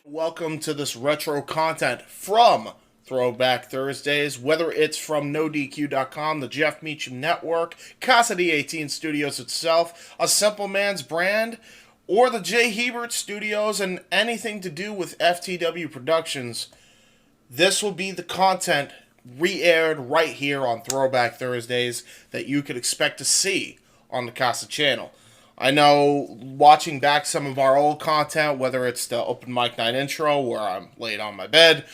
Welcome to this retro content from Throwback Thursdays, whether it's from NoDQ.com, the Jeff Meacham Network, Casa D18 Studios itself, a Simple Man's brand, or the J. Hebert Studios, and anything to do with FTW Productions. This will be the content re-aired right here on Throwback Thursdays that you could expect to see on the Casa channel. I know watching back some of our old content, whether it's the Open Mic Night intro where I'm laid on my bed,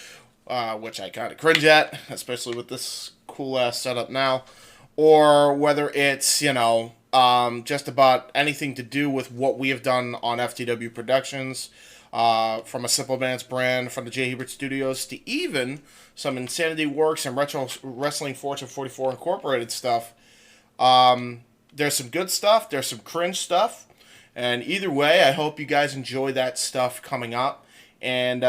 which I kind of cringe at, especially with this cool-ass setup now, or whether it's, just about anything to do with what we have done on FTW Productions, from a Simple Man's brand, from the J. Hebert Studios, to even some Insanity Works and Retro Wrestling Fortune 44 Incorporated stuff. There's some good stuff, there's some cringe stuff, and either way, I hope you guys enjoy that stuff coming up, and,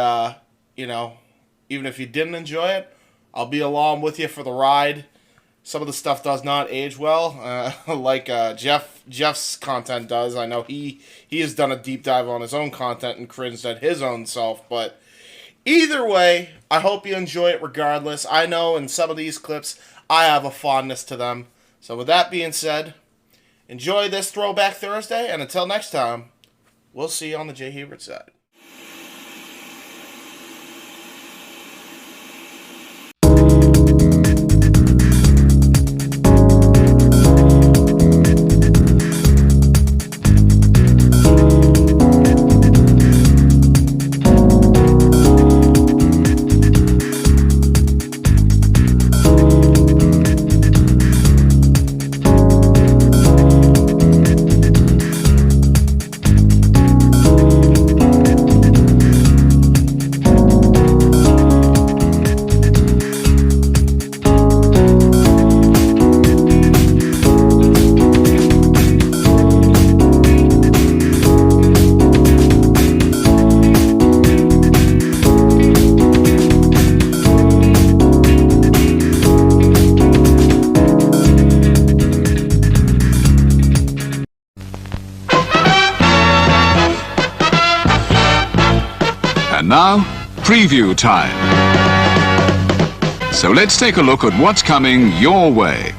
even if you didn't enjoy it, I'll be along with you for the ride. Some of the stuff does not age well, like Jeff's content does. I know he has done a deep dive on his own content and cringed at his own self, but either way, I hope you enjoy it regardless. I know in some of these clips, I have a fondness to them. So with that being said, enjoy this Throwback Thursday, and until next time, we'll see you on the J. Hebert side. And now, preview time. So let's take a look at what's coming your way.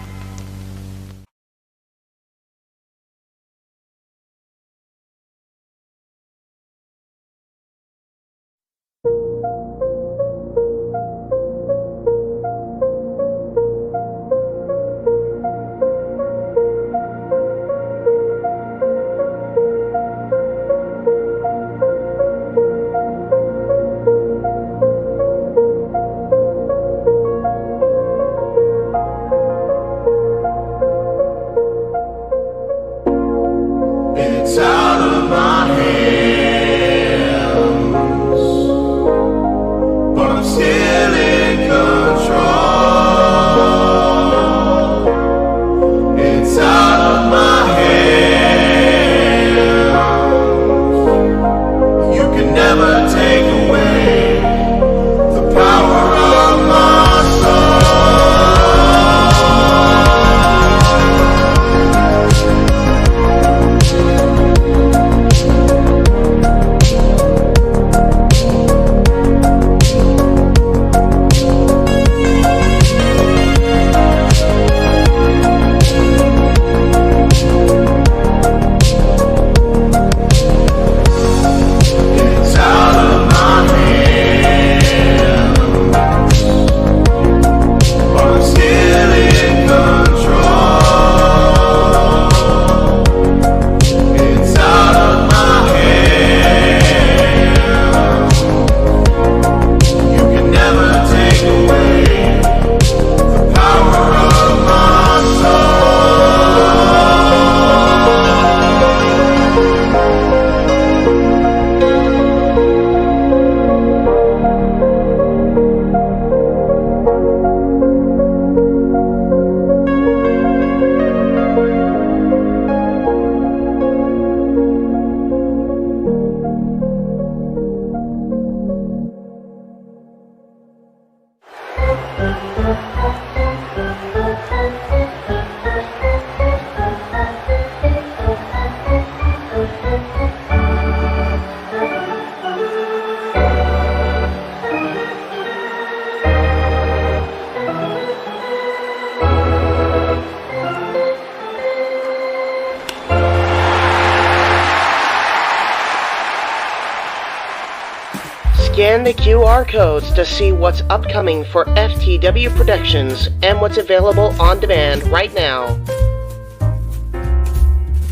Scan the QR codes to see what's upcoming for FTW Productions and what's available on demand right now.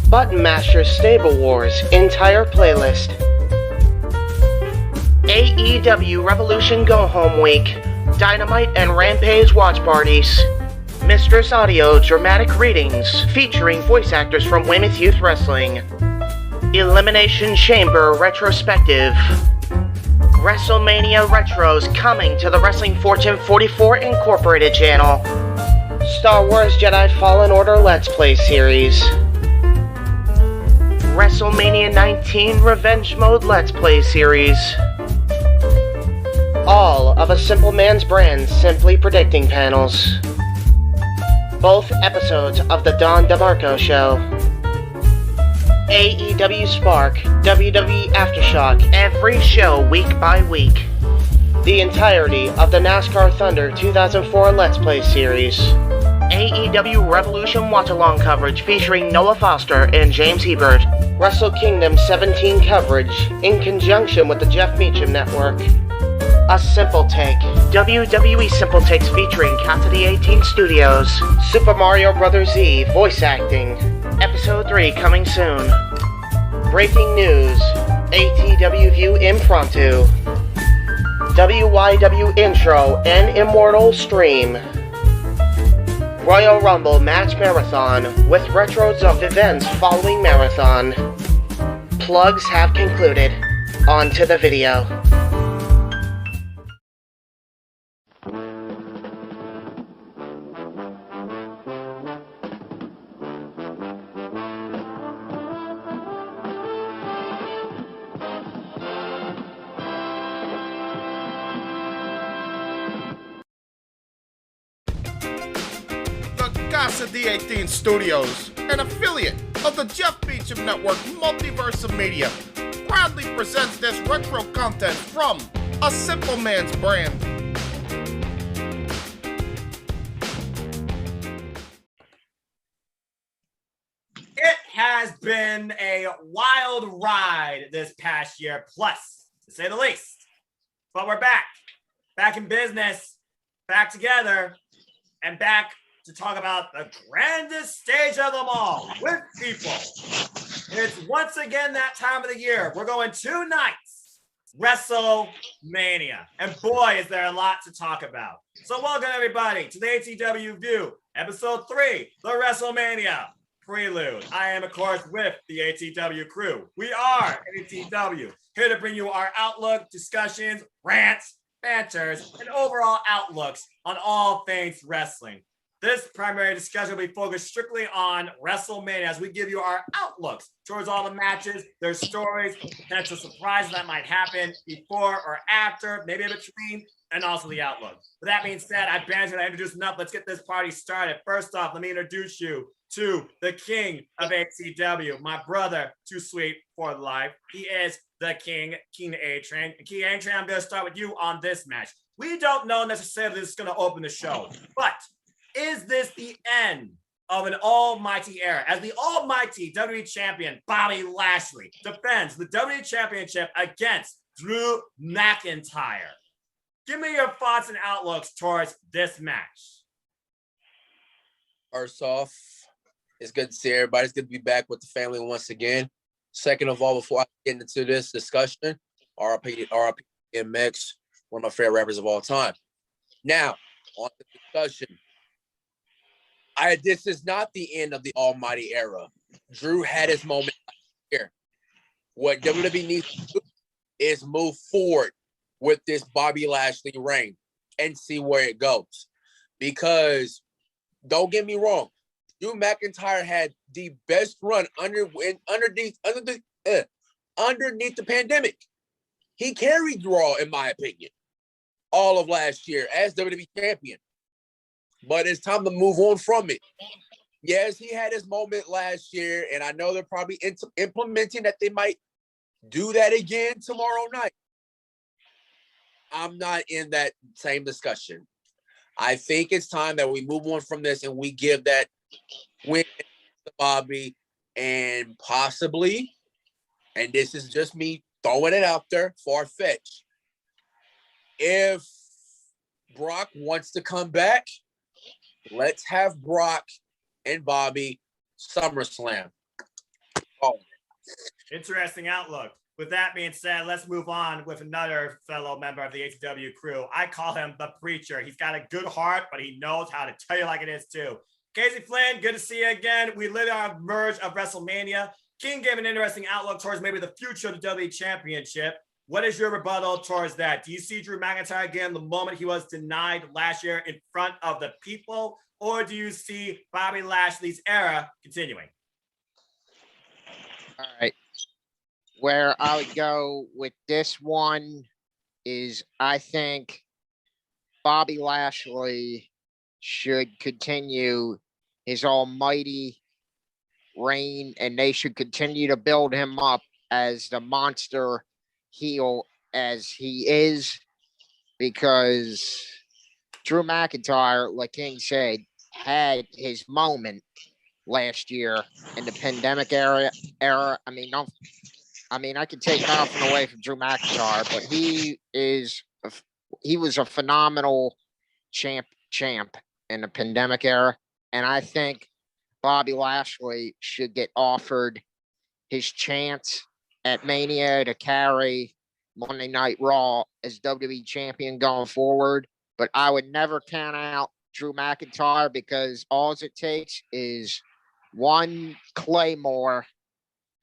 Button Master Stable Wars entire playlist. AEW Revolution Go Home Week, Dynamite and Rampage watch parties. Mistress Audio dramatic readings featuring voice actors from Weymouth Youth Wrestling. Elimination Chamber retrospective. WrestleMania Retros coming to the Wrestling Fortune 44 Incorporated channel. Star Wars Jedi Fallen Order Let's Play series. WrestleMania 19 Revenge Mode Let's Play series. All of A Simple Man's Brand Simply Predicting panels. Both episodes of The Don DeMarco Show. AEW Spark, WWE Aftershock, every show week by week. The entirety of the NASCAR Thunder 2004 Let's Play series. AEW Revolution watch-along coverage featuring Noah Foster and James Hebert. Wrestle Kingdom 17 coverage in conjunction with the Jeff Meacham Network. A Simple Take, WWE Simple Takes featuring Casa D18 Studios. Super Mario Bros. Z voice acting. Episode 3 coming soon. Breaking news, ATW View Impromptu. WYW Intro and Immortal Stream. Royal Rumble Match Marathon with retros of events following Marathon. Plugs have concluded. On to the video. Casa D18 Studios, an affiliate of the Jeff Meacham Network Multiverse of Media, proudly presents this retro content from A Simple Man's Brand. It has been a wild ride this past year, plus, to say the least. But we're back in business, back together, and back to talk about the grandest stage of them all with people. It's once again that time of the year. We're going 2 nights, WrestleMania. And boy, is there a lot to talk about. So welcome everybody to the ATW View, episode 3, the WrestleMania Prelude. I am, of course, with the ATW crew. We are ATW, here to bring you our outlook, discussions, rants, banters, and overall outlooks on all things wrestling. This primary discussion will be focused strictly on WrestleMania as we give you our outlooks towards all the matches, their stories, potential surprises that might happen before or after, maybe in between, and also the outlook. With that being said, I banter and I introduce enough. Let's get this party started. First off, let me introduce you to the king of ATW, my brother, too sweet for life. He is the King A-Train. And King A-Train, I'm going to start with you on this match. We don't know necessarily this is going to open the show, but is this the end of an almighty era as the almighty WWE champion Bobby Lashley defends the WWE championship against Drew McIntyre? Give me your thoughts and outlooks towards this match. First off, it's good to see everybody. It's good to be back with the family once again. Second of all, before I get into this discussion, RIP MX, one of my favorite rappers of all time. Now, on the discussion. This is not the end of the almighty era. Drew had his moment here. What WWE needs to do is move forward with this Bobby Lashley reign and see where it goes. Because, don't get me wrong, Drew McIntyre had the best run underneath the pandemic. He carried Raw, in my opinion, all of last year as WWE champion. But it's time to move on from it. Yes, he had his moment last year, and I know they're probably implementing that they might do that again tomorrow night. I'm not in that same discussion. I think it's time that we move on from this and we give that win to Bobby, and possibly, and this is just me throwing it out there, far-fetched, if Brock wants to come back, let's have Brock and Bobby SummerSlam. Oh. Interesting outlook. With that being said, let's move on with another fellow member of the ATW crew. I call him the Preacher. He's got a good heart, but he knows how to tell you like it is too. Casey Flynn, good to see you again. We lit our merge of WrestleMania. King gave an interesting outlook towards maybe the future of the WWE Championship. What is your rebuttal towards that? Do you see Drew McIntyre again the moment he was denied last year in front of the people? Or do you see Bobby Lashley's era continuing? All right. Where I would go with this one is I think Bobby Lashley should continue his almighty reign, and they should continue to build him up as the monster heel as he is, because Drew McIntyre, like King said, had his moment last year in the pandemic era. I mean, I could take nothing away from Drew McIntyre, but he was a phenomenal champ in the pandemic era. And I think Bobby Lashley should get offered his chance at Mania to carry Monday Night Raw as WWE champion going forward. But I would never count out Drew McIntyre, because all it takes is one Claymore.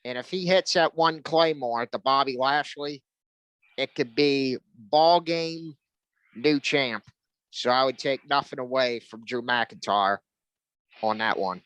And if he hits that one Claymore at the Bobby Lashley, it could be ball game, new champ. So I would take nothing away from Drew McIntyre on that one.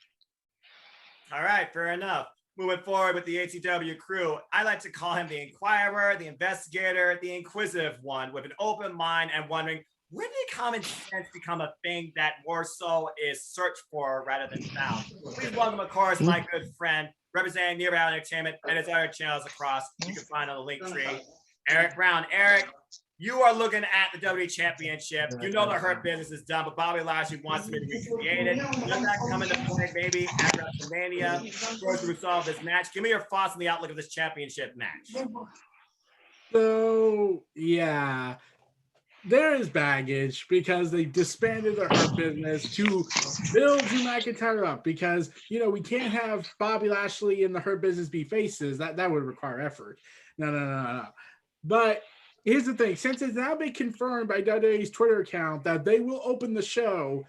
All right, fair enough. Moving forward with the ATW crew, I like to call him the inquirer, the investigator, the inquisitive one with an open mind and wondering, when did common sense become a thing that more so is searched for rather than found? Please welcome, of course, my good friend, representing Near Reality Entertainment and its other channels across, you can find on the link tree, Eric Brown. Eric, you are looking at the WWE Championship. You know the Hurt Business is done, but Bobby Lashley wants to be recreated. Does that come into play, maybe, at WrestleMania? First, we resolve this match. Give me your thoughts on the outlook of this championship match. So, yeah, there is baggage because they disbanded their Hurt Business to build Drew McIntyre up, because, you know, we can't have Bobby Lashley and the Hurt Business be faces. That would require effort. No. But here's the thing. Since it's now been confirmed by WWE's Twitter account that they will open the show,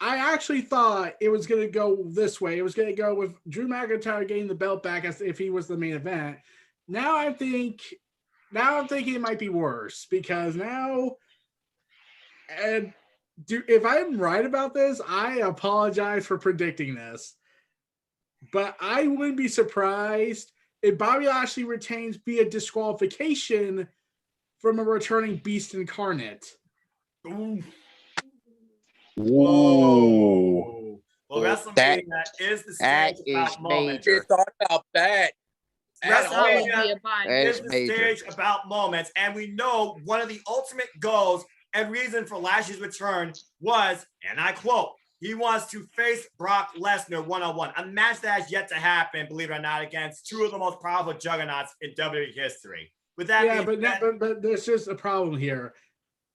I actually thought it was going to go this way. It was going to go with Drew McIntyre getting the belt back as if he was the main event. Now I'm thinking it might be worse, because now, and if I'm right about this, I apologize for predicting this, but I wouldn't be surprised if Bobby Lashley retains via disqualification from a returning Beast Incarnate. Ooh. Whoa. Well, WrestleMania is the stage about moments. You thought about that. WrestleMania is the major. stage about moments, and we know one of the ultimate goals and reason for Lashley's return was, and I quote, he wants to face Brock Lesnar one-on-one, a match that has yet to happen, believe it or not, against two of the most powerful juggernauts in WWE history. With that, but there's just a problem here.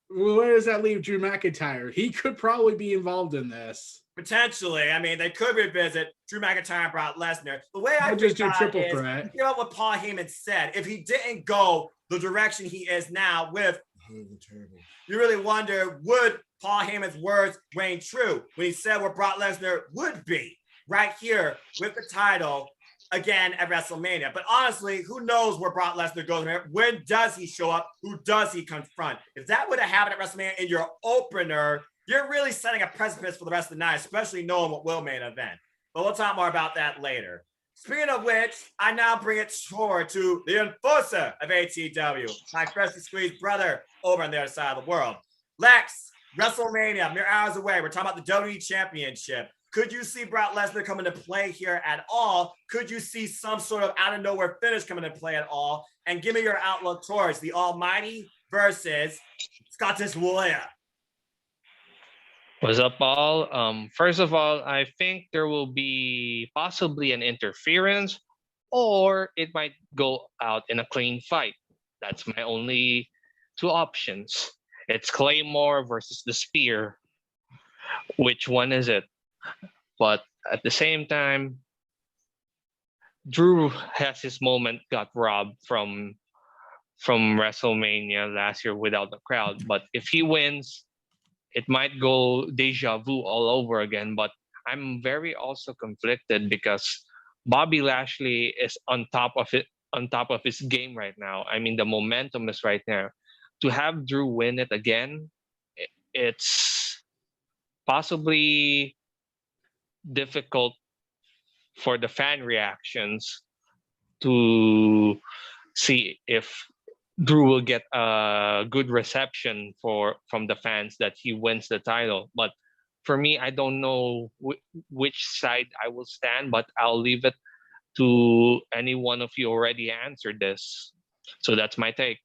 Where does that leave Drew McIntyre? He could probably be involved in this. Potentially. I mean, they could revisit Drew McIntyre and Brock Lesnar. The way I just do think triple is, threat. you know what Paul Heyman said, if he didn't go the direction he is now with, you really wonder, would Paul Heyman's words reign true when he said where Brock Lesnar would be right here with the title again at WrestleMania? But honestly, who knows where Brock Lesnar goes? When does he show up? Who does he confront? If that would have happened at WrestleMania in your opener, you're really setting a precipice for the rest of the night, especially knowing what will main event. But we'll talk more about that later. Speaking of which, I now bring it forward to the enforcer of ATW, my freshly squeezed brother over on the other side of the world. Lex, WrestleMania, mere hours away. We're talking about the WWE Championship. Could you see Brock Lesnar come into play here at all? Could you see some sort of out of nowhere finish come into play at all? And give me your outlook towards the Almighty versus Scottish Warrior. What's up, all? First of all, I think there will be possibly an interference, or it might go out in a clean fight. That's my only two options. It's Claymore versus the Spear. Which one is it? But at the same time, Drew has his moment, got robbed from WrestleMania last year without the crowd. But if he wins, it might go deja vu all over again. But I'm very also conflicted because Bobby Lashley is on top of it, on top of his game right now. I mean, the momentum is right there. To have Drew win it again, it's possibly difficult for the fan reactions to see if Drew will get a good reception from the fans that he wins the title. But for me, I don't know which side I will stand, but I'll leave it to any one of you already answered this. So that's my take.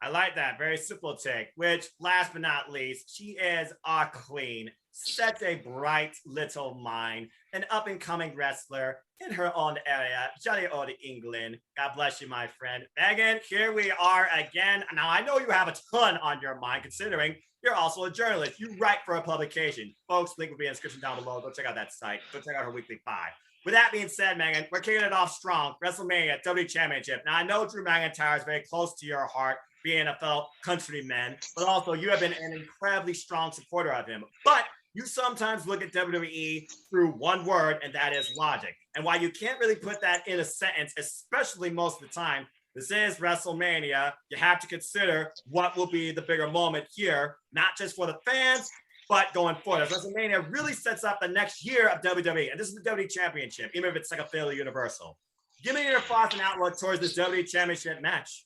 I like that. Very simple take, which last but not least, she is our queen. Such a bright little mind, an up and coming wrestler in her own area, Johnny Old England. God bless you, my friend. Megan, here we are again. Now, I know you have a ton on your mind, considering you're also a journalist. You write for a publication. Folks, link will be in the description down below. Go check out that site. Go check out her weekly 5. With that being said, Megan, we're kicking it off strong. WrestleMania WWE Championship. Now, I know Drew McIntyre is very close to your heart, being a fellow countryman, but also you have been an incredibly strong supporter of him. But you sometimes look at WWE through one word, and that is logic. And while you can't really put that in a sentence, especially most of the time, this is WrestleMania. You have to consider what will be the bigger moment here, not just for the fans, but going forward. As WrestleMania really sets up the next year of WWE, and this is the WWE Championship, even if it's like a failure universal. Give me your thoughts and outlook towards this WWE Championship match.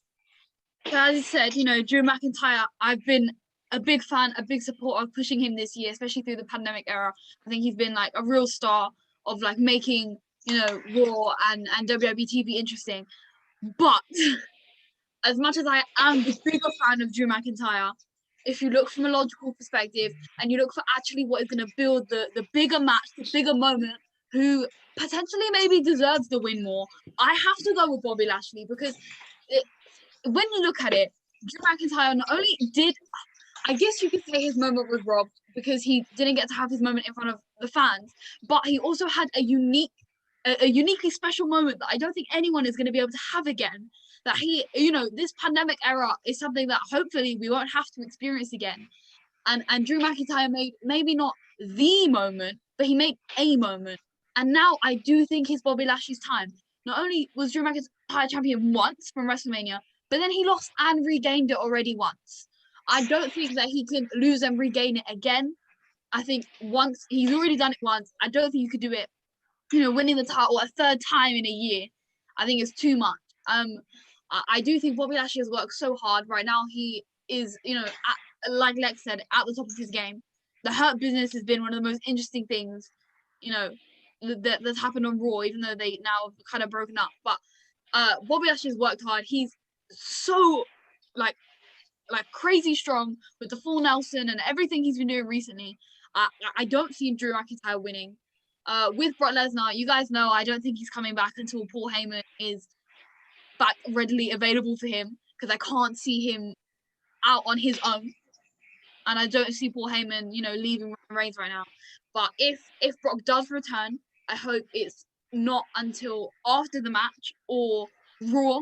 As I said, Drew McIntyre, I've been a big fan, a big supporter of pushing him this year, especially through the pandemic era. I think he's been like a real star of like making, Raw and WWE TV interesting. But as much as I am the bigger fan of Drew McIntyre, if you look from a logical perspective and you look for actually what is going to build the bigger match, the bigger moment, who potentially maybe deserves the win more, I have to go with Bobby Lashley because when you look at it, Drew McIntyre not only did, I guess you could say his moment was robbed because he didn't get to have his moment in front of the fans, but he also had a uniquely special moment that I don't think anyone is going to be able to have again. That he, this pandemic era is something that hopefully we won't have to experience again. And Drew McIntyre made maybe not the moment, but he made a moment. And now I do think it's Bobby Lashley's time. Not only was Drew McIntyre champion once from WrestleMania, but then he lost and regained it already once. I don't think that he can lose and regain it again. I think once he's already done it once, I don't think you could do it, winning the title a third time in a year. I think it's too much. I do think Bobby Lashley has worked so hard. Right now, he is, like Lex said, at the top of his game. The Hurt Business has been one of the most interesting things, that's happened on Raw, even though they now have kind of broken up. But Bobby Lashley has worked hard. He's so, like crazy strong with the full Nelson and everything he's been doing recently. I don't see Drew McIntyre winning. With Brock Lesnar, you guys know I don't think he's coming back until Paul Heyman is back readily available for him, because I can't see him out on his own, and I don't see Paul Heyman, leaving Reigns right now. But if Brock does return, I hope it's not until after the match or Raw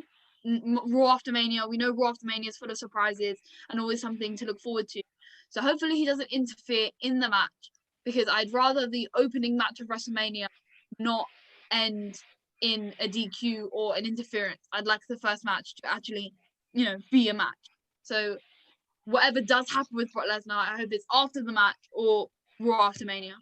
after Mania. We know Raw after Mania is full of surprises and always something to look forward to. So hopefully he doesn't interfere in the match, because I'd rather the opening match of WrestleMania not end in a DQ or an interference. I'd like the first match to actually, be a match. So whatever does happen with Brock Lesnar, I hope it's after the match or Raw after Mania.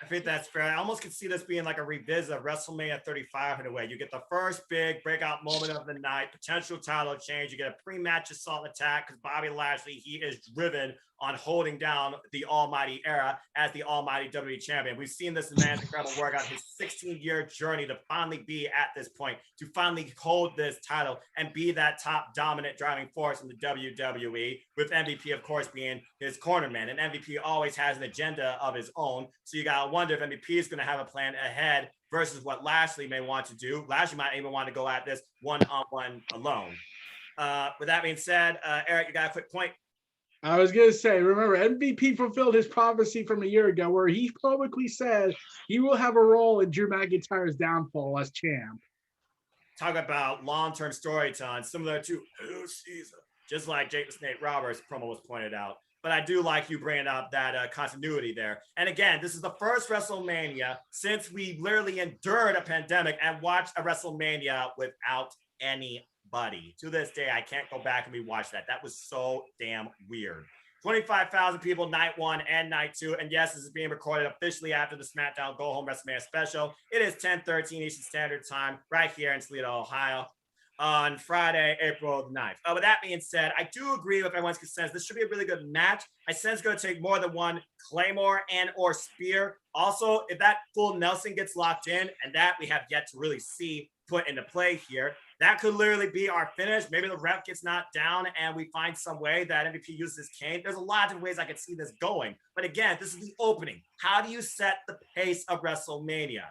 I think that's fair. I almost could see this being like a revisit of WrestleMania 35 in a way. You get the first big breakout moment of the night, potential title change. You get a pre-match assault attack because Bobby Lashley, he is driven on holding down the almighty era as the almighty WWE champion. We've seen this man's incredible work on his 16-year journey to finally be at this point, to finally hold this title and be that top dominant driving force in the WWE, with MVP, of course, being his cornerman. And MVP always has an agenda of his own. So you got to wonder if MVP is going to have a plan ahead versus what Lashley may want to do. Lashley might even want to go at this one-on-one alone. With that being said, Eric, you got a quick point? I was going to say, remember, MVP fulfilled his prophecy from a year ago where he publicly said he will have a role in Drew McIntyre's downfall as champ. Talk about long-term storytelling, similar to Who Caesar, just like Jake the Snake Roberts promo was pointed out. But I do like you bringing up that continuity there. And again, this is the first WrestleMania since we literally endured a pandemic and watched a WrestleMania without anybody. To this day, I can't go back and rewatch that. That was so damn weird. 25,000 people night 1 and night 2. And yes, this is being recorded officially after the SmackDown Go Home WrestleMania special. It is 10:13 Eastern Standard Time right here in Toledo, Ohio on Friday, April 9th. With that being said, I do agree with everyone's consensus. This should be a really good match. I sense it's going to take more than one Claymore and or Spear. Also, if that full Nelson gets locked in, and that we have yet to really see put into play here, that could literally be our finish. Maybe the ref gets knocked down and we find some way that MVP uses Kane. There's a lot of different ways I could see this going. But again, this is the opening. How do you set the pace of WrestleMania?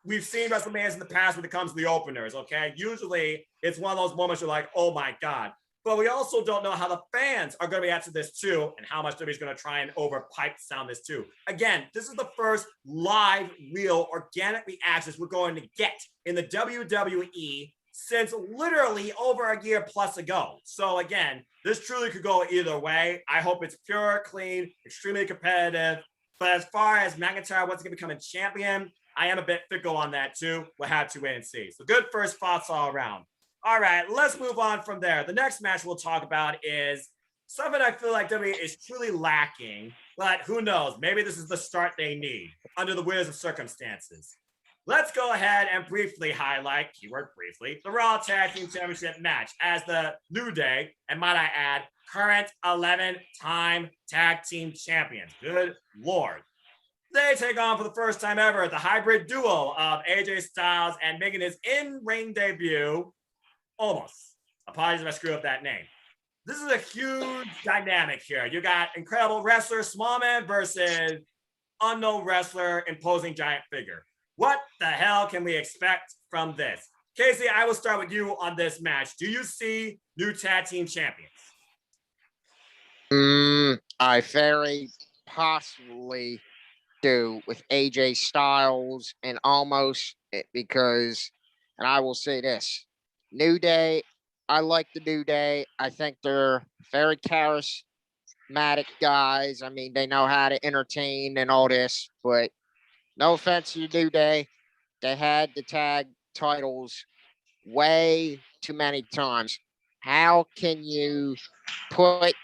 We've seen WrestleManias in the past when it comes to the openers, okay? Usually, it's one of those moments you're like, oh my God. But we also don't know how the fans are going to react to this too, and how much WWE's going to try and over pipe sound this too. Again, this is the first live, real, organic reactions we're going to get in the WWE since literally over a year plus ago. So again, this truly could go either way. I hope it's pure, clean, extremely competitive. But as far as McIntyre, what's going to become a champion, I am a bit fickle on that too. We'll have to wait and see. So good first thoughts all around. All right, let's move on from there. The next match we'll talk about is something I feel like WWE is truly lacking, but who knows? Maybe this is the start they need under the weirdest of circumstances. Let's go ahead and briefly highlight, keyword briefly, the Raw Tag Team Championship match as the New Day, and might I add, current 11-time tag team champions. Good Lord. They take on for the first time ever the hybrid duo of AJ Styles and making his in-ring debut, almost. Apologies if I screw up that name. This is a huge dynamic here. You got incredible wrestler, small man versus unknown wrestler, imposing giant figure. What the hell can we expect from this? Casey, I will start with you on this match. Do you see new tag team champions? I very possibly do with AJ Styles and almost because, and I will say this, New Day, I like the New Day. I think they're very charismatic guys. I mean, they know how to entertain and all this, but no offense to the New Day. They had the tag titles way too many times. How can you put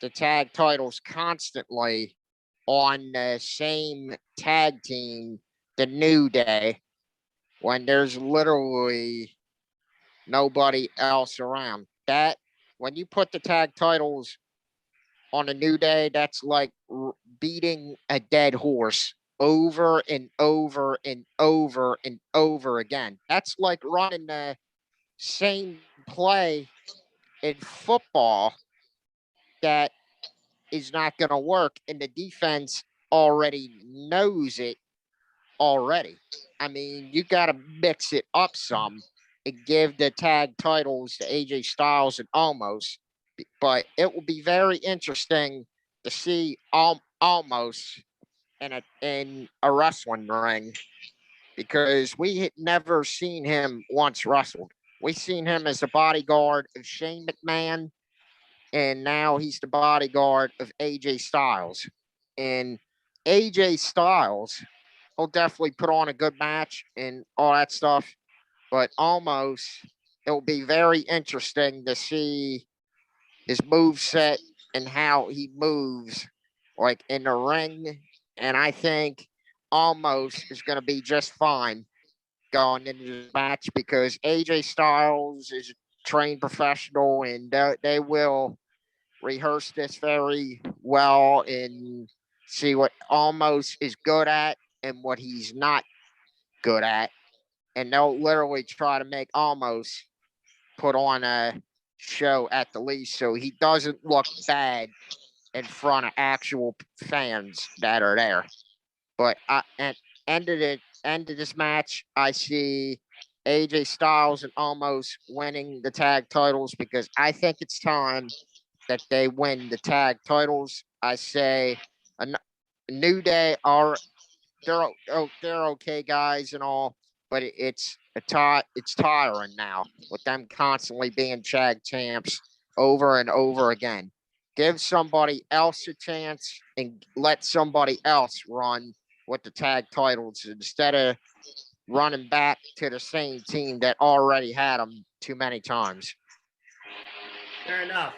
the tag titles constantly on the same tag team, the New Day, when there's literally nobody else around? That when you put the tag titles on a New Day, that's like beating a dead horse over and over and over and over again. That's like running the same play in football that is not going to work, and the defense already knows it already. I mean, you got to mix it up some and give the tag titles to AJ Styles and Almost, but it will be very interesting to see Almost in a wrestling ring, because we had never seen him once wrestled. We seen him as the bodyguard of Shane McMahon, and now he's the bodyguard of AJ Styles. And AJ Styles will definitely put on a good match and all that stuff, but almost it will be very interesting to see his move set and how he moves like in the ring. And I think almost is going to be just fine going into the match, because AJ Styles is a trained professional, and they will rehearse this very well and see what almost is good at and what he's not good at. And they'll literally try to make almost put on a show at the least, so he doesn't look bad in front of actual fans that are there. But at end of this match, I see AJ Styles and Almost winning the tag titles, because I think it's time that they win the tag titles. I say New Day are they're okay guys and all, but it's tiring now with them constantly being tag champs over and over again. Give somebody else a chance and let somebody else run with the tag titles instead of running back to the same team that already had them too many times. Fair enough.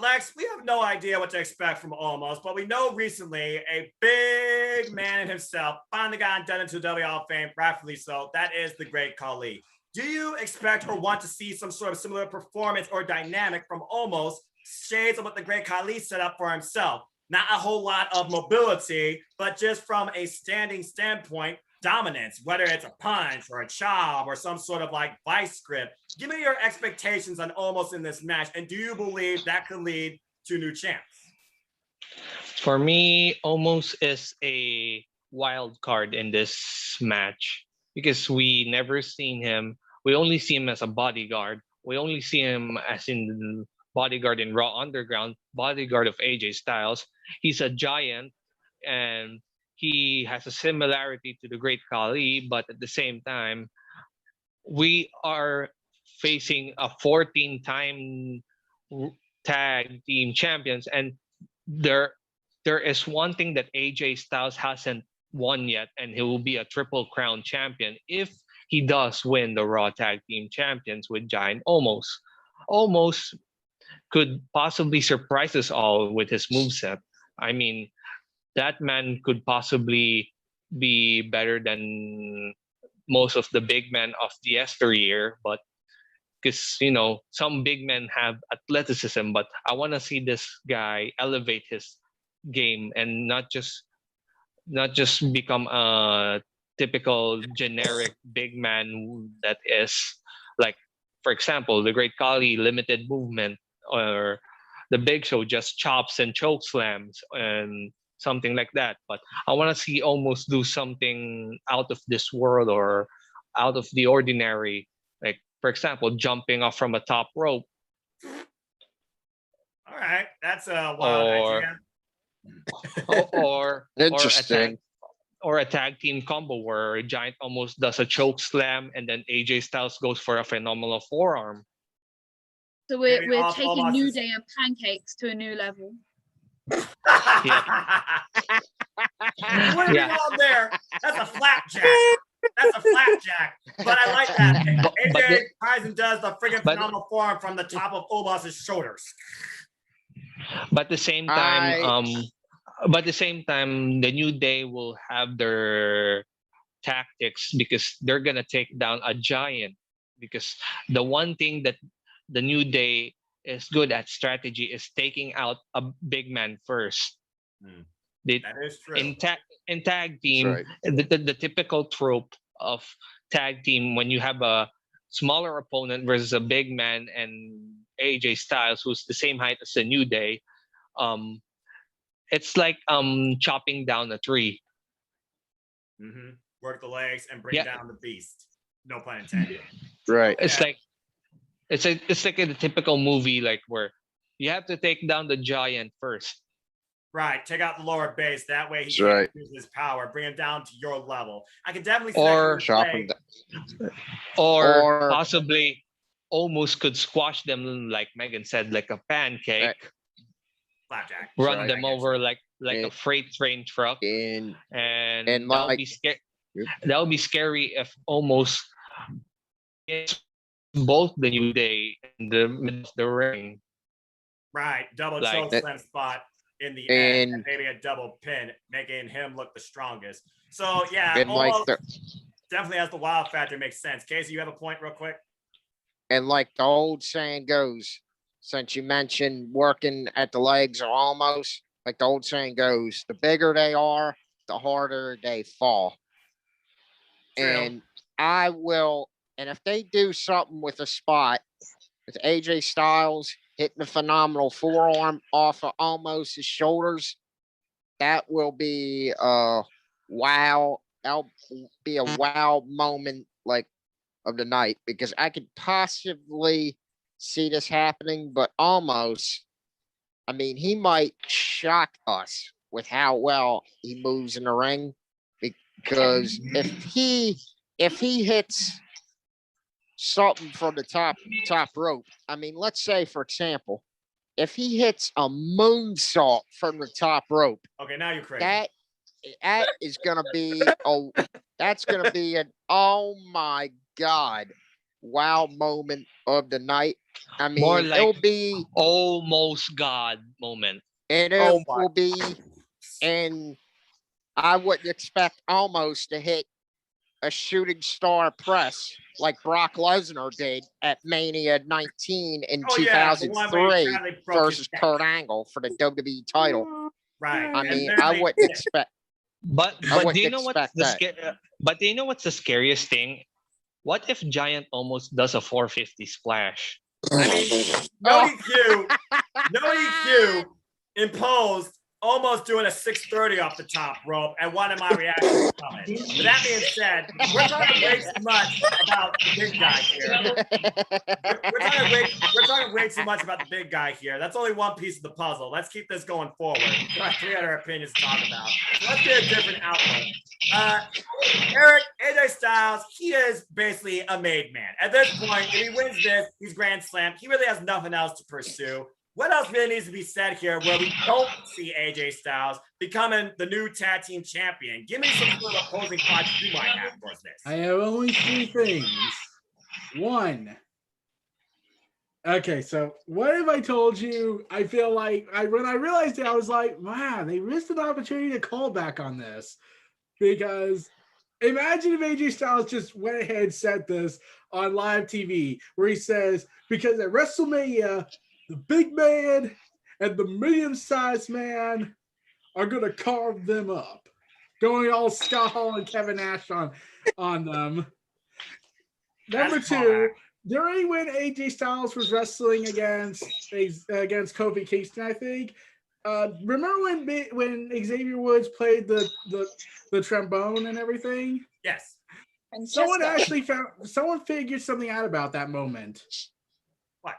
Lex, we have no idea what to expect from Almost, but we know recently a big man himself finally got done into WWE Hall of Fame, rightfully so. That is the Great Khali. Do you expect or want to see some sort of similar performance or dynamic from Almost, shades of what the Great Khali set up for himself? Not a whole lot of mobility, but just from a standing standpoint, dominance, whether it's a punch or a chop or some sort of like vice grip. Give me your expectations on Almost in this match, and do you believe that could lead to new champs? For me, Almost is a wild card in this match because we never seen him. We only see him as a bodyguard. We only see him as in bodyguard in Raw Underground, bodyguard of AJ Styles. He's a giant and he has a similarity to the Great Khali, but at the same time, we are facing a 14-time tag team champions, and there is one thing that AJ Styles hasn't won yet, and he will be a Triple Crown champion if he does win the Raw Tag Team Champions with Giant Almost. Almost could possibly surprise us all with his moveset. I mean, that man could possibly be better than most of the big men of the yesteryear, but because some big men have athleticism, but I want to see this guy elevate his game and not just become a typical generic big man that is like, for example, the Great Khali limited movement, or the Big Show just chops and choke slams and something like that. But I want to see Almost do something out of this world or out of the ordinary, like, for example, jumping off from a top rope. All right, that's a wild idea. Or Interesting. or a tag team combo where Giant Almost does a choke slam and then AJ Styles goes for a phenomenal forearm. So we're Maybe taking Almost New is- Day and pancakes to a new level. You wouldn't be wrong there. That's a flapjack. That's a flapjack. But I like that. AJ tries and does the friggin' phenomenal form from the top of Omos's shoulders. But at the same time, the New Day will have their tactics because they're gonna take down a giant. Because the one thing that the New Day is good at strategy is taking out a big man first. That is true. In tag team, Right. the typical trope of tag team when you have a smaller opponent versus a big man and AJ Styles, who's the same height as the New Day, it's like chopping down a tree. Work the legs and bring down the beast. No pun intended. Right. It's like it's like in a typical movie, like where you have to take down the giant first. Right, take out the lower base. That way he That's can right. use his power, bring him down to your level. I can definitely see Or that Chop play. him down. Or possibly Almost could squash them, like Megan said, like a pancake. Flapjack. Run Right. them over like a And- freight train truck. And And that would like- be scary. Yep. That would be scary if Almost gets both the New Day and the ring. Right, double Like choke that- slam spot in the end, and and maybe a double pin, making him look the strongest. So yeah, and like Almost the definitely has the wild factor. Makes sense. Casey, you have a point, real quick. and like the old saying goes, since you mentioned working at the legs or Almost, like the old saying goes, the bigger they are, the harder they fall. True. And and if they do something with a spot with AJ Styles hitting a phenomenal forearm off of Almost his shoulders, that will be wow. That'll be a wow moment, like of the night, because I could possibly see this happening, but Almost, I mean, he might shock us with how well he moves in the ring, because if he hits something from the top rope, I mean, let's say, for example, if he hits a moonsault from the top rope, Okay, now you're crazy. that is gonna be that's gonna be an oh my god wow moment of the night. I mean, More like it'll be almost God moment. and Oh it my. will be, and I wouldn't expect Almost to hit a shooting star press like Brock Lesnar did at Mania 19 in Oh, yeah, the one where he 2003 sadly broke his versus neck. Kurt Angle for the WWE title. Right. I and mean, then I they- wouldn't expect. But I but wouldn't do you know what's expect the that. but do you know what's the scariest thing? What if Giant almost does a 450 splash? I mean, no DQ imposed almost doing a 630 off the top rope, and one of my reactions from it. With that being said, we're talking way too much about the big guy here. We're talking way too much about the big guy here. That's only one piece of the puzzle. Let's keep this going forward. We got 3 other opinions to talk about. So let's get a different outlook. Eric, AJ Styles, he is basically a made man. At this point, if he wins this, he's Grand Slam. He really has nothing else to pursue. What else really needs to be said here where we don't see AJ Styles becoming the new tag team champion? Give me some sort of opposing thoughts you might have towards this. I have only 3 things. 1. Okay, so what if I told you, I feel like when I realized it, I was like, wow, they missed an opportunity to call back on this. Because imagine if AJ Styles just went ahead and said this on live TV, where he says, because at WrestleMania, the big man and the medium-sized man are going to carve them up. Going all Scott Hall and Kevin Nash on them. Number 2, during when AJ Styles was wrestling against Kofi Kingston, I think, remember when Xavier Woods played the trombone and everything? Yes. And Someone figured something out about that moment. What?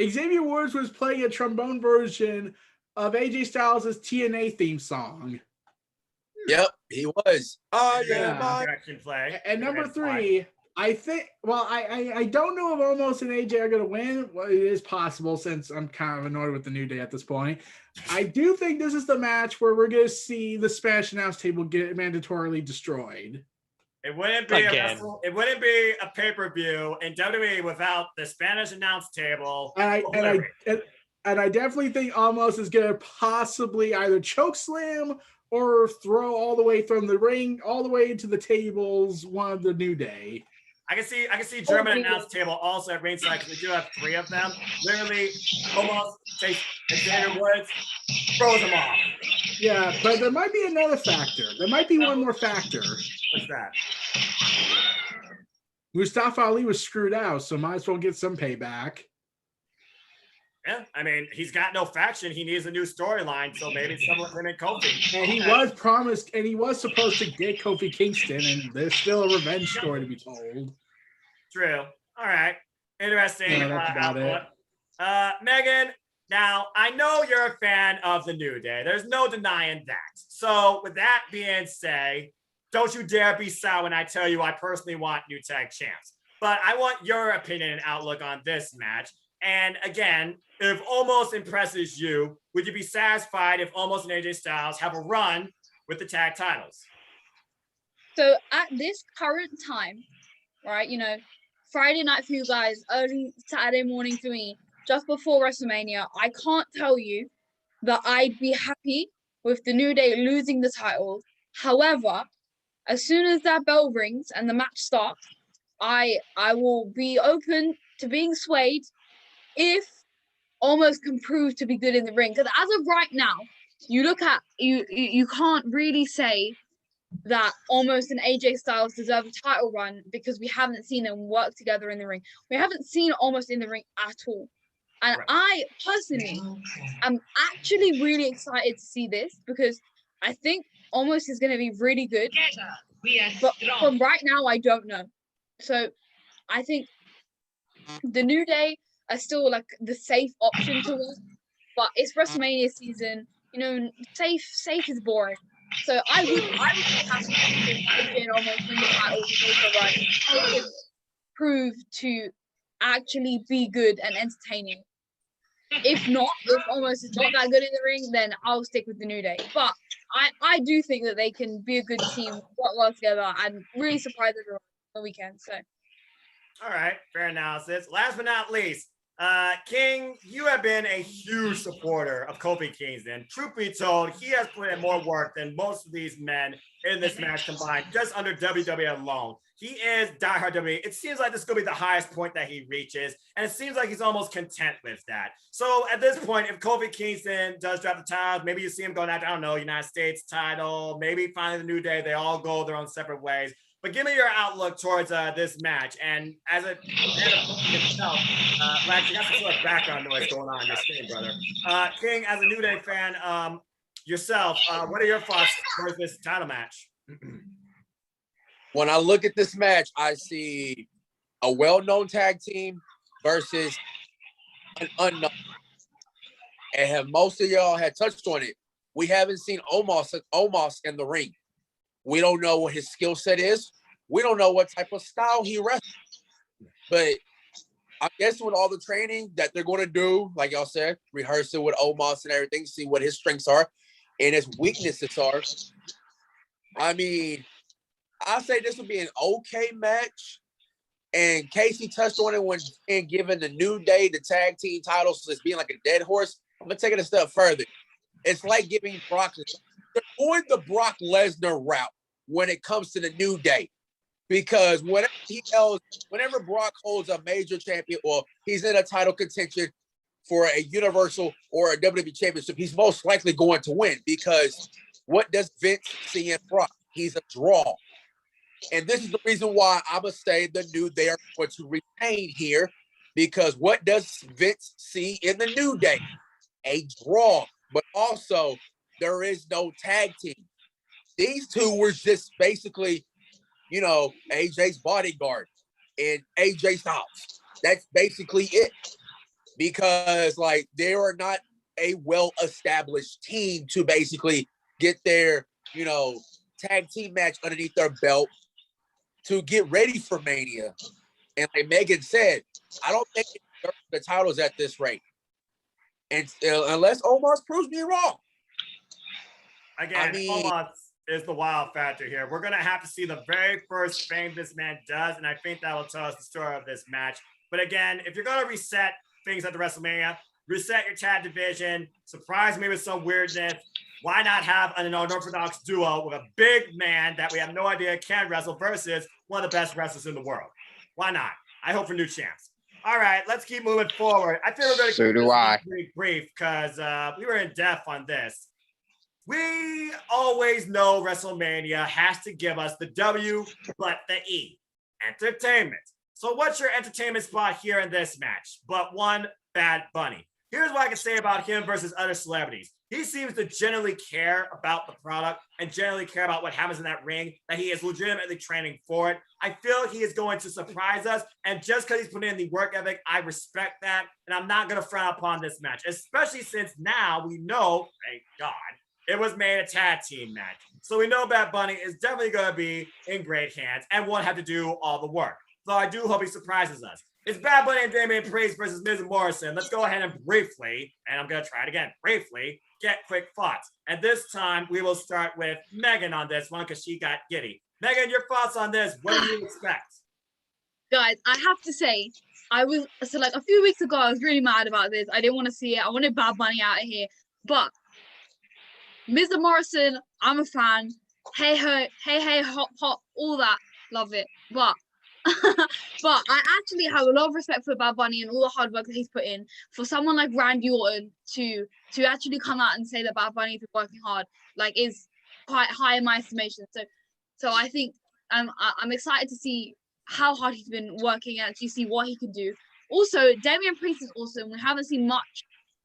Xavier Woods was playing a trombone version of AJ Styles' TNA theme song. Yep, he was. Direction play. And number 3, I think, well, I don't know if Almost and AJ are going to win. Well, it is possible, since I'm kind of annoyed with the New Day at this point. I do think this is the match where we're going to see the Spanish announce table get mandatorily destroyed. It wouldn't be a pay-per-view in WWE without the Spanish announce table. And I definitely think Almost is going to possibly either choke slam or throw all the way from the ring all the way into the tables one of the New Day. I can see German announce table also at ringside, because we do have 3 of them. Literally, Almost takes Xavier Woods, throws them off. Yeah, but there might be another factor. There might be one more factor. What's that? Mustafa Ali was screwed out, so might as well get some payback. Yeah, I mean, he's got no faction. He needs a new storyline, so maybe someone him and Kofi. And he was promised, and he was supposed to get Kofi Kingston, and there's still a revenge story to be told. True. All right. Interesting. Yeah, that's about it. Megan, now I know you're a fan of the New Day. There's no denying that. So with that being said, don't you dare be sour when I tell you I personally want new tag champs. But I want your opinion and outlook on this match. And again, if Almost impresses you, would you be satisfied if Almost and AJ Styles have a run with the tag titles? So at this current time, right, Friday night for you guys, early Saturday morning for me, just before WrestleMania, I can't tell you that I'd be happy with the New Day losing the title. However, as soon as that bell rings and the match starts, I will be open to being swayed if Almost can prove to be good in the ring. Because as of right now, you look at you can't really say that Almost and AJ Styles deserve a title run because we haven't seen them work together in the ring. We haven't seen Almost in the ring at all. And right. I personally am actually really excited to see this because I think Almost is going to be really good. But from right now, I don't know. So I think the New Day are still like the safe option to win, but it's WrestleMania season. You know, safe is boring. So I would be happy if AJ and Omos win the title and make a run. They can prove to actually be good and entertaining. If not, if Omos is not that good in the ring, then I'll stick with the New Day. But I do think that they can be a good team, work well together, and really surprise everyone on the weekend. So. All right, fair analysis. Last but not least, King, you have been a huge supporter of Kofi Kingston. Truth be told, he has put in more work than most of these men in this match combined, just under WWE alone. He is diehard WWE. It seems like this is going to be the highest point that he reaches, and it seems like he's almost content with that. So at this point, if Kofi Kingston does drop the title, maybe you see him going after, I don't know, United States title, maybe finally the New Day, they all go their own separate ways. But give me your outlook towards this match. And as a man of himself, Lax, you got some sort of background noise going on in your screen, brother. King, as a New Day fan yourself, what are your thoughts towards this title match? When I look at this match, I see a well-known tag team versus an unknown. And have most of y'all had touched on it. We haven't seen Omos in the ring. We don't know what his skill set is. We don't know what type of style he wrestles. But I guess with all the training that they're going to do, like y'all said, rehearse it with Omos and everything, see what his strengths are and his weaknesses are. I mean, I'll say this will be an okay match. And Casey touched on it when giving the New Day the tag team titles as being like a dead horse. I'm going to take it a step further. It's like giving Brock, they're going the Brock Lesnar route when it comes to the New Day. Because whenever Brock holds a major champion or he's in a title contention for a Universal or a WWE Championship, he's most likely going to win. Because what does Vince see in Brock? He's a draw. And this is the reason why I'm going to say the New Day are going to retain here. Because what does Vince see in the New Day? A draw. But also, there is no tag team. These two were just basically, you know, AJ's bodyguard and AJ Styles. That's basically it. Because, like, they are not a well-established team to basically get their, you know, tag team match underneath their belt to get ready for Mania. And like Megan said, I don't think the titles at this rate. And unless Omos proves me wrong. Again, Omos is the wild factor here. We're going to have to see the very first thing this man does, and I think that will tell us the story of this match. But again, if you're going to reset things at the WrestleMania, reset your tag division, surprise me with some weirdness, why not have an unorthodox duo with a big man that we have no idea can wrestle versus one of the best wrestlers in the world? Why not? I hope for new champs. All right, let's keep moving forward. I feel we're going to keep this pretty brief because we were in depth on this. We always know WrestleMania has to give us the W, but the E, entertainment. So what's your entertainment spot here in this match? But one, Bad Bunny. Here's what I can say about him versus other celebrities. He seems to generally care about the product and generally care about what happens in that ring, that he is legitimately training for it. I feel he is going to surprise us. And just because he's putting in the work ethic, I respect that. And I'm not going to frown upon this match, especially since now we know, thank God, it was made a tag team match. So we know Bad Bunny is definitely going to be in great hands and won't have to do all the work. So I do hope he surprises us. It's Bad Bunny and Damian Priest versus Miz and Morrison. Let's go ahead and briefly, and I'm going to try it again, briefly, get quick thoughts. And this time, we will start with Megan on this one because she got giddy. Megan, your thoughts on this. What do you expect? Guys, I have to say, a few weeks ago, I was really mad about this. I didn't want to see it. I wanted Bad Bunny out of here. But Miz and Morrison, I'm a fan. Hey, hop, hop, all that. Love it. But I actually have a lot of respect for Bad Bunny and all the hard work that he's put in. For someone like Randy Orton to actually come out and say that Bad Bunny's been working hard, like, is quite high in my estimation. So I think I'm excited to see how hard he's been working and actually see what he can do. Also, Damian Priest is awesome. We haven't seen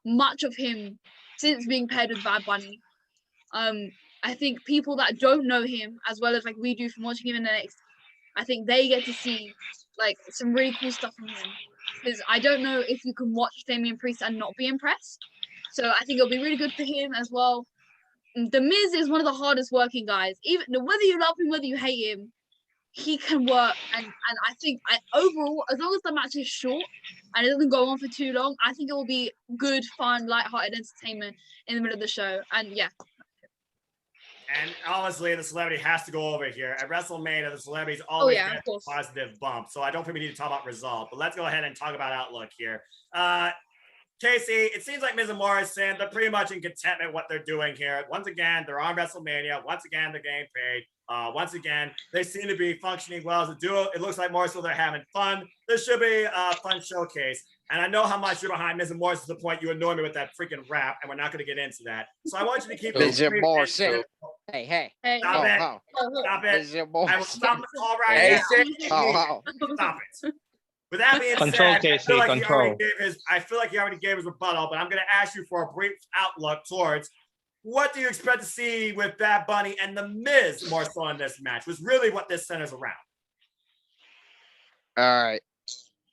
much of him since being paired with Bad Bunny. I think people that don't know him as well as like we do from watching him in the next, I think they get to see like some really cool stuff from him. Because I don't know if you can watch Damian Priest and not be impressed. So I think it'll be really good for him as well. The Miz is one of the hardest working guys. Even whether you love him, whether you hate him, he can work. And I think overall, as long as the match is short and it doesn't go on for too long, I think it will be good, fun, light-hearted entertainment in the middle of the show. And yeah. And honestly, the celebrity has to go over here. At WrestleMania, the celebrities always get a positive bump. So I don't think we need to talk about result. But let's go ahead and talk about outlook here. Casey, it seems like Miz and Morrison, they're pretty much in contentment what they're doing here. Once again, they're on WrestleMania. Once again, they're getting paid. Once again, they seem to be functioning well as a duo. It looks like more so they're having fun. This should be a fun showcase. And I know how much you're behind Miz and Morrison to the point you annoy me with that freaking rap, and we're not going to get into that. So I want you to keep Miz and Morrison. Hey. Stop it. Stop it. Miz and I will stop the call right Hey, now. Stop it. With that being Control, said, Casey, control. I feel like he already gave his rebuttal, but I'm going to ask you for a brief outlook towards what do you expect to see with Bad Bunny and The Miz more so in this match, was really what this centers around. All right.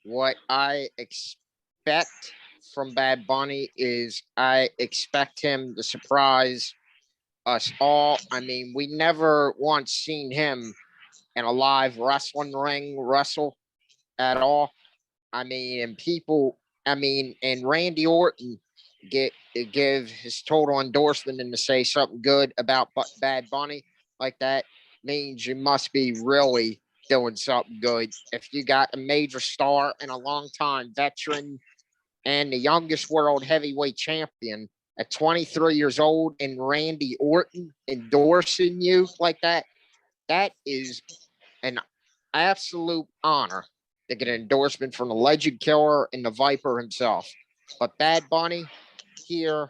What I expect from Bad Bunny is I expect him to surprise us all. I mean, we never once seen him in a live wrestling ring wrestle at all. I mean, and Randy Orton give his total endorsement and to say something good about Bad Bunny like that means you must be really doing something good. If you got a major star and a long-time veteran and the youngest world heavyweight champion at 23 years old and Randy Orton endorsing you like that, that is an absolute honor to get an endorsement from the Legend Killer and the Viper himself. But Bad Bunny here,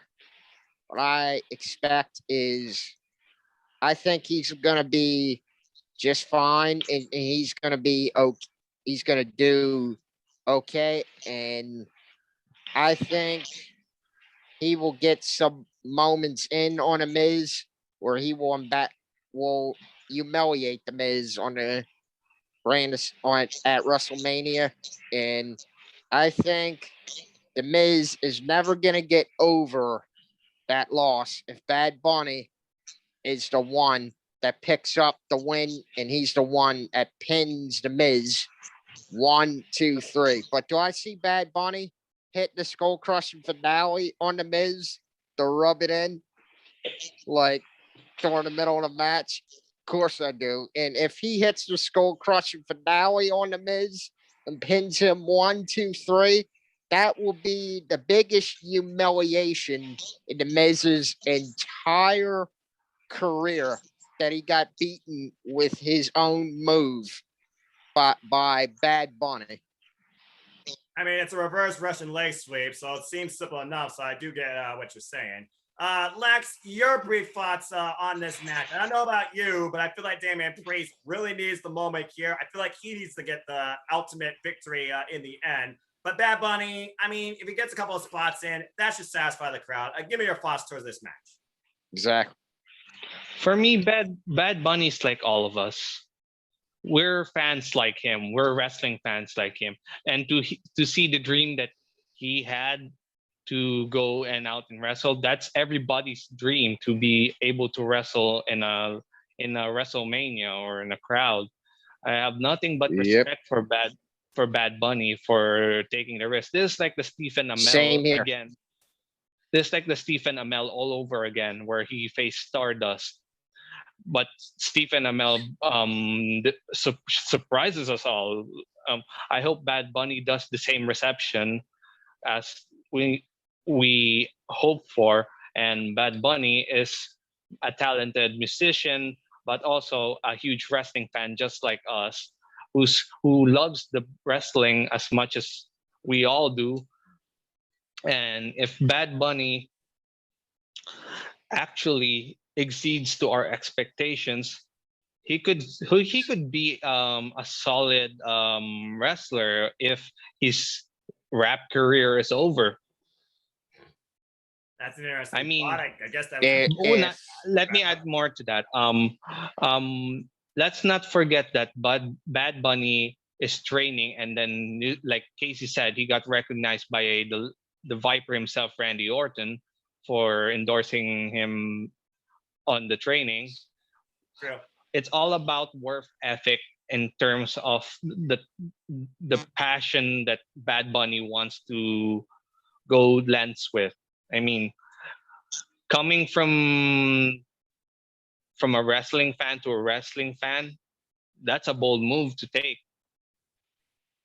what I expect is I think he's going to be just fine, and he's going to be okay. He's going to do okay, and I think he will get some moments in on a Miz where he will humiliate the Miz on the brand at WrestleMania, and I think the Miz is never going to get over that loss if Bad Bunny is the one that picks up the win and he's the one that pins the Miz 1, 2, 3. But do I see Bad Bunny hit the skull crushing finale on the Miz to rub it in like during the middle of the match? Of course I do. And if he hits the skull crushing finale on the Miz and pins him 1, 2, 3, that will be the biggest humiliation in the Miz's entire career, that he got beaten with his own move by Bad Bunny. I mean, it's a reverse Russian leg sweep, so it seems simple enough. So I do get what you're saying. Lex, your brief thoughts on this match. I don't know about you, but I feel like Damian Priest really needs the moment here. I feel like he needs to get the ultimate victory in the end. But Bad Bunny, I mean, if he gets a couple of spots in, that should satisfy the crowd. Give me your thoughts towards this match. Exactly. For me, Bad Bunny's like all of us. We're fans like him. We're wrestling fans like him. And to see the dream that he had to go and out and wrestle, that's everybody's dream, to be able to wrestle in a WrestleMania or in a crowd. I have nothing but respect for Bad Bunny for taking the risk. This is like the Stephen Amell Same here. again. This is like the Stephen Amell all over again, where he faced Stardust. But Stephen Amell surprises us all. I hope Bad Bunny does the same reception as we hope for. And Bad Bunny is a talented musician, but also a huge wrestling fan, just like us, who loves the wrestling as much as we all do. And if Bad Bunny actually exceeds to our expectations, he could be a solid wrestler if his rap career is over. That's an interesting. I mean, thought. I guess that. let me add more to that. let's not forget that Bad Bunny is training, and then like Casey said, he got recognized by the Viper himself, Randy Orton, for endorsing him on the training. True. It's all about work ethic in terms of the passion that Bad Bunny wants to go lengths with. I mean, coming from a wrestling fan to a wrestling fan, that's a bold move to take.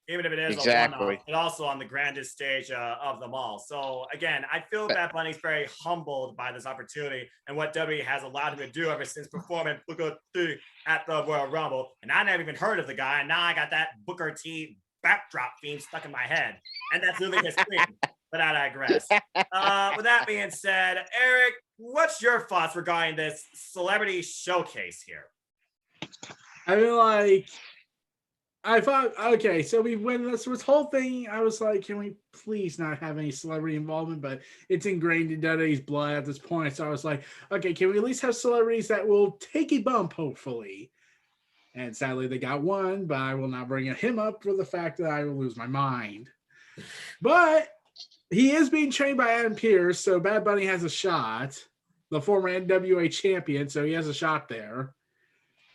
Even if it is Exactly. a one-off, but also on the grandest stage of them all. So again, I feel Bad Bunny's very humbled by this opportunity and what WWE has allowed him to do ever since performing Booker T at the Royal Rumble. And I never even heard of the guy, and now I got that Booker T backdrop theme stuck in my head, and that's really his thing. But I digress. With that being said, Eric, what's your thoughts regarding this celebrity showcase here? I mean, like, I thought, okay, so we went this whole thing. I was like, can we please not have any celebrity involvement? But it's ingrained in WWE's blood at this point. So I was like, okay, can we at least have celebrities that will take a bump, hopefully? And sadly, they got one, but I will not bring him up for the fact that I will lose my mind. But he is being trained by Adam Pearce, so Bad Bunny has a shot. The former NWA champion, so he has a shot there.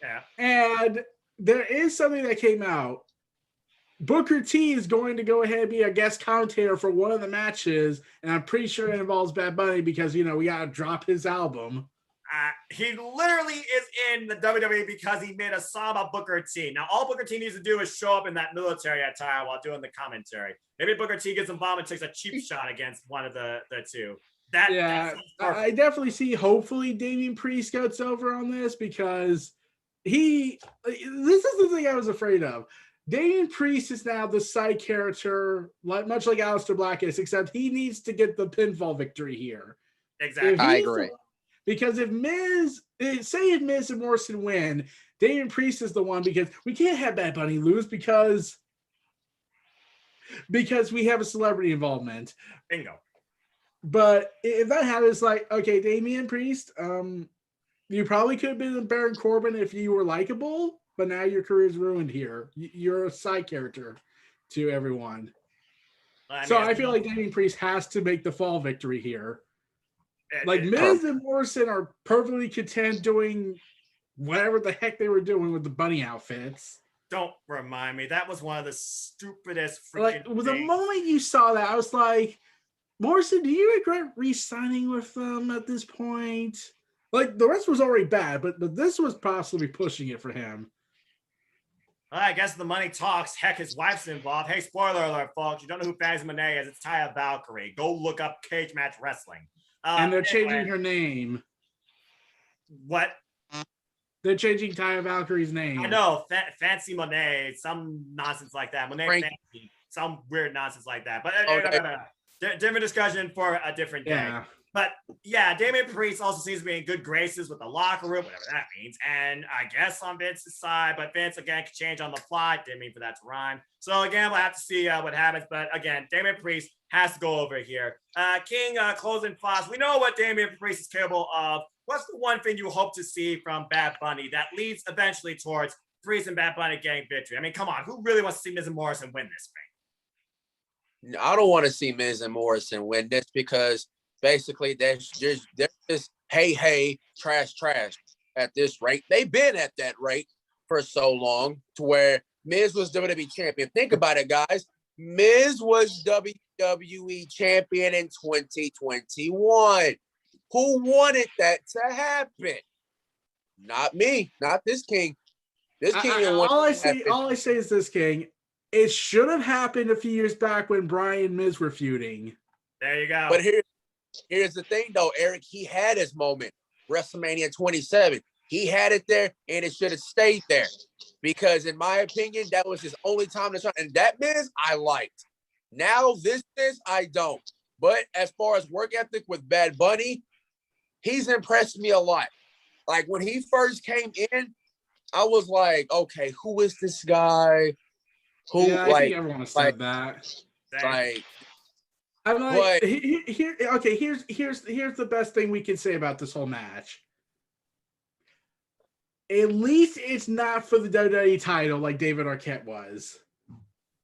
Yeah. And there is something that came out. Booker T is going to go ahead and be a guest commentator for one of the matches, and I'm pretty sure it involves Bad Bunny because, you know, we got to drop his album. He literally is in the WWE because he made a song about Booker T. Now, all Booker T needs to do is show up in that military attire while doing the commentary. Maybe Booker T gets involved and takes a cheap shot against one of the two. I definitely see, hopefully, Damian Priest gets over on this because this is the thing I was afraid of. Damian Priest is now the side character, much like Aleister Black is, except he needs to get the pinfall victory here. Exactly. I agree. Because if Miz and Morrison win, Damian Priest is the one, because we can't have Bad Bunny lose because we have a celebrity involvement. Bingo. But if that happens, like, okay, Damian Priest, you probably could have been Baron Corbin if you were likable, but now your career's ruined here. You're a side character to everyone. I feel like Damian Priest has to make the fall victory here. Like, Miz and Morrison are perfectly content doing whatever the heck they were doing with the bunny outfits. Don't remind me. That was one of the stupidest freaking like things. The moment you saw that, I was like, Morrison, do you regret re-signing with them at this point? Like, the rest was already bad, but this was possibly pushing it for him. I guess the money talks. Heck, his wife's involved. Hey, spoiler alert, folks. You don't know who Fantasy Monet is. It's Taya Valkyrie. Go look up Cage Match Wrestling. And they're changing her name. What? They're changing Taya Valkyrie's name. I know. Fancy Monet, some nonsense like that. Monet Fancy, some weird nonsense like that. But different discussion for a different day. Yeah. But yeah, Damian Priest also seems to be in good graces with the locker room, whatever that means. And I guess on Vince's side, but Vince again can change on the fly. Didn't mean for that to rhyme. So again, we'll have to see what happens. But again, Damian Priest has to go over here. King, closing thoughts. We know what Damian Priest is capable of. What's the one thing you hope to see from Bad Bunny that leads eventually towards Priest and Bad Bunny getting victory? I mean, come on, who really wants to see Miz and Morrison win this thing? I don't want to see Miz and Morrison win this because basically they're just hey, trash at this rate. They've been at that rate for so long to where Miz was WWE champion. Think about it, guys. Miz was WWE champion in 2021. Who wanted that to happen? Not me, not this king. This king all I say is this, King. It should have happened a few years back when Bryan and Miz were feuding. There you go. But here's the thing, though, Eric. He had his moment. WrestleMania 27. He had it there, and it should have stayed there. Because, in my opinion, that was his only time to shine. And that Miz, I liked. Now, this Miz, I don't. But as far as work ethic with Bad Bunny, he's impressed me a lot. Like, when he first came in, I was like, okay, who is this guy? I think everyone has said that. Like, I'm like, here's the best thing we can say about this whole match. At least it's not for the WWE title like David Arquette was.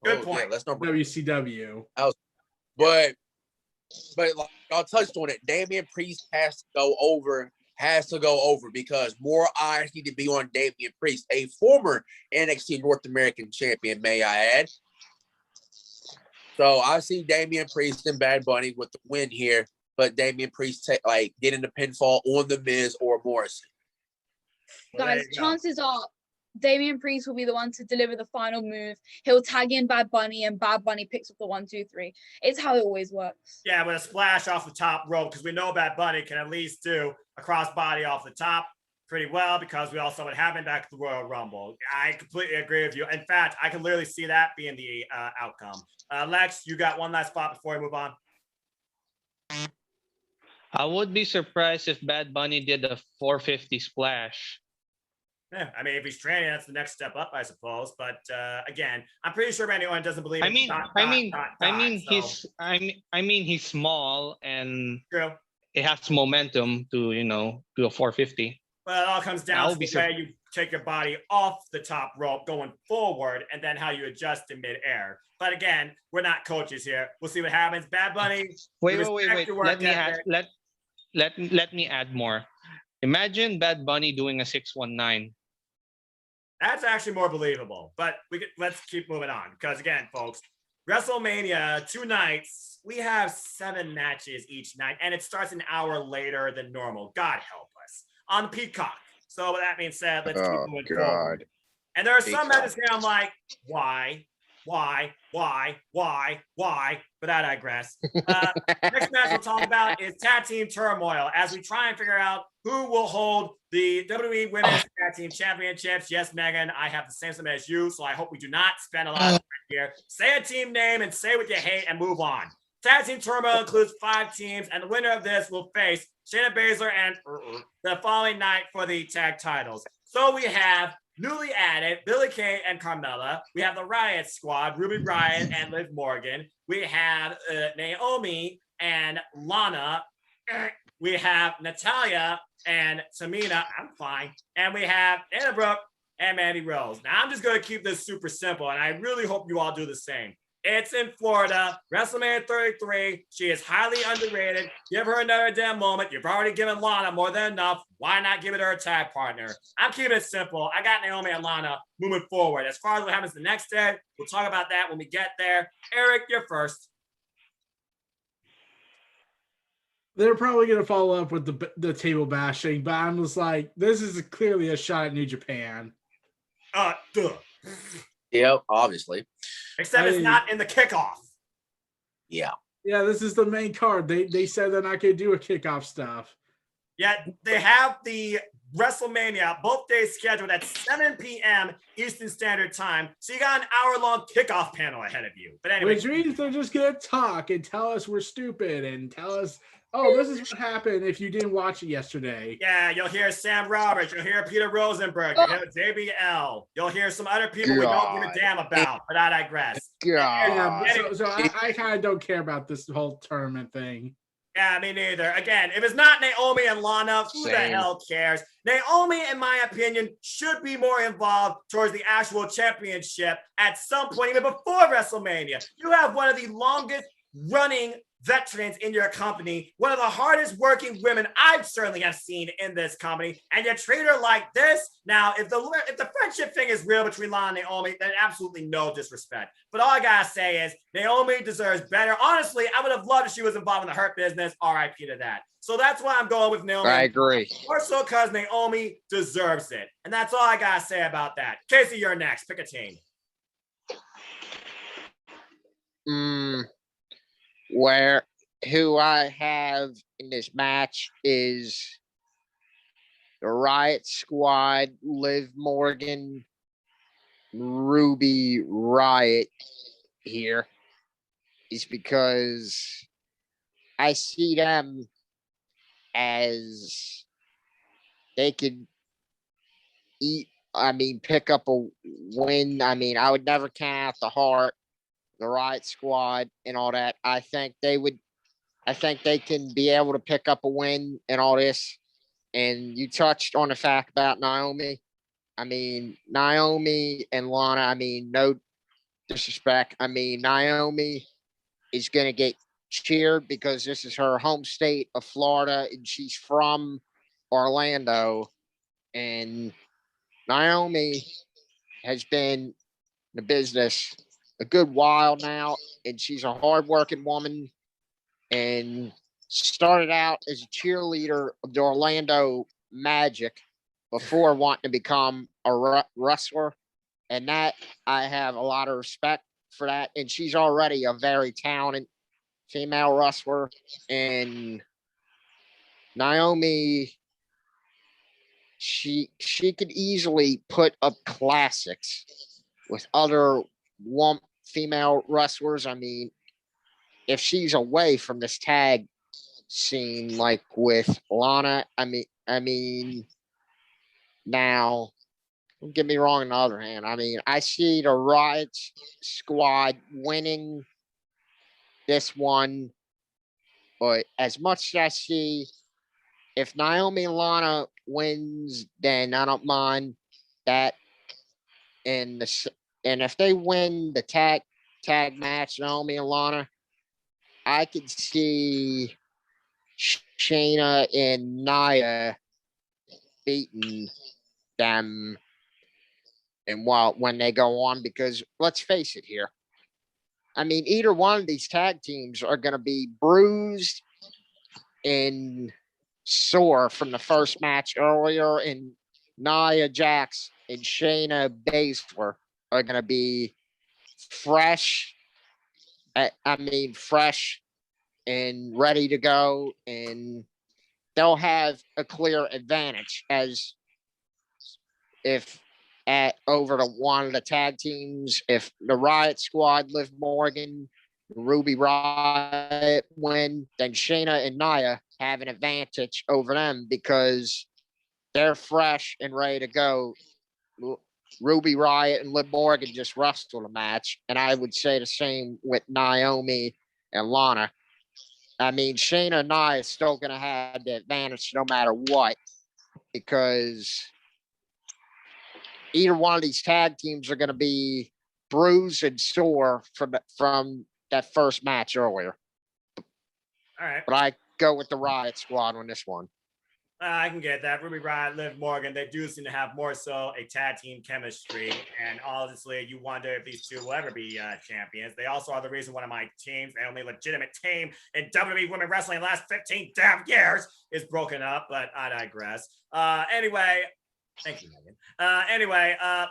Good point. Yeah, let's not bring WCW. But like I touched on it, Damian Priest has to go over because more eyes need to be on Damian Priest, a former NXT North American champion, may I add. So I see Damian Priest and Bad Bunny with the win here, but Damian Priest getting the pinfall on The Miz or Morrison. Well, there Guys, you go. chances are Damian Priest will be the one to deliver the final move. He'll tag in Bad Bunny, and Bad Bunny picks up the 1, 2, 3. It's how it always works. Yeah, with a splash off the top rope, because we know Bad Bunny can at least do a crossbody off the top pretty well, because we all saw what happened back at the Royal Rumble. I completely agree with you. In fact, I can literally see that being the outcome. Lex, you got one last spot before we move on? I would be surprised if Bad Bunny did a 450 splash. Yeah, I mean, if he's training, that's the next step up, I suppose. But again, I'm pretty sure anyone doesn't believe. He's small and True. it has momentum to do a 450. Well, it all comes down to the way you take your body off the top rope going forward, and then how you adjust in midair. But again, we're not coaches here. We'll see what happens. Bad Bunny. Wait. Let me add more. Imagine Bad Bunny doing a 619. That's actually more believable. But let's keep moving on, because again, folks, WrestleMania 2 nights. We have 7 matches each night, and it starts an hour later than normal. God help us. On Peacock. So with that being said, let's keep moving forward. And there are some matches here I'm like, why? But I digress. Next match we'll talk about is Tag Team Turmoil, as we try and figure out who will hold the WWE Women's Tag Team Championships. Yes, Megan, I have the same as you, so I hope we do not spend a lot of time here. Say a team name and say what you hate and move on. Tag Team Turmoil includes 5 teams, and the winner of this will face Shayna Baszler and the following night for the tag titles. So we have newly added Billie Kay and Carmella. We have the Riot Squad, Ruby Riott and Liv Morgan. We have Naomi and Lana. We have Natalya and Tamina. I'm fine. And we have Anna Brooke and Mandy Rose. Now, I'm just going to keep this super simple, and I really hope you all do the same. It's in Florida, WrestleMania 33. She is highly underrated. Give her another damn moment. You've already given Lana more than enough. Why not give it her a tag partner? I'm keeping it simple. I got Naomi and Lana moving forward. As far as what happens the next day, we'll talk about that when we get there. Eric, you're first. They're probably going to follow up with the table bashing, but I'm just like, this is clearly a shot at New Japan. Duh. Yep, obviously. Except it's not in the kickoff. Yeah. Yeah, this is the main card. They said they're not going to do a kickoff stuff. Yet they have the WrestleMania both days scheduled at 7 p.m. Eastern Standard Time. So you got an hour-long kickoff panel ahead of you. But anyway. Which means they're just going to talk and tell us we're stupid and tell us, oh, this is what happened if you didn't watch it yesterday. Yeah, you'll hear Sam Roberts. You'll hear Peter Rosenberg. You'll hear JBL. You'll hear some other people we don't give a damn about, but I digress. Yeah, so I kind of don't care about this whole tournament thing. Yeah, me neither. Again, if it's not Naomi and Lana, who the hell cares? Naomi, in my opinion, should be more involved towards the actual championship at some point, even before WrestleMania. You have one of the longest running veterans in your company, one of the hardest working women I've certainly have seen in this company, and you treat her like this. Now, if the friendship thing is real between Lana and Naomi, then absolutely no disrespect. But all I gotta say is Naomi deserves better. Honestly, I would have loved if she was involved in the Hurt Business. RIP to that. So that's why I'm going with Naomi. I agree. More so because Naomi deserves it. And that's all I gotta say about that. Casey, you're next. Pick a team. Who I have in this match is the Riot Squad, Liv Morgan, Ruby Riott here, is because I see them as they could pick up a win. I would never count out the Heart, the Riot Squad, and all that. I think they can be able to pick up a win and all this. And you touched on the fact about Naomi. I mean, Naomi and Lana, I mean, no disrespect. I mean, Naomi is going to get cheered because this is her home state of Florida and she's from Orlando. And Naomi has been in the business a good while now, and she's a hardworking woman and started out as a cheerleader of the Orlando Magic before wanting to become a wrestler. And that I have a lot of respect for that. And she's already a very talented female wrestler. And Naomi, she could easily put up classics with other female wrestlers. I mean, if she's away from this tag scene, like with Lana, I mean, now, don't get me wrong. On the other hand, I mean, I see the Riot Squad winning this one, but as much as I see, if Naomi and wins, then I don't mind that. And if they win the tag match, Naomi and Lana, I could see Shayna and Nia beating them and when they go on, because let's face it here. I mean, either one of these tag teams are going to be bruised and sore from the first match earlier, and Nia Jax and Shayna Baszler are going to be fresh. Fresh and ready to go, and they'll have a clear advantage as if over to one of the tag teams. If the Riot Squad, Liv Morgan, Ruby Riot win, then Shayna and Nia have an advantage over them because they're fresh and ready to go. Ruby Riot and Liv Morgan just wrestled a match, and I would say the same with Naomi and Lana. I mean, Shayna and Nia is still going to have the advantage no matter what, because either one of these tag teams are going to be bruised and sore from that first match earlier. All right. But I go with the Riot Squad on this one. I can get that. Ruby Riott, Liv Morgan, they do seem to have more so a tag team chemistry. And honestly, you wonder if these two will ever be champions. They also are the reason one of my teams, the only legitimate team in WWE Women Wrestling in the last 15 damn years, is broken up. But I digress. Anyway, thank you, Megan.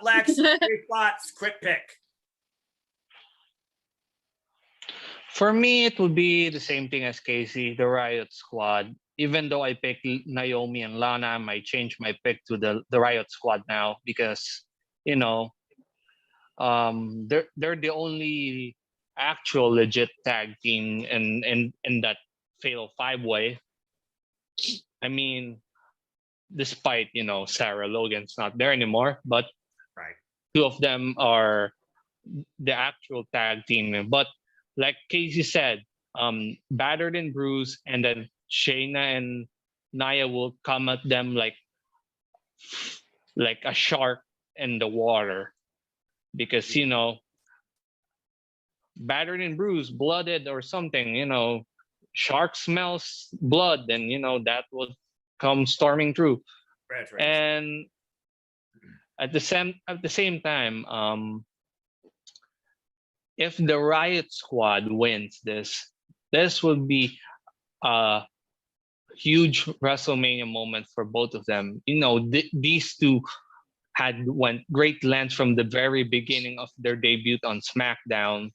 Lex, 3 spots, quick pick. For me, it would be the same thing as Casey, the Riot Squad. Even though I picked Naomi and Lana, I might change my pick to the Riot Squad now because, you know, they're the only actual legit tag team in that fatal 5-way. I mean, despite, you know, Sarah Logan's not there anymore, but right, 2 of them are the actual tag team. But like Casey said, battered and bruised, and then Shayna and Nia will come at them like a shark in the water, because, you know, battered and bruised, blooded or something, you know, shark smells blood, and, you know, that will come storming through. Right. And at the same time, if the Riot Squad wins this would be a huge WrestleMania moment for both of them. You know, these two went great lengths from the very beginning of their debut on SmackDown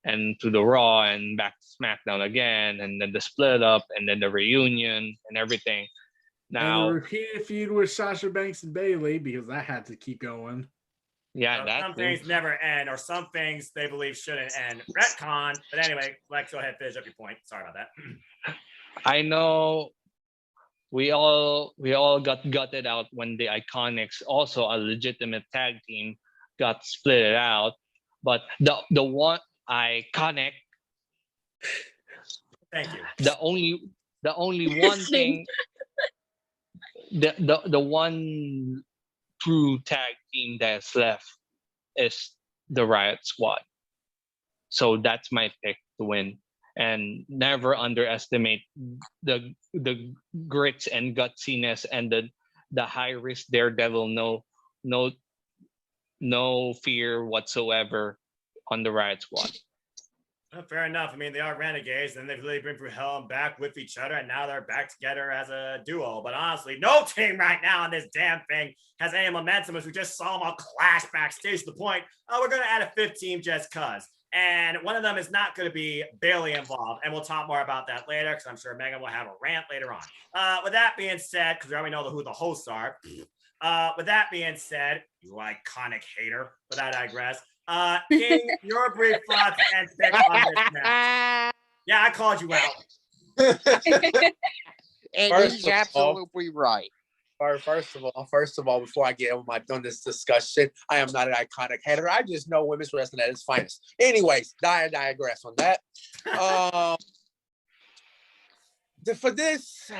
and to the Raw and back to SmackDown again, and then the split up and then the reunion and everything. Now, and the repeated feud with Sasha Banks and Bayley, because that had to keep going. Yeah, some things never end, or some things they believe shouldn't end. Retcon. But anyway, Lex, go ahead, finish up your point. Sorry about that. I know we all got gutted out when the Iconics, also a legitimate tag team, got split out. But the one Iconic, thank you. The only one thing, the one true tag team that's left is the Riot Squad. So that's my pick to win. And never underestimate the grits and gutsiness and the high risk daredevil. No fear whatsoever on the Riot Squad. Fair enough. I mean, they are renegades, and they've really been through hell and back with each other, and now they're back together as a duo. But honestly, no team right now on this damn thing has any momentum, as we just saw them all clash backstage to the point, we're going to add a fifth team just because. And one of them is not going to be Bailey involved, and we'll talk more about that later, because I'm sure Megan will have a rant later on. With that being said, because we already know who the hosts are, with that being said, you iconic hater, but I digress. King, your brief thoughts and pick on this match. Yeah, I called you out. And he's absolutely right. First of all, before I get on this discussion, I am not an iconic hater. I just know women's wrestling at its finest. Anyways, digress on that. For this,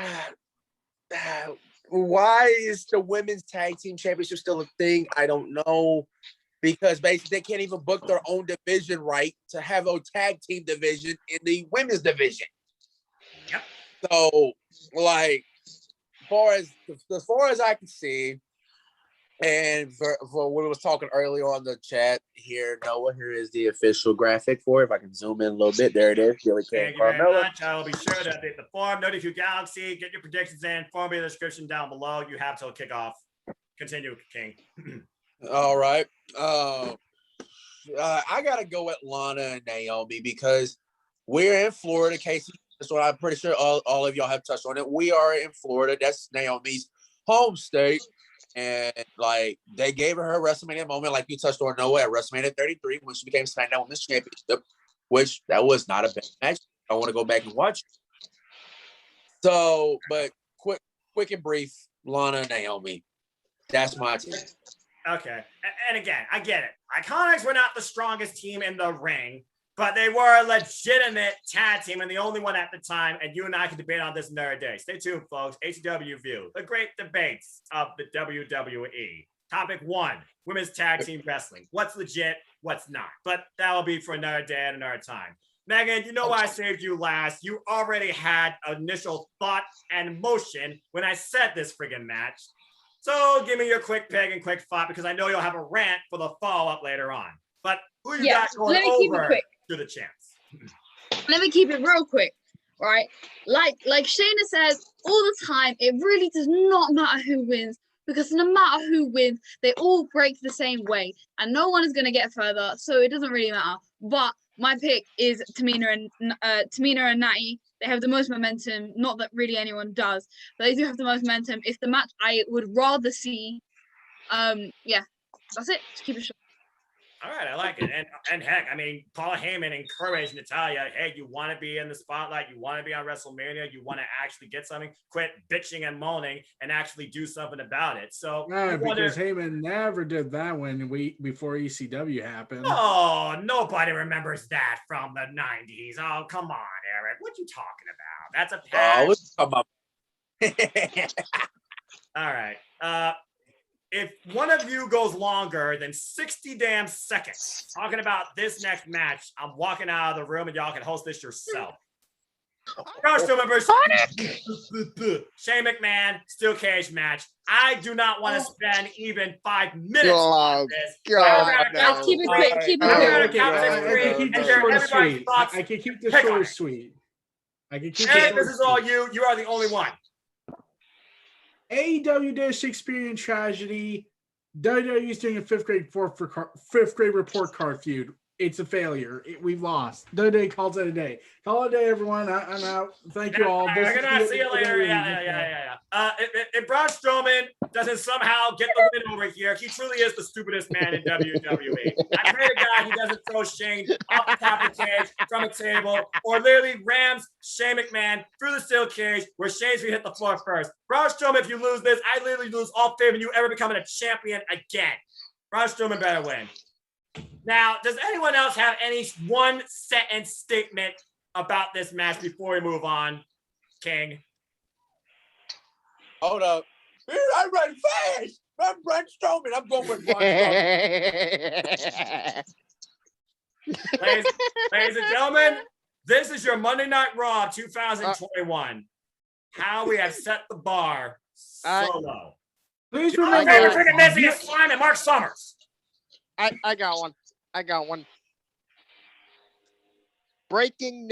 why is the women's tag team championship still a thing? I don't know. Because basically they can't even book their own division right to have a tag team division in the women's division. Yep. So, like, as far as I can see, and for what we was talking earlier on the chat here, Noah, here is the official graphic for it. If I can zoom in a little bit, there it is. Thank you very much. I will be sure to update the forum. NoDQ Galaxy, get your predictions in. Form in the description down below. You have till kickoff. Continue, King. All right. I gotta go with Lana and Naomi because we're in Florida, Casey. That's what I'm pretty sure all of y'all have touched on it. We are in Florida. That's Naomi's home state. And like they gave her WrestleMania moment, like you touched on Noah at WrestleMania 33 when she became SmackDown Women's Championship, which that was not a bad match. I want to go back and watch. So, but quick and brief, Lana and Naomi. That's my team. Okay. And again, I get it. Iconics were not the strongest team in the ring, but they were a legitimate tag team and the only one at the time. And you and I can debate on this another day. Stay tuned, folks. ATW View, the great debates of the WWE. Topic 1, women's tag team wrestling. What's legit? What's not? But that will be for another day and another time. Megan, you know why I saved you last. You already had initial thought and motion when I said this friggin' match. So give me your quick pick and quick thought because I know you'll have a rant for the follow-up later on. But who you got going over to the champs? Let me keep it real quick, right? Like Shayna says all the time, it really does not matter who wins because no matter who wins, they all break the same way and no one is going to get further, so it doesn't really matter. But my pick is Tamina and Natty. They have the most momentum. Not that really anyone does, but they do have the most momentum. It's the match I would rather see. Yeah, that's it. Just keep it short. All right, I like it. And heck, I mean, Paul Heyman encouraged Natalya, hey, you want to be in the spotlight, you want to be on WrestleMania, you want to actually get something, quit bitching and moaning and actually do something about it. So because Heyman never did that before ECW happened. Oh, nobody remembers that from the 90s. Oh, come on, Eric. What you talking about? That's a patch. All right. If one of you goes longer than 60 damn seconds talking about this next match, I'm walking out of the room and y'all can host this yourself. Shane McMahon, steel cage match. I do not want to spend even 5 minutes on this. Keep it quick. Keep it quick. I can keep this short and sweet. This is all you. You are the only one. AEW did Shakespearean tragedy. WWE is doing a fifth grade report card feud. It's a failure. We've lost. WWE calls it a day. Call it a day, everyone. I'm out. Thank you all. We're gonna see you later. Yeah. If Braun Strowman doesn't somehow get the win over here, he truly is the stupidest man in WWE. I pray to God he doesn't throw Shane off the top of the cage from a table, or literally rams Shane McMahon through the steel cage where Shane's gonna hit the floor first. Braun Strowman, if you lose this, I literally lose all faith in you ever becoming a champion again. Braun Strowman better win. Now, does anyone else have any one sentence statement about this match before we move on, King? Hold up. I'm running fast. Braun Strowman. I'm going with Braun Strowman. Ladies and gentlemen, this is your Monday Night Raw 2021. How we have set the bar so low. Please My remember, favorite freaking Missy is Slime and Mark Summers. I got one. Breaking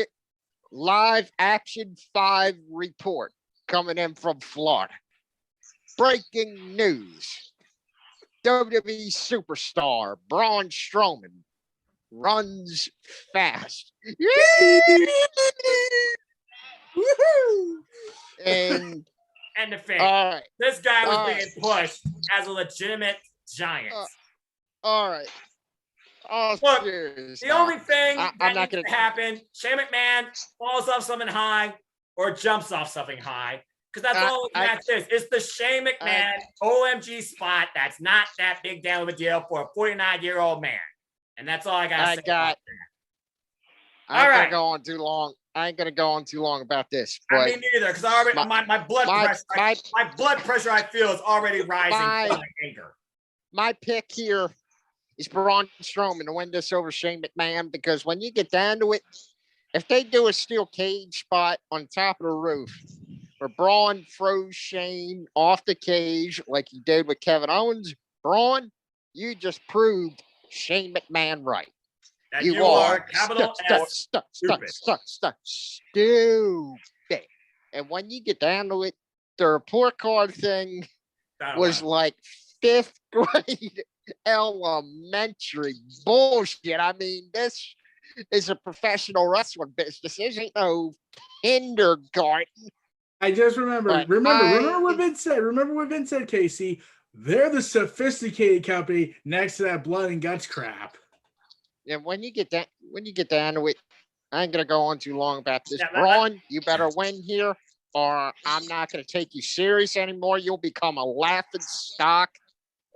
live action 5 report coming in from Florida. Breaking news. WWE superstar Braun Strowman runs fast. And the fake. all right. This guy was being pushed as a legitimate giant. All right. Oh, Look, serious the now. only thing I'm that not needs gonna to happen, Shane McMahon falls off something high or jumps off something high. Because that's all the match is. It's the Shane McMahon OMG spot that's not that big damn of a deal for a 49-year-old man. And that's all I got to say about that. I ain't gonna go on too long. I ain't gonna go on too long about this. But I mean, neither, because I already my blood pressure, my blood pressure I feel is already rising from anger. My pick here is Braun Strowman to win this over Shane McMahon, because when you get down to it, if they do a steel cage spot on top of the roof where Braun throws Shane off the cage like he did with Kevin Owens, Braun, you just proved Shane McMahon right. That you are capital stupid. And when you get down to it, the report card thing was like 5th grade elementary bullshit. I mean, this is a professional wrestling business. This ain't no kindergarten. I just remember what Vince said. Remember what Vince said, Casey. They're the sophisticated company next to that blood and guts crap. And when you get down to it, I ain't gonna go on too long about this. Braun, you better win here, or I'm not gonna take you serious anymore. You'll become a laughing stock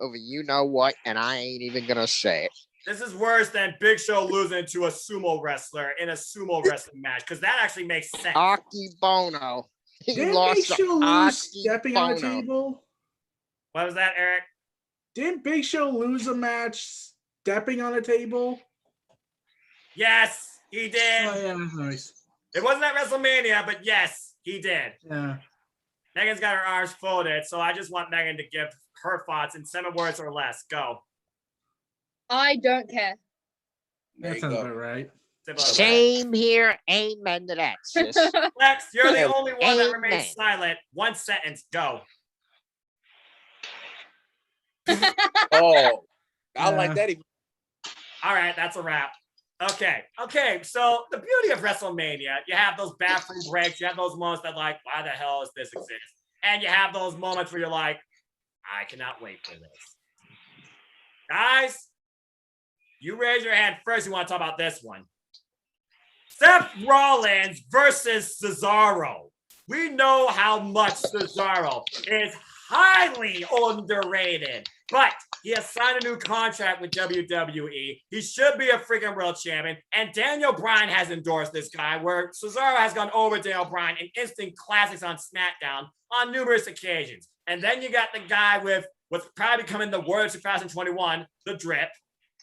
of a you know what, and I ain't even gonna say it. This is worse than Big Show losing to a sumo wrestler in a sumo wrestling match, because that actually makes sense. Aki Bono. Didn't Big Show lose stepping on a table? What was that, Eric? Didn't Big Show lose a match stepping on a table? Yes, he did. Oh, yeah, nice. It wasn't at WrestleMania, but yes, he did. Yeah. Megan's got her arms folded, so I just want Megan to give her thoughts in 7 words or less. Go. I don't care. That sounds about right. Same here. Amen to that, sis. Lex, you're the only one that remains silent. 1 sentence. Go. Oh, I like that. All right, that's a wrap. Okay, so the beauty of WrestleMania, you have those bathroom breaks, you have those moments that like, why the hell does this exist? And you have those moments where you're like, I cannot wait for this. Guys, you raise your hand first. You want to talk about this one. Seth Rollins versus Cesaro. We know how much Cesaro is highly underrated, but he has signed a new contract with WWE. He should be a freaking world champion. And Daniel Bryan has endorsed this guy, where Cesaro has gone over Daniel Bryan in instant classics on SmackDown on numerous occasions. And then you got the guy with what's probably becoming the word of 2021, the drip.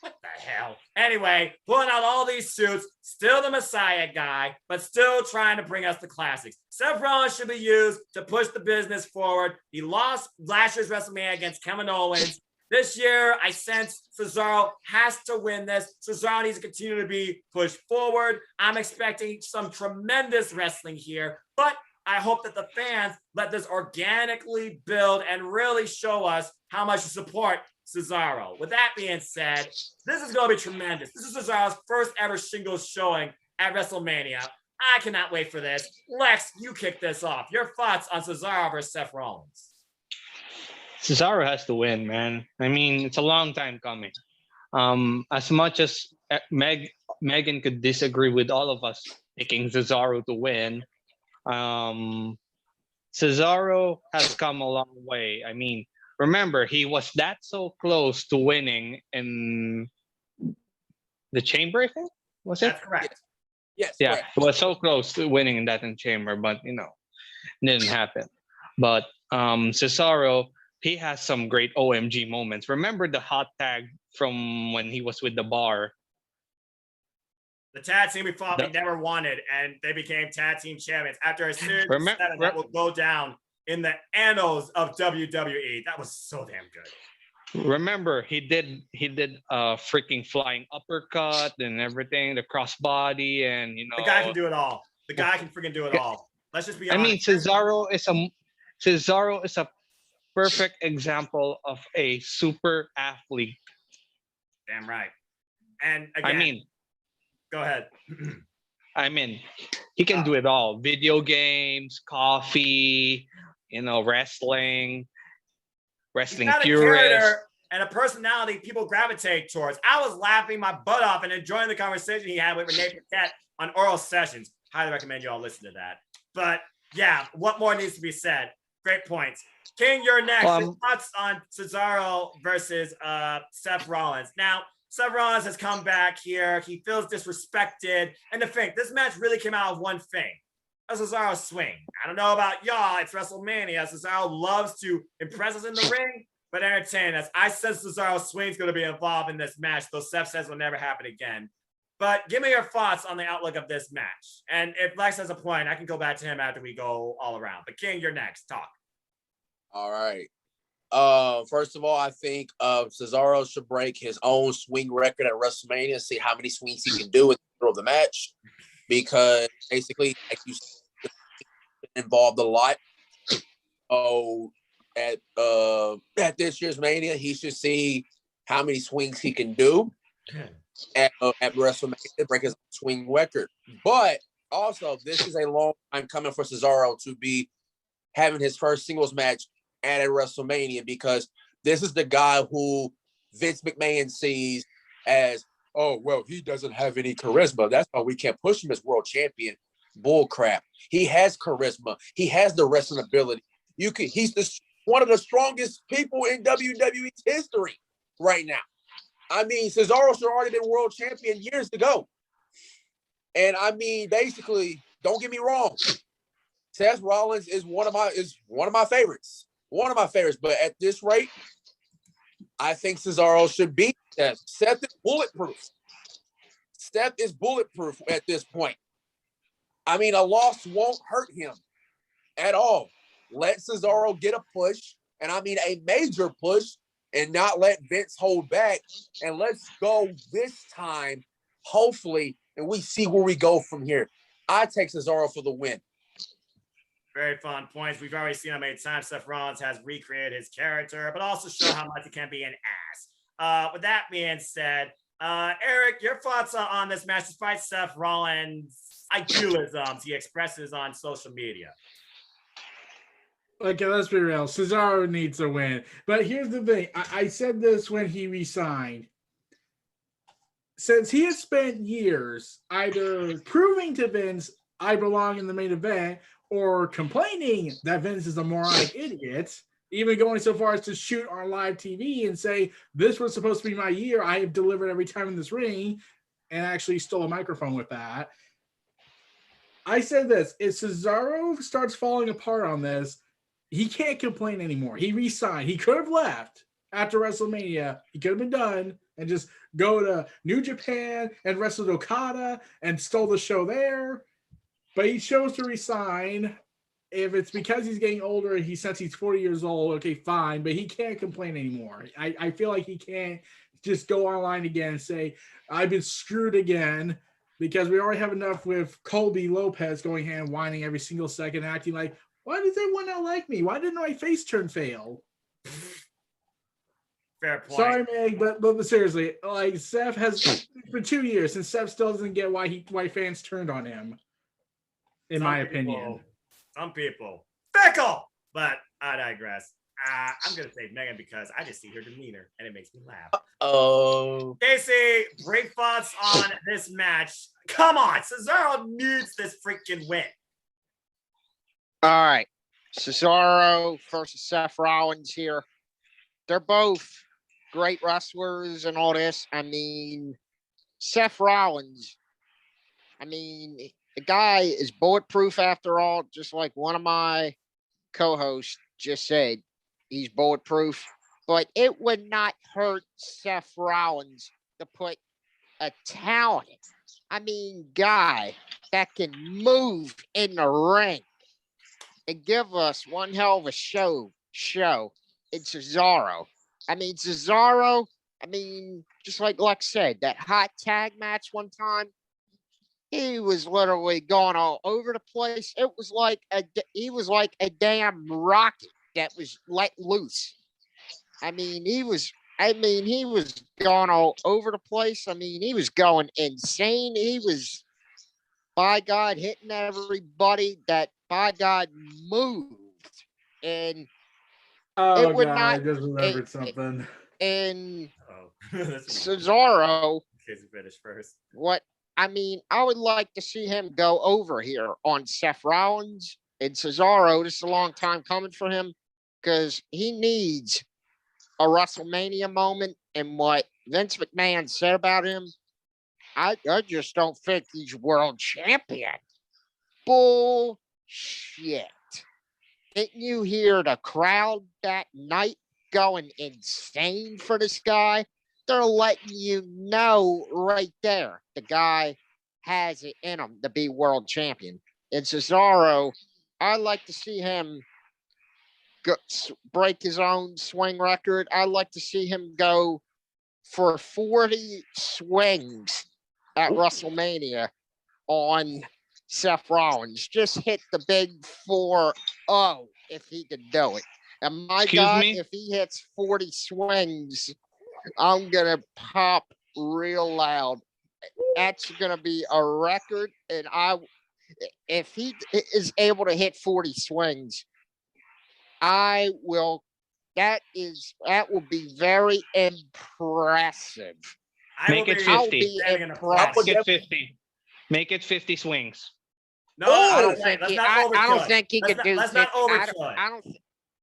What the hell? Anyway, pulling out all these suits, still the Messiah guy, but still trying to bring us the classics. Seth Rollins should be used to push the business forward. He lost last year's WrestleMania against Kevin Owens. This year, I sense Cesaro has to win this. Cesaro needs to continue to be pushed forward. I'm expecting some tremendous wrestling here, but I hope that the fans let this organically build and really show us how much to support Cesaro. With that being said, this is going to be tremendous. This is Cesaro's first ever singles showing at WrestleMania. I cannot wait for this. Lex, you kick this off. Your thoughts on Cesaro versus Seth Rollins? Cesaro has to win, man. I mean, it's a long time coming. As much as Megan could disagree with all of us picking Cesaro to win, Cesaro has come a long way. I mean, remember, he was that so close to winning in the Chamber, I think? Was it? That's correct. Yes. Yeah, correct. he was so close to winning in that in Chamber, but, didn't happen. But Cesaro, he has some great OMG moments. Remember the hot tag from when he was with the Bar? The tag team we thought we never wanted, and they became tag team champions after a series of 7 that will go down in the annals of WWE. That was so damn good. Remember, he did a freaking flying uppercut and everything, the crossbody, and the guy can do it all. The guy can freaking do it all. Let's just be honest. I mean, Cesaro is a perfect example of a super athlete. Damn right. And again, I mean, go ahead. I mean, he can do it all. Video games, coffee, wrestling purist. And a personality people gravitate towards. I was laughing my butt off and enjoying the conversation he had with Renee Paquette on Oral Sessions. Highly recommend you all listen to that. But yeah, what more needs to be said? Great points. King, you're next. Your thoughts on Cesaro versus Seth Rollins. Now, Seth Rollins has come back here. He feels disrespected. And to think, this match really came out of one thing. A Cesaro swing. I don't know about y'all. It's WrestleMania. Cesaro loves to impress us in the ring, but entertain us. I said Cesaro swing's going to be involved in this match, though Seth says will never happen again. But give me your thoughts on the outlook of this match. And if Lex has a point, I can go back to him after we go all around. But King, you're next. Talk. All right. First of all, I think Cesaro should break his own swing record at WrestleMania, see how many swings he can do in the middle of the match. Because basically, like you said, involved a lot. Oh, at this year's Mania, he should see how many swings he can do at WrestleMania to break his swing record. But also, this is a long time coming for Cesaro to be having his first singles match at a WrestleMania, because this is the guy who Vince McMahon sees as, oh, well, he doesn't have any charisma. That's why we can't push him as world champion. Bull crap. He has charisma. He has the wrestling ability. He's one of the strongest people in WWE's history right now. I mean, Cesaro should already been world champion years ago. And I mean, basically, don't get me wrong, Seth Rollins is one of my favorites. One of my favorites. But at this rate, I think Cesaro should beat Seth. Seth is bulletproof. Seth is bulletproof at this point. I mean, a loss won't hurt him at all. Let Cesaro get a push, and I mean a major push, and not let Vince hold back. And let's go this time, hopefully, and we see where we go from here. I take Cesaro for the win. Very fun points. We've already seen how many times Seth Rollins has recreated his character, but also show how much he can be an ass. With that being said, Eric, your thoughts on this match, despite Seth Rollins' idealisms he expresses on social media? Okay, let's be real. Cesaro needs a win. But here's the thing. I said this when he resigned. Since he has spent years either proving to Vince I belong in the main event, or complaining that Vince is a moronic idiot, even going so far as to shoot on live TV and say, this was supposed to be my year. I have delivered every time in this ring, and actually stole a microphone with that. I said this, if Cesaro starts falling apart on this, he can't complain anymore. He resigned. He could have left after WrestleMania. He could have been done and just go to New Japan and wrestled Okada and stole the show there. But he chose to resign. If it's because he's getting older, he says he's 40 years old, okay, fine, but he can't complain anymore. I feel like he can't just go online again and say, I've been screwed again, because we already have enough with Colby Lopez going hand whining every single second, acting like, why does everyone not like me? Why didn't my face turn fail? Fair point. Sorry, Meg, but seriously, like Seth has for 2 years, and Seth still doesn't get why fans turned on him. In my opinion, some people fickle, but I digress. I'm gonna say Megan because I just see her demeanor and it makes me laugh. Oh, Casey, great thoughts on this match. Come on, Cesaro needs this freaking win. All right, Cesaro versus Seth Rollins here. They're both great wrestlers and all this. I mean, Seth Rollins, the guy is bulletproof after all, just like one of my co-hosts just said. he's bulletproof, but it would not hurt Seth Rollins to put a talented, guy that can move in the ring and give us one hell of a show. It's Cesaro. Cesaro, just like Lex said, that hot tag match one time, he was literally going all over the place. It was like he was like a damn rocket that was let loose. He was going all over the place. He was going insane. He was, by God, hitting everybody that, by God, moved. And Oh, it would God, not. I just remembered something. And That's Cesaro, in case you finish first. I would like to see him go over here on Seth Rollins and Cesaro. This is a long time coming for him because he needs a WrestleMania moment. And what Vince McMahon said about him, I just don't think he's world champion. Bullshit. Didn't you hear the crowd that night going insane for this guy? They're letting you know right there the guy has it in him to be world champion. And Cesaro, I'd like to see him break his own swing record. I'd like to see him go for 40 swings at WrestleMania on Seth Rollins. Just hit the big 4-0 if he could do it. And my God, if he hits 40 swings, I'm going to pop real loud. That's going to be a record. And if he is able to hit 40 swings, that will be very impressive. Make it 50. Make it 50. Make it 50 swings. No, I don't think he could do. Let's not overkill it.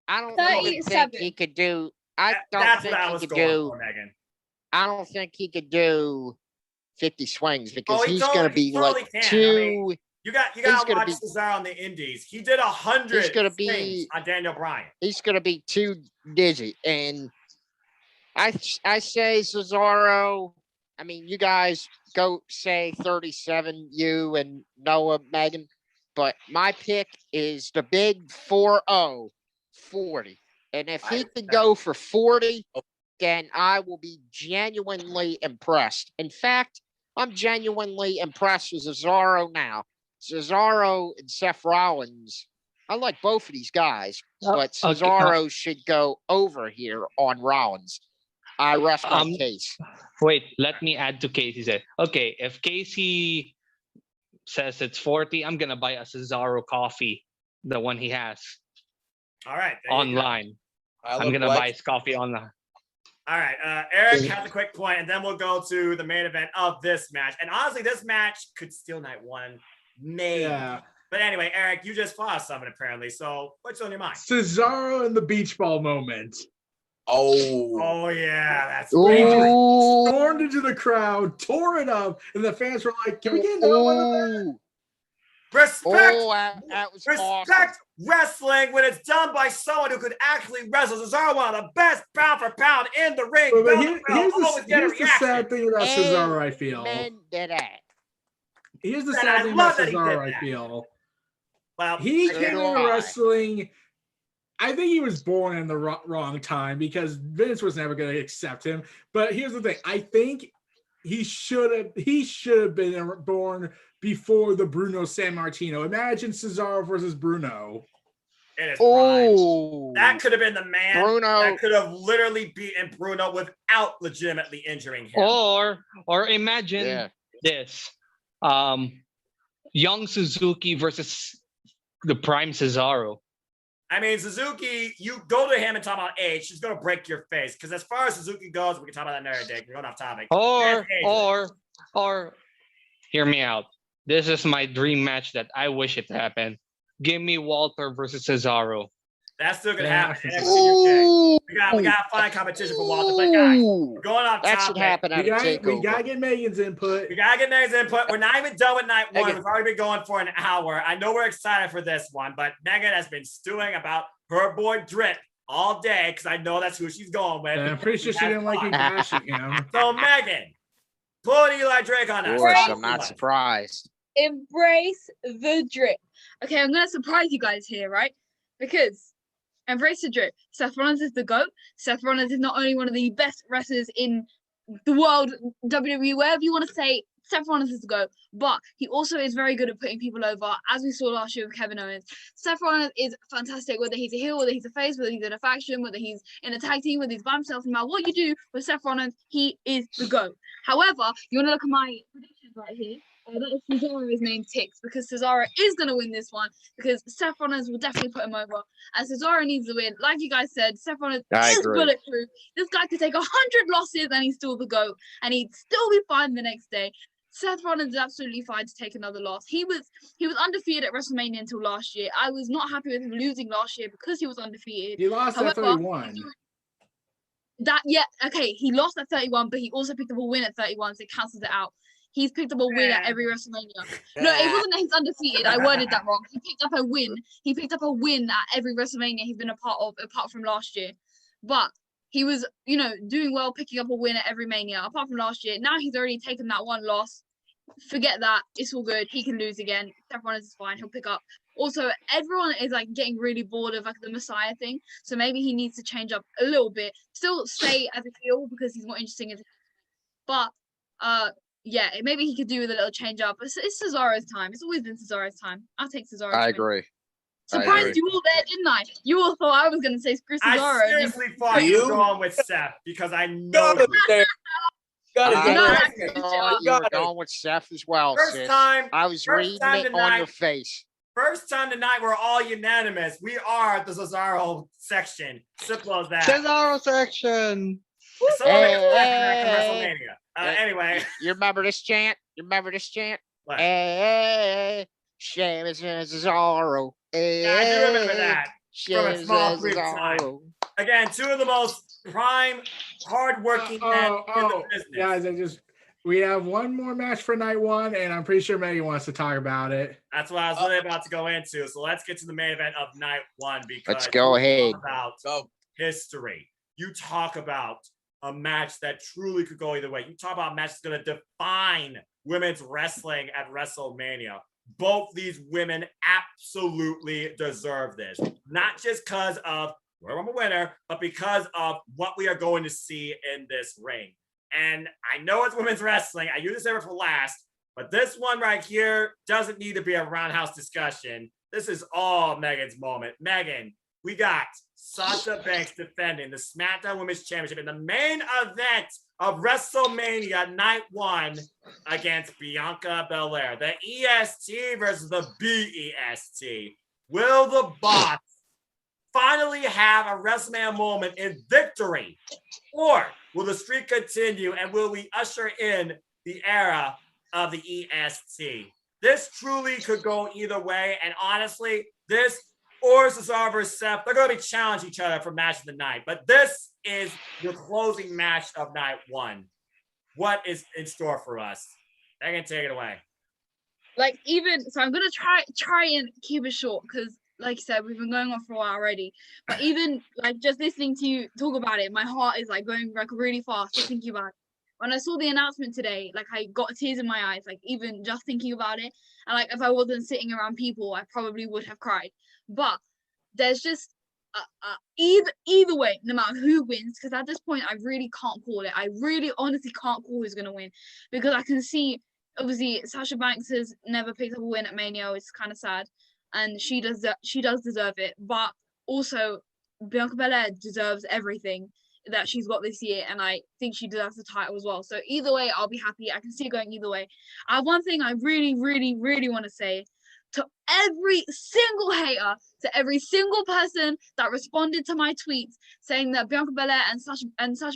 I don't think he could do. I don't think he could do. I don't think he could do 50 swings because he's going to be like two. You got to watch Cesaro on the Indies. He did 100 swings on Daniel Bryan. He's going to be too dizzy, and I say Cesaro. You guys go say 37, you and Noah, Megan, but my pick is the big 4-0, 40. And if he could go for 40, then I will be genuinely impressed. In fact, I'm genuinely impressed with Cesaro now. Cesaro and Seth Rollins, I like both of these guys, but Cesaro should go over here on Rollins. I rest my case. Wait, let me add to Casey's. Okay, if Casey says it's 40, I'm gonna buy a Cesaro coffee, the one he has. All right, online. I'm gonna buy his coffee online. All right, Eric has a quick point, and then we'll go to the main event of this match. And honestly, this match could steal night one, maybe. Yeah. But anyway, Eric, you just fought someone apparently. So what's on your mind? Cesaro and the beach ball moment. Oh yeah, that's great. Stormed into the crowd, tore it up, and the fans were like, "Can we get another one of that?" Respect, that was respect awesome. Wrestling when it's done by someone who could actually wrestle. Cesaro, one of the best pound for pound in the ring. But here's the sad thing about Cesaro, I feel. Here's the sad thing about Cesaro, I feel. Well, he came into wrestling. I think he was born in the wrong time because Vince was never going to accept him. But here's the thing: I think he should have been born before the Bruno Sammartino. Imagine Cesaro versus Bruno. It is prime. That could have been the man that could have literally beaten Bruno without legitimately injuring him. Or imagine this: young Suzuki versus the prime Cesaro. I mean, Suzuki, you go to him and talk about age, she's going to break your face. Because as far as Suzuki goes, we can talk about that another day. We're going off topic. Or, hear me out. This is my dream match that I wish it happened. Give me Walter versus Cesaro. That's still going to happen. We got to find competition for Walter. But guys, we're going off topic. That should happen. We got to get Megan's input. We're not even done with night one. We've already been going for an hour. I know we're excited for this one, but Megan has been stewing about her boy Drip all day because I know that's who she's going with. And I'm pretty sure she didn't like me bashing him. So Megan, put Eli Drake on Of us. course, Right. I'm not surprised. Embrace the drip. Okay, I'm gonna surprise you guys here, right? Because embrace the drip. Seth Rollins is the GOAT. Seth Rollins is not only one of the best wrestlers in the world, WWE, wherever you want to say, Seth Rollins is the GOAT, but he also is very good at putting people over, as we saw last year with Kevin Owens. Seth Rollins is fantastic, whether he's a heel, whether he's a face, whether he's in a faction, whether he's in a tag team, whether he's by himself, no matter what you do with Seth Rollins, he is the GOAT. However, you want to look at my predictions right here. That is Cesaro's name ticks because Cesaro is going to win this one because Seth Rollins will definitely put him over. And Cesaro needs to win. Like you guys said, Seth Rollins is bulletproof. This guy could take 100 losses and he's still the GOAT. And he'd still be fine the next day. Seth Rollins is absolutely fine to take another loss. He was undefeated at WrestleMania until last year. I was not happy with him losing last year because he was undefeated. He lost at 31. He lost at 31, but he also picked up a win at 31, so it cancels it out. He's picked up a win at every WrestleMania. No, it wasn't that he's undefeated. I worded that wrong. He picked up a win. He picked up a win at every WrestleMania he's been a part of, apart from last year. But he was, doing well, picking up a win at every Mania, apart from last year. Now he's already taken that one loss. Forget that. It's all good. He can lose again. Seth Rollins is fine. He'll pick up. Also, everyone is getting really bored of the Messiah thing. So maybe he needs to change up a little bit. Still stay as a heel because he's more interesting as a heel. But yeah, maybe he could do with a little change up. It's Cesaro's time. It's always been Cesaro's time. I'll take Cesaro. I agree. Surprised you all there, didn't I? You all thought I was going to say Cesaro. I seriously thought you were going with Seth because I know you. You were going with Seth as well, sis. I was reading it on your face. First time tonight, we're all unanimous. We are the Cesaro section. Simple as that. Cesaro section. So WrestleMania. Anyway. You remember this chant? What? Hey, Cesaro. Yeah, I do remember that. From a small brief time. Again, two of the most prime, hardworking men in the business. Guys, we have one more match for night one, and I'm pretty sure Megan wants to talk about it. That's what I was really about to go into. So let's get to the main event of night one because let's go ahead. About history. You talk about a match that truly could go either way. You talk about a match that's going to define women's wrestling at WrestleMania. Both these women absolutely deserve this. Not just because of Royal Rumble winner, but because of what we are going to see in this ring. And I know it's women's wrestling. I usually save it for last, but this one right here doesn't need to be a roundhouse discussion. This is all Megan's moment. Megan, we got Sasha Banks defending the SmackDown Women's Championship in the main event of WrestleMania Night 1 against Bianca Belair. The EST versus the BEST. Will the boss finally have a WrestleMania moment in victory? Or will the streak continue and will we usher in the era of the EST? This truly could go either way. And honestly, this or Cesaro versus Seth, they're going to be challenging each other for match of the night. But this is your closing match of night one. What is in store for us? I can take it away. I'm going to try and keep it short because, like you said, we've been going on for a while already. But even just listening to you talk about it, my heart is going really fast just thinking about it. When I saw the announcement today, I got tears in my eyes, even just thinking about it. And if I wasn't sitting around people, I probably would have cried. But there's just either way, no matter who wins, because at this point I really can't call it. I really honestly can't call who's gonna win because I can see obviously Sasha Banks has never picked up a win at Mania. It's kind of sad, and she does deserve it. But also Bianca Belair deserves everything that she's got this year, and I think she deserves the title as well. So either way, I'll be happy. I can see it going either way. One thing I really, really, really want to say to every single hater, to every single person that responded to my tweets saying that Bianca Belair and Sasha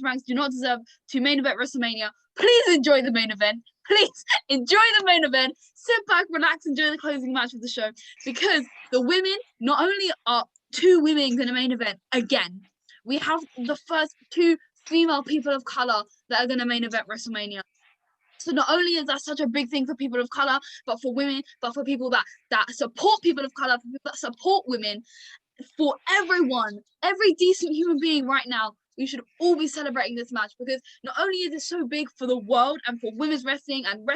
Banks do not deserve to main event WrestleMania, please enjoy the main event. Please enjoy the main event. Sit back, relax, enjoy the closing match of the show. Because the women, not only are two women in the main event again, we have the first two female people of color that are going to main event WrestleMania. So not only is that such a big thing for people of color, but for women, but for people that support people of color, for people that support women, for everyone, every decent human being right now, we should all be celebrating this match, because not only is it so big for the world and for women's wrestling and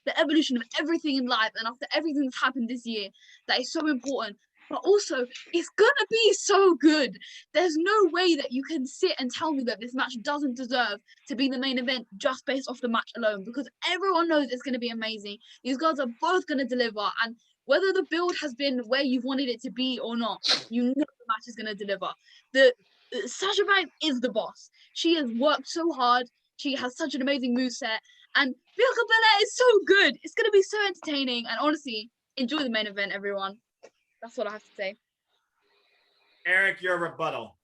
the evolution of everything in life, and after everything that's happened this year, that is so important. But also, it's gonna be so good. There's no way that you can sit and tell me that this match doesn't deserve to be the main event just based off the match alone, because everyone knows it's gonna be amazing. These guys are both gonna deliver, and whether the build has been where you've wanted it to be or not, you know the match is gonna deliver. Sasha Banks is the boss. She has worked so hard. She has such an amazing moveset, and Bianca Belair is so good. It's gonna be so entertaining, and honestly, enjoy the main event, everyone. That's what I have to say. Eric, your rebuttal.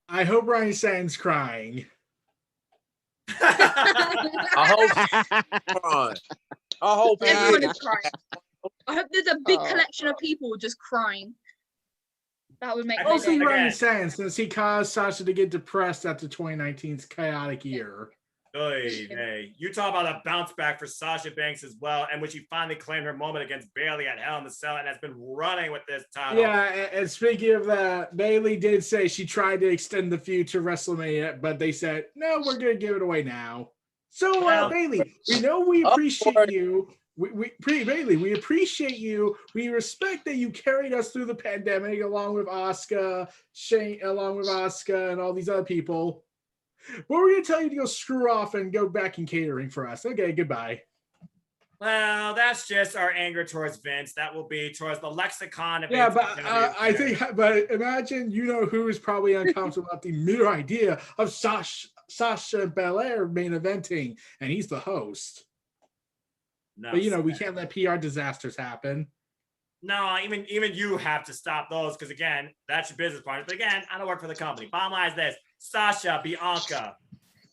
I hope Ryan Sands crying. I hope. I hope Everyone is crying. I hope there's a big collection of people just crying. That would make me Mostly day. Ryan Sands, since he caused Sasha to get depressed after 2019's chaotic year. Oy, hey, you talk about a bounce back for Sasha Banks as well, and when she finally claimed her moment against Bayley at Hell in the Cell, and has been running with this title. Yeah, and speaking of that, Bayley did say she tried to extend the feud to WrestleMania, but they said, no, we're going to give it away now. So, Bayley, we know we appreciate you. Bayley, we appreciate you. We respect that you carried us through the pandemic along with Asuka, and all these other people. But we're going to tell you to go screw off and go back in catering for us. Okay, goodbye. Well, that's just our anger towards Vince. That will be towards the lexicon of I think, but imagine, who is probably uncomfortable about the mere idea of Sasha Belair main eventing, and he's the host. No, but we can't let PR disasters happen. No, even you have to stop those, because again, that's your business partner. But again, I don't work for the company. Bottom line is this: Sasha, Bianca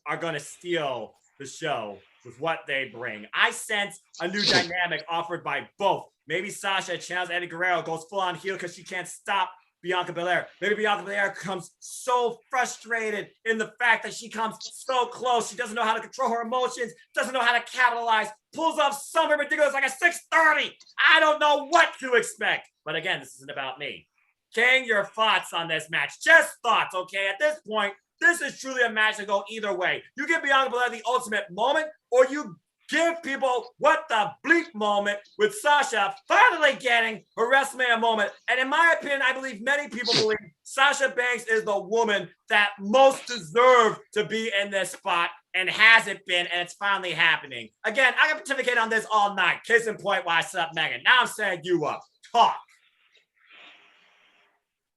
are going to steal the show with what they bring. I sense a new dynamic offered by both. Maybe Sasha channels Eddie Guerrero, goes full on heel because she can't stop Bianca Belair. Maybe Bianca Belair comes so frustrated in the fact that she comes so close. She doesn't know how to control her emotions, doesn't know how to capitalize, pulls off something ridiculous like a 630. I don't know what to expect. But again, this isn't about me. King, your thoughts on this match? Just thoughts, okay? At this point, this is truly a match that go either way. You give Bianca Belair the ultimate moment, or you give people what the bleep moment with Sasha finally getting her WrestleMania moment. And in my opinion, I believe many people believe Sasha Banks is the woman that most deserved to be in this spot and hasn't been, and it's finally happening. Again, I can pontificate on this all night. Case in point, why up, Megan? Now I'm setting you up. Talk.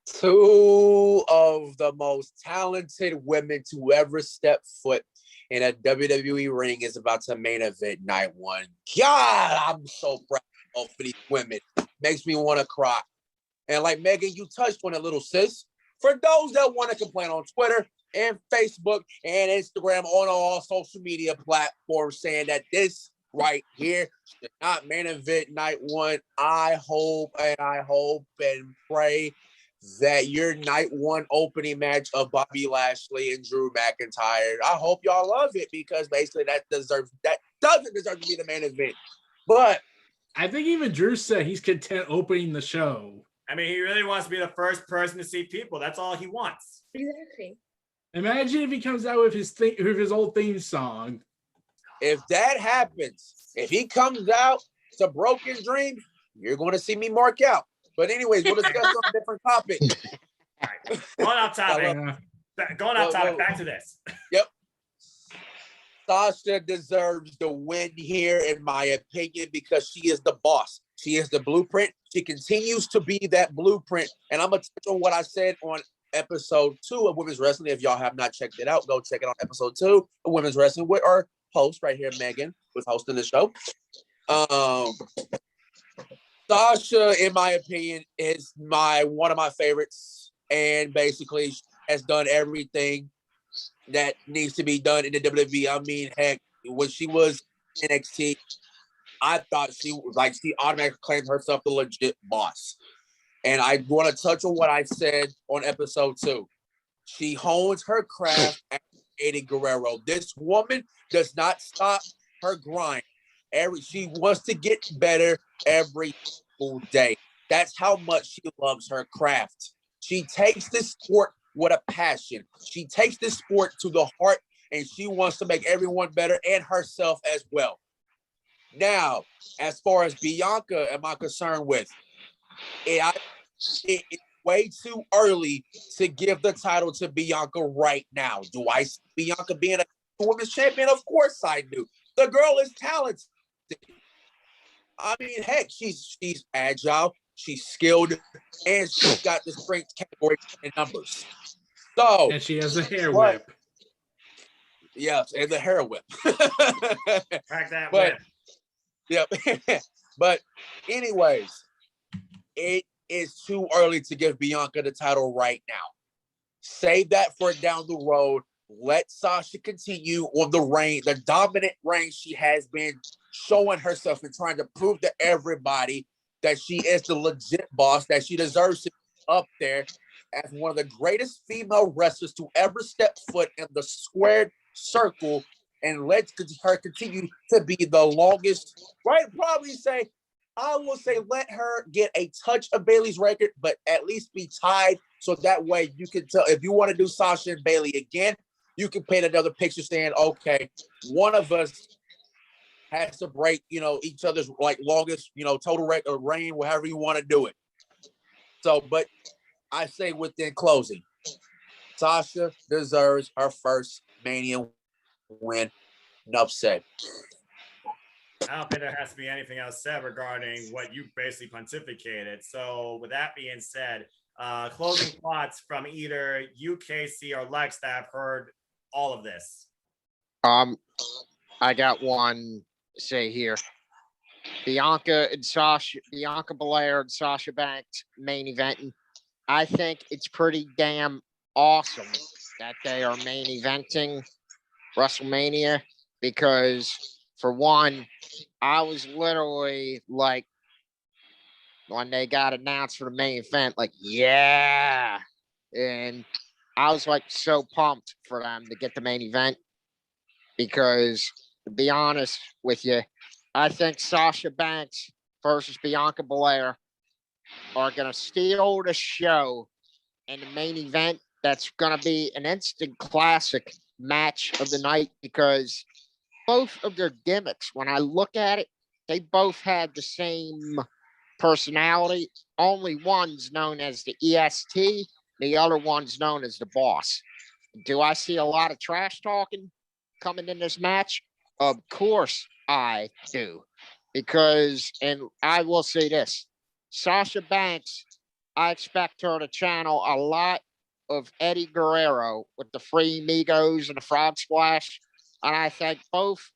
Two of the most talented women to ever step foot in a WWE ring is about to main event night one. God, I'm so proud for these women. Makes me want to cry. And like Megan, you touched on it, little sis. For those that want to complain on Twitter and Facebook and Instagram, on all social media platforms, saying that this right here should not main event night one, I hope and pray that your night one opening match of Bobby Lashley and Drew McIntyre, I hope y'all love it, because basically that doesn't deserve to be the main event. But I think even Drew said he's content opening the show. I mean, he really wants to be the first person to see people. That's all he wants. Exactly. Imagine if he comes out with his old theme song. If that happens, if he comes out to Broken Dream, you're going to see me mark out. But anyways, we'll discuss on a different topic. All right. Going off topic. Back to this. Yep. Sasha deserves the win here, in my opinion, because she is the boss. She is the blueprint. She continues to be that blueprint. And I'm going to touch on what I said on episode 2 of Women's Wrestling. If y'all have not checked it out, go check it on episode 2 of Women's Wrestling with our host right here, Megan, who's hosting the show. Sasha, in my opinion, is one of my favorites, and basically has done everything that needs to be done in the WWE. I mean, heck, when she was in NXT, I thought she automatically claimed herself the legit boss. And I want to touch on what I said on episode 2. She hones her craft at Eddie Guerrero. This woman does not stop her grind. She wants to get better every single day. That's how much she loves her craft. She takes this sport with a passion. She takes this sport to the heart, and she wants to make everyone better and herself as well. Now, as far as Bianca am I concerned with, it's way too early to give the title to Bianca right now. Do I see Bianca being a women's champion? Of course I do. The girl is talented. I mean, heck, she's agile, she's skilled, and she's got the strength category in numbers. So, and she has a hair whip. Yes, and the hair whip. Crack that whip. Yep. But anyways, it is too early to give Bianca the title right now. Save that for down the road. Let Sasha continue on the reign, the dominant reign she has been showing herself and trying to prove to everybody that she is the legit boss, that she deserves to be up there as one of the greatest female wrestlers to ever step foot in the squared circle. And let her continue to be the longest, right? I will say let her get a touch of Bayley's record, but at least be tied. So that way you can tell, if you want to do Sasha and Bayley again, you can paint another picture saying, okay, one of us has to break, each other's like longest, total record reign, whatever you want to do it. So, but I say within closing, Sasha deserves her first Mania win. Enough said. I don't think there has to be anything else said regarding what you basically pontificated. So with that being said, closing thoughts from either you, Casey, or Lex that have heard all of this. I got one to say here. Bianca Belair and Sasha Banks main eventing. I think it's pretty damn awesome that they are main eventing WrestleMania, because for one, I was literally like, when they got announced for the main event, like, yeah. And I was like so pumped for them to get the main event, because to be honest with you, I think Sasha Banks versus Bianca Belair are going to steal the show in the main event. That's going to be an instant classic match of the night, because both of their gimmicks, when I look at it, they both had the same personality. Only one's known as the EST, the other one's known as the boss. Do I see a lot of trash talking coming in this match? Of course I do. Because, and I will say this, Sasha Banks, I expect her to channel a lot of Eddie Guerrero with the Free Migos and the Frog Splash. And I think both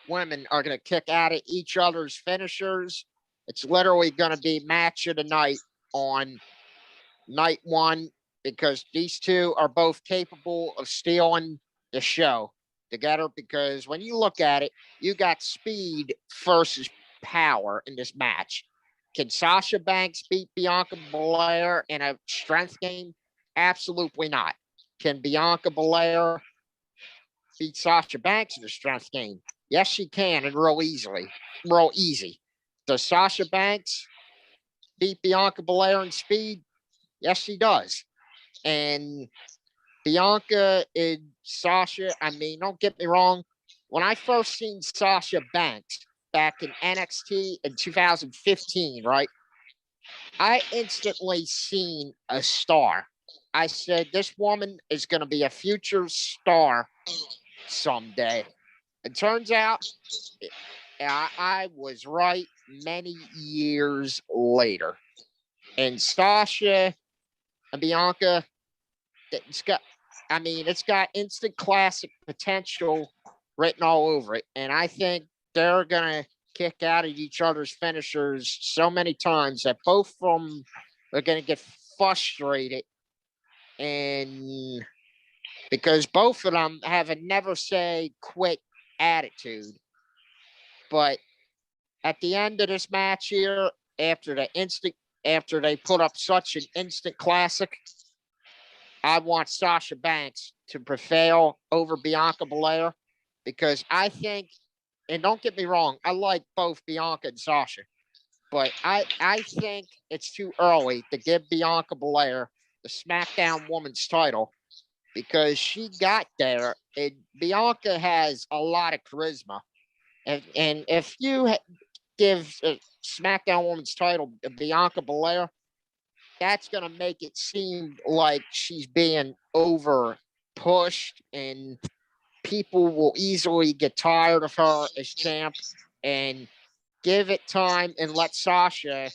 women are going to kick out at each other's finishers. It's literally going to be match of the night on night one, because these two are both capable of stealing the show together. Because when you look at it, you got speed versus power in this match. Can Sasha Banks beat Bianca Belair in a strength game? Absolutely not. Can Bianca Belair beat Sasha Banks in a strength game? Yes, she can, and real easy. Does Sasha Banks beat Bianca Belair in speed? Yes, she does. And Bianca and Sasha, I mean, don't get me wrong. When I first seen Sasha Banks back in NXT in 2015, right? I instantly seen a star. I said, this woman is going to be a future star someday. It turns out I was right many years later. And Sasha and Bianca, it's got instant classic potential written all over it. And I think they're going to kick out at each other's finishers so many times that both of them are going to get frustrated. And because both of them have a never say quit attitude. But at the end of this match here, after they put up such an instant classic, I want Sasha Banks to prevail over Bianca Belair, because I think, and don't get me wrong, I like both Bianca and Sasha, but I think it's too early to give Bianca Belair the SmackDown Women's title because she got there. And Bianca has a lot of charisma. And if you give SmackDown Women's title to Bianca Belair, that's going to make it seem like she's being over pushed and people will easily get tired of her as champ. And give it time and let Sasha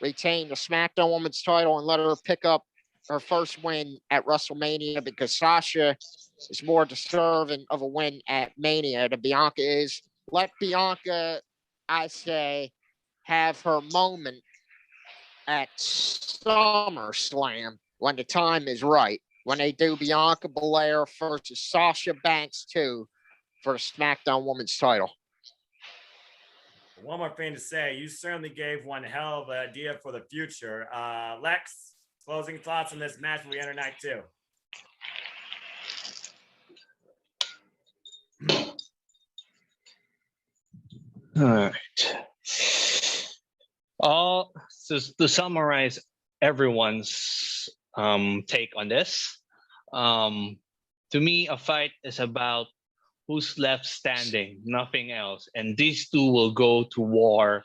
retain the SmackDown Women's title and let her pick up her first win at WrestleMania because Sasha is more deserving of a win at Mania than Bianca is. Let Bianca, I say, have her moment at SummerSlam when the time is right. When they do Bianca Belair versus Sasha Banks 2 for the SmackDown Women's title. One more thing to say, you certainly gave one hell of an idea for the future. Lex, closing thoughts on this match when we enter night 2. All right. So to summarize everyone's take on this, to me, a fight is about who's left standing, nothing else. And these two will go to war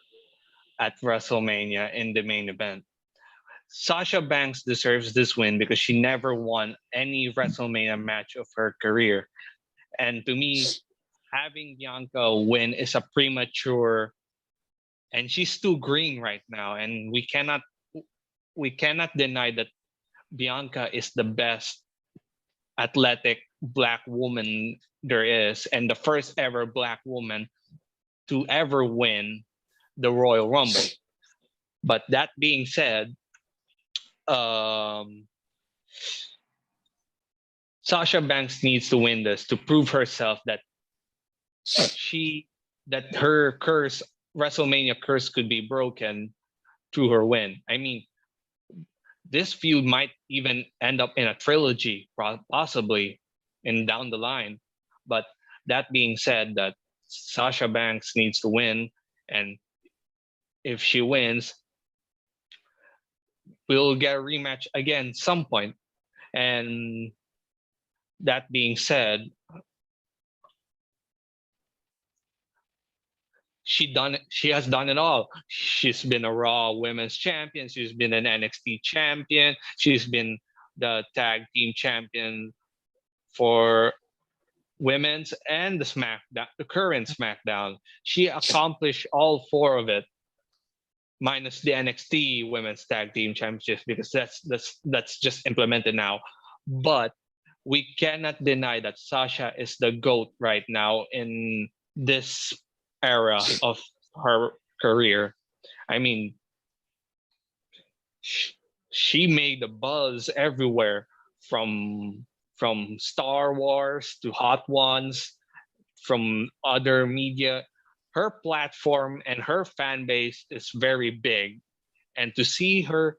at WrestleMania in the main event. Sasha Banks deserves this win because she never won any WrestleMania match of her career. And to me, having Bianca win is a premature, and she's too green right now. And we cannot deny that Bianca is the best athletic black woman there is, and the first ever black woman to ever win the Royal Rumble. But that being said, Sasha Banks needs to win this to prove herself that her curse, WrestleMania curse, could be broken through her win. I mean, this feud might even end up in a trilogy, possibly, and down the line. But that being said, that Sasha Banks needs to win, and if she wins, we'll get a rematch again some point. And that being said, she has done it all. She's been a Raw Women's Champion. She's been an NXT champion. She's been the tag team champion for women's and the current SmackDown. She accomplished all 4 of it, minus the NXT Women's Tag Team Championship, because that's just implemented now. But we cannot deny that Sasha is the GOAT right now in this era of her career. I mean, she made the buzz everywhere, from Star Wars to Hot Ones, from other media. Her platform and her fan base is very big, and to see her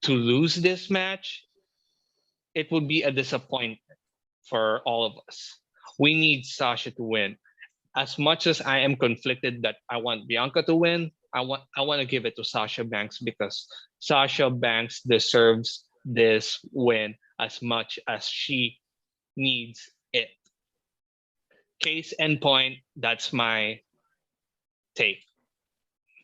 to lose this match, it would be a disappointment for all of us. We need Sasha to win. As much as I am conflicted that I want Bianca to win, I want to give it to Sasha Banks because Sasha Banks deserves this win as much as she needs it. Case in point, that's my take.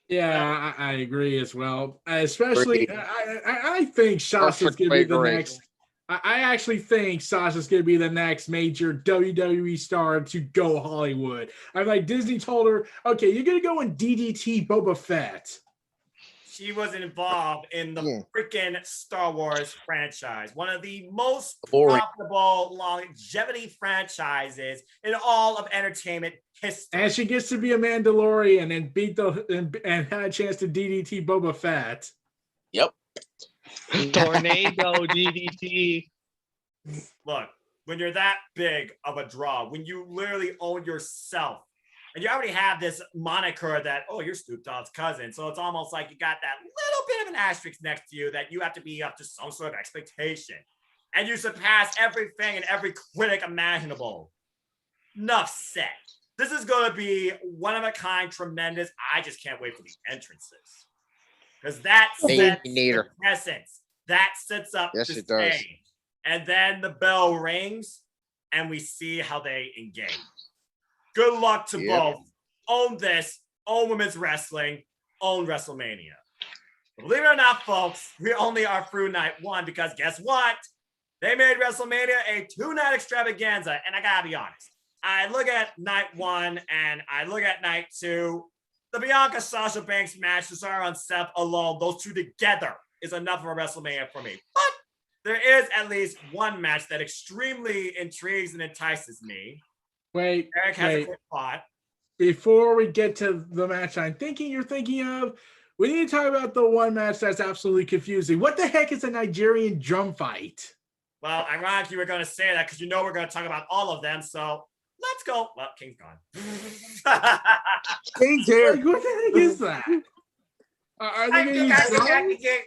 Yeah, I agree as well. Especially, I think Sasha's going to be the next. I actually think Sasha's going to be the next major WWE star to go Hollywood. I'm like, Disney told her, okay, you're going to go in DDT Boba Fett. She was involved in the freaking Star Wars franchise, one of the most profitable longevity franchises in all of entertainment history. And she gets to be a Mandalorian and and had a chance to DDT Boba Fett. Yep. Tornado DDT. Look, when you're that big of a draw, when you literally own yourself, and you already have this moniker that, oh, you're Snoop Dogg's cousin. So it's almost like you got that little bit of an asterisk next to you that you have to be up to some sort of expectation. And you surpass everything and every critic imaginable. Enough said. This is going to be one of a kind, tremendous. I just can't wait for the entrances. Because that sets the presence. That sets up the stage. Does. And then the bell rings, and we see how they engage. Good luck to both. Own this. Own women's wrestling. Own WrestleMania. Believe it or not, folks, we only are through night one because guess what? They made WrestleMania a 2-night extravaganza. And I got to be honest. I look at night one and I look at night two. The Bianca Sasha Banks match, Cesaro and Seth alone, those two together is enough of a WrestleMania for me. But there is at least one match that extremely intrigues and entices me. Wait, Eric has a quick thought. Before we get to the match you're thinking of, we need to talk about the one match that's absolutely confusing. What the heck is a Nigerian drum fight? Well, ironically, we're going to say that because we're going to talk about all of them. So let's go. Well, King's gone. King's here. Like, what the heck is that? Are they going to use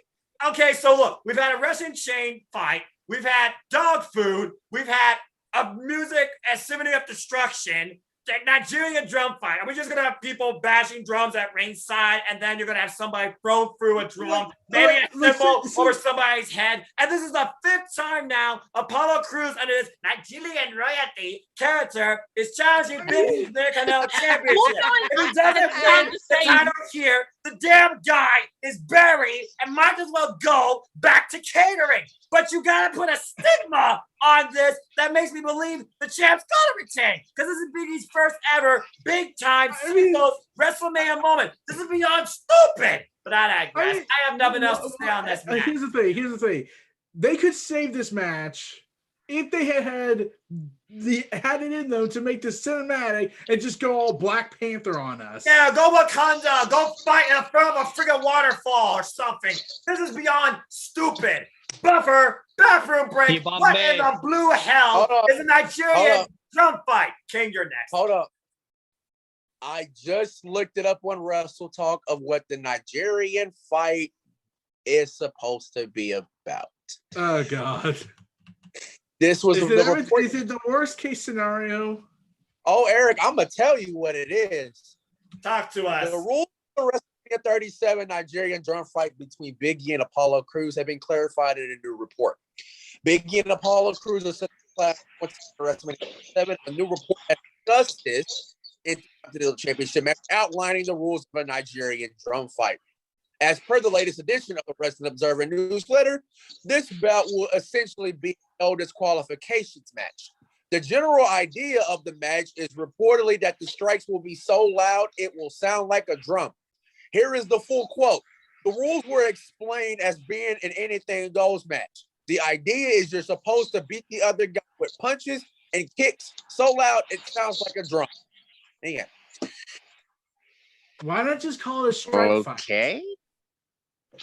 Okay, so look, we've had a wrestling chain fight. We've had dog food. We've had a music, a symphony of destruction. The Nigerian drum fight. Are we just gonna have people bashing drums at ringside, and then you're gonna have somebody throw through a drum, maybe a cymbal over somebody's head? And this is the 5th time now Apollo Crews, under this Nigerian royalty character, is challenging Big Intercontinental Championship. If he doesn't win the title here, the damn guy is buried and might as well go back to catering. But you gotta put a stigma on this that makes me believe the champ's gonna retain. Because this is Big E's first ever big time singles WrestleMania moment. This is beyond stupid. But I digress. I have nothing else to say on this match. Here's the thing. They could save this match if they had it in them to make this cinematic and just go all Black Panther on us. Yeah, go Wakanda. Go fight in front of a friggin' waterfall or something. This is beyond stupid. Buffer, bathroom break. What in the blue hell is a Nigerian drum fight? King, you're next. Hold up. I just looked it up on Wrestle Talk of what the Nigerian fight is supposed to be about. Oh, God. This was is it the worst case scenario? Oh, Eric, I'm going to tell you what it is. Talk to us. The rules of WrestleMania 37 Nigerian drum fight between Big E and Apollo Crews have been clarified in a new report. Big E and Apollo Crews are set to class WrestleMania 37. A new report has discussed this in the championship match, outlining the rules of a Nigerian drum fight. As per the latest edition of the Wrestling Observer newsletter, this bout will essentially be held as qualifications match. The general idea of the match is reportedly that the strikes will be so loud it will sound like a drum. Here is the full quote. The rules were explained as being an anything goes match. The idea is you're supposed to beat the other guy with punches and kicks so loud it sounds like a drum. Yeah. Why not just call it a strike fight? Okay.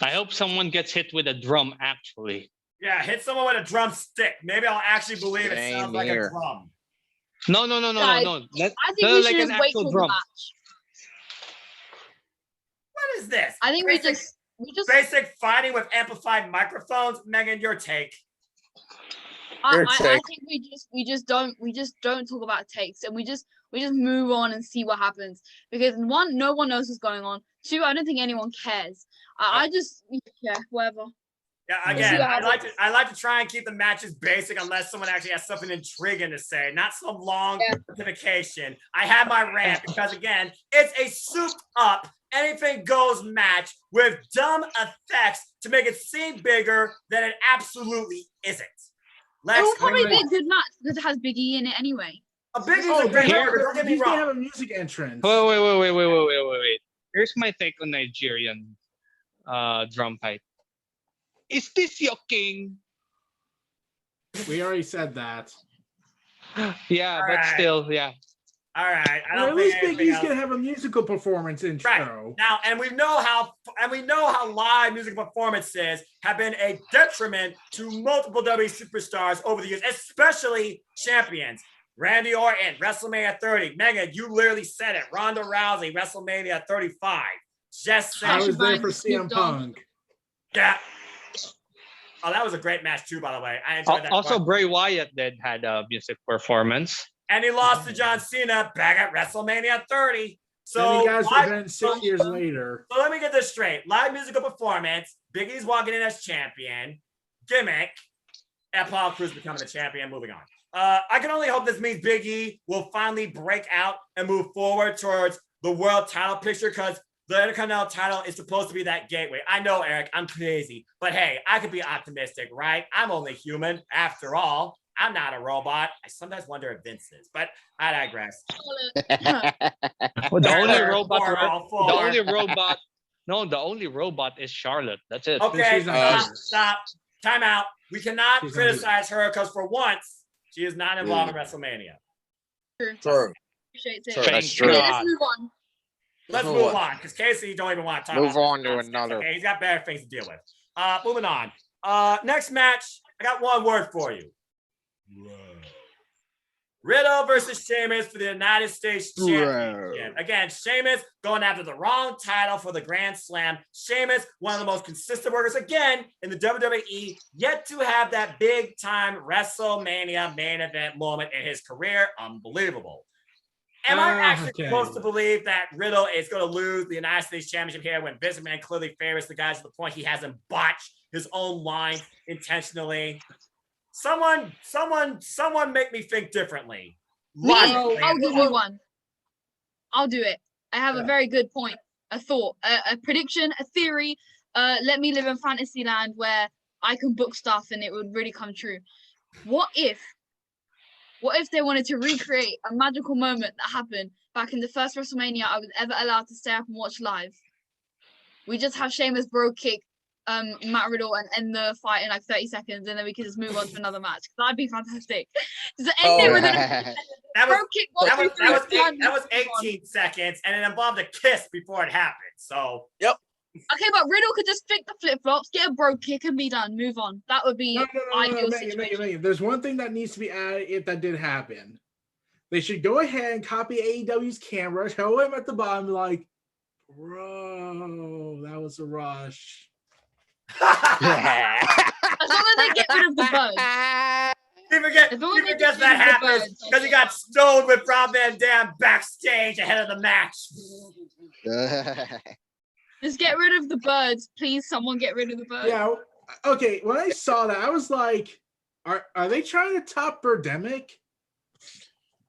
I hope someone gets hit with a drum, actually. Yeah, hit someone with a drumstick. Maybe I'll actually believe it sounds like a drum. No. I think we should just wait for the match. What is this? I think we just basic fighting with amplified microphones. Megan, your take. I think we just don't talk about takes, and we just move on and see what happens, because one, no one knows what's going on. Two, I don't think anyone cares. Whatever. Yeah, again, I like to try and keep the matches basic unless someone actually has something intriguing to say, not some long justification. I have my rant because, again, it's a souped up anything goes match with dumb effects to make it seem bigger than it absolutely isn't. It will probably be a good match because it has Big E in it anyway. A Big E's a great match, don't get me wrong. Have a music entrance. Wait. Here's my take on Nigerian drum fight. Is this your king? We already said that. Yeah, but still, yeah. All right. At least Big E's gonna have a musical performance intro. Right. Now, and we know how live music performances have been a detriment to multiple WWE superstars over the years, especially champions. Randy Orton, WrestleMania 30. Megan, you literally said it. Ronda Rousey, WrestleMania 35. Just saying. I was there for CM Punk. Yeah. Oh, that was a great match too, by the way. I enjoyed that. Also, Bray Wyatt had a music performance. and he lost to John Cena back at WrestleMania 30. Then So he got his revenge 6 years later. So let me get this straight. Live musical performance, Big E's walking in as champion, gimmick, and Apollo Crews becoming the champion. Moving on. I can only hope this means Big E will finally break out and move forward towards the world title picture, because the Intercontinental title is supposed to be that gateway. I know, Eric, I'm crazy, but hey, I could be optimistic, right? I'm only human after all. I'm not a robot. I sometimes wonder if Vince is, but I digress. Well, the only robot is Charlotte. That's it. Okay, stop. Time out. We cannot criticize her because for once, she is not involved in WrestleMania. True. Appreciate it. That's true. Okay, let's move on. Let's move on, because Casey don't even want to talk Move about on to nonsense, another. Okay, he's got better things to deal with. Moving on. Next match, I got one word for you. Riddle versus Sheamus for the United States Championship. Again, Sheamus going after the wrong title for the Grand Slam. Sheamus, one of the most consistent workers again in the WWE, yet to have that big time WrestleMania main event moment in his career. Unbelievable. Am I actually supposed to believe that Riddle is going to lose the United States Championship here when Vince McMahon clearly favors the guys to the point he hasn't botched his own line intentionally? Someone make me think differently. I'll give you one. I'll do it. I have a very good point, a thought, a prediction, a theory. Let me live in fantasy land where I can book stuff and it would really come true. What if they wanted to recreate a magical moment that happened back in the first WrestleMania I was ever allowed to stay up and watch live? We just have Sheamus bro kick Matt Riddle and end the fight in like 30 seconds, and then we can just move on to another match. That'd be fantastic. Just end it with a bro kick. That was 18 seconds, and it involved a kiss before it happened. So yep. Okay, but Riddle could just flick the flip flops, get a bro kick, and be done. Move on. That would be ideal situation. Megan. There's one thing that needs to be added if that did happen. They should go ahead and copy AEW's camera, show him at the bottom, like, bro, that was a rush. As long as they get rid of the buzz. You forget that happens because he got stoned with Rob Van Dam backstage ahead of the match. Just get rid of the birds, please. Someone get rid of the birds. Yeah. Okay. When I saw that, I was like, "Are they trying to top Birdemic?"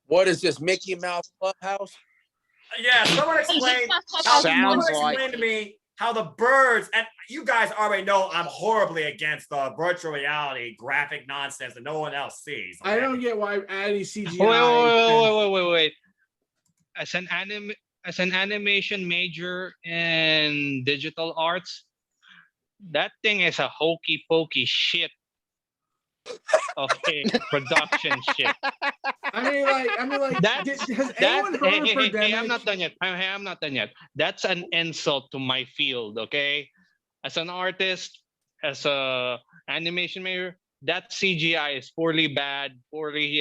What is this, Mickey Mouse Clubhouse? Yeah. Someone explain to me how the birds, and you guys already know I'm horribly against the virtual reality graphic nonsense that no one else sees. Okay? I don't get why adding CGI. Wait. As an animation major in digital arts, that thing is a hokey pokey shit of a production shit. I mean, like, has anyone heard of Birdemic? Hey, I'm not done yet. That's an insult to my field, okay? As an artist, as a animation major, that CGI is poorly,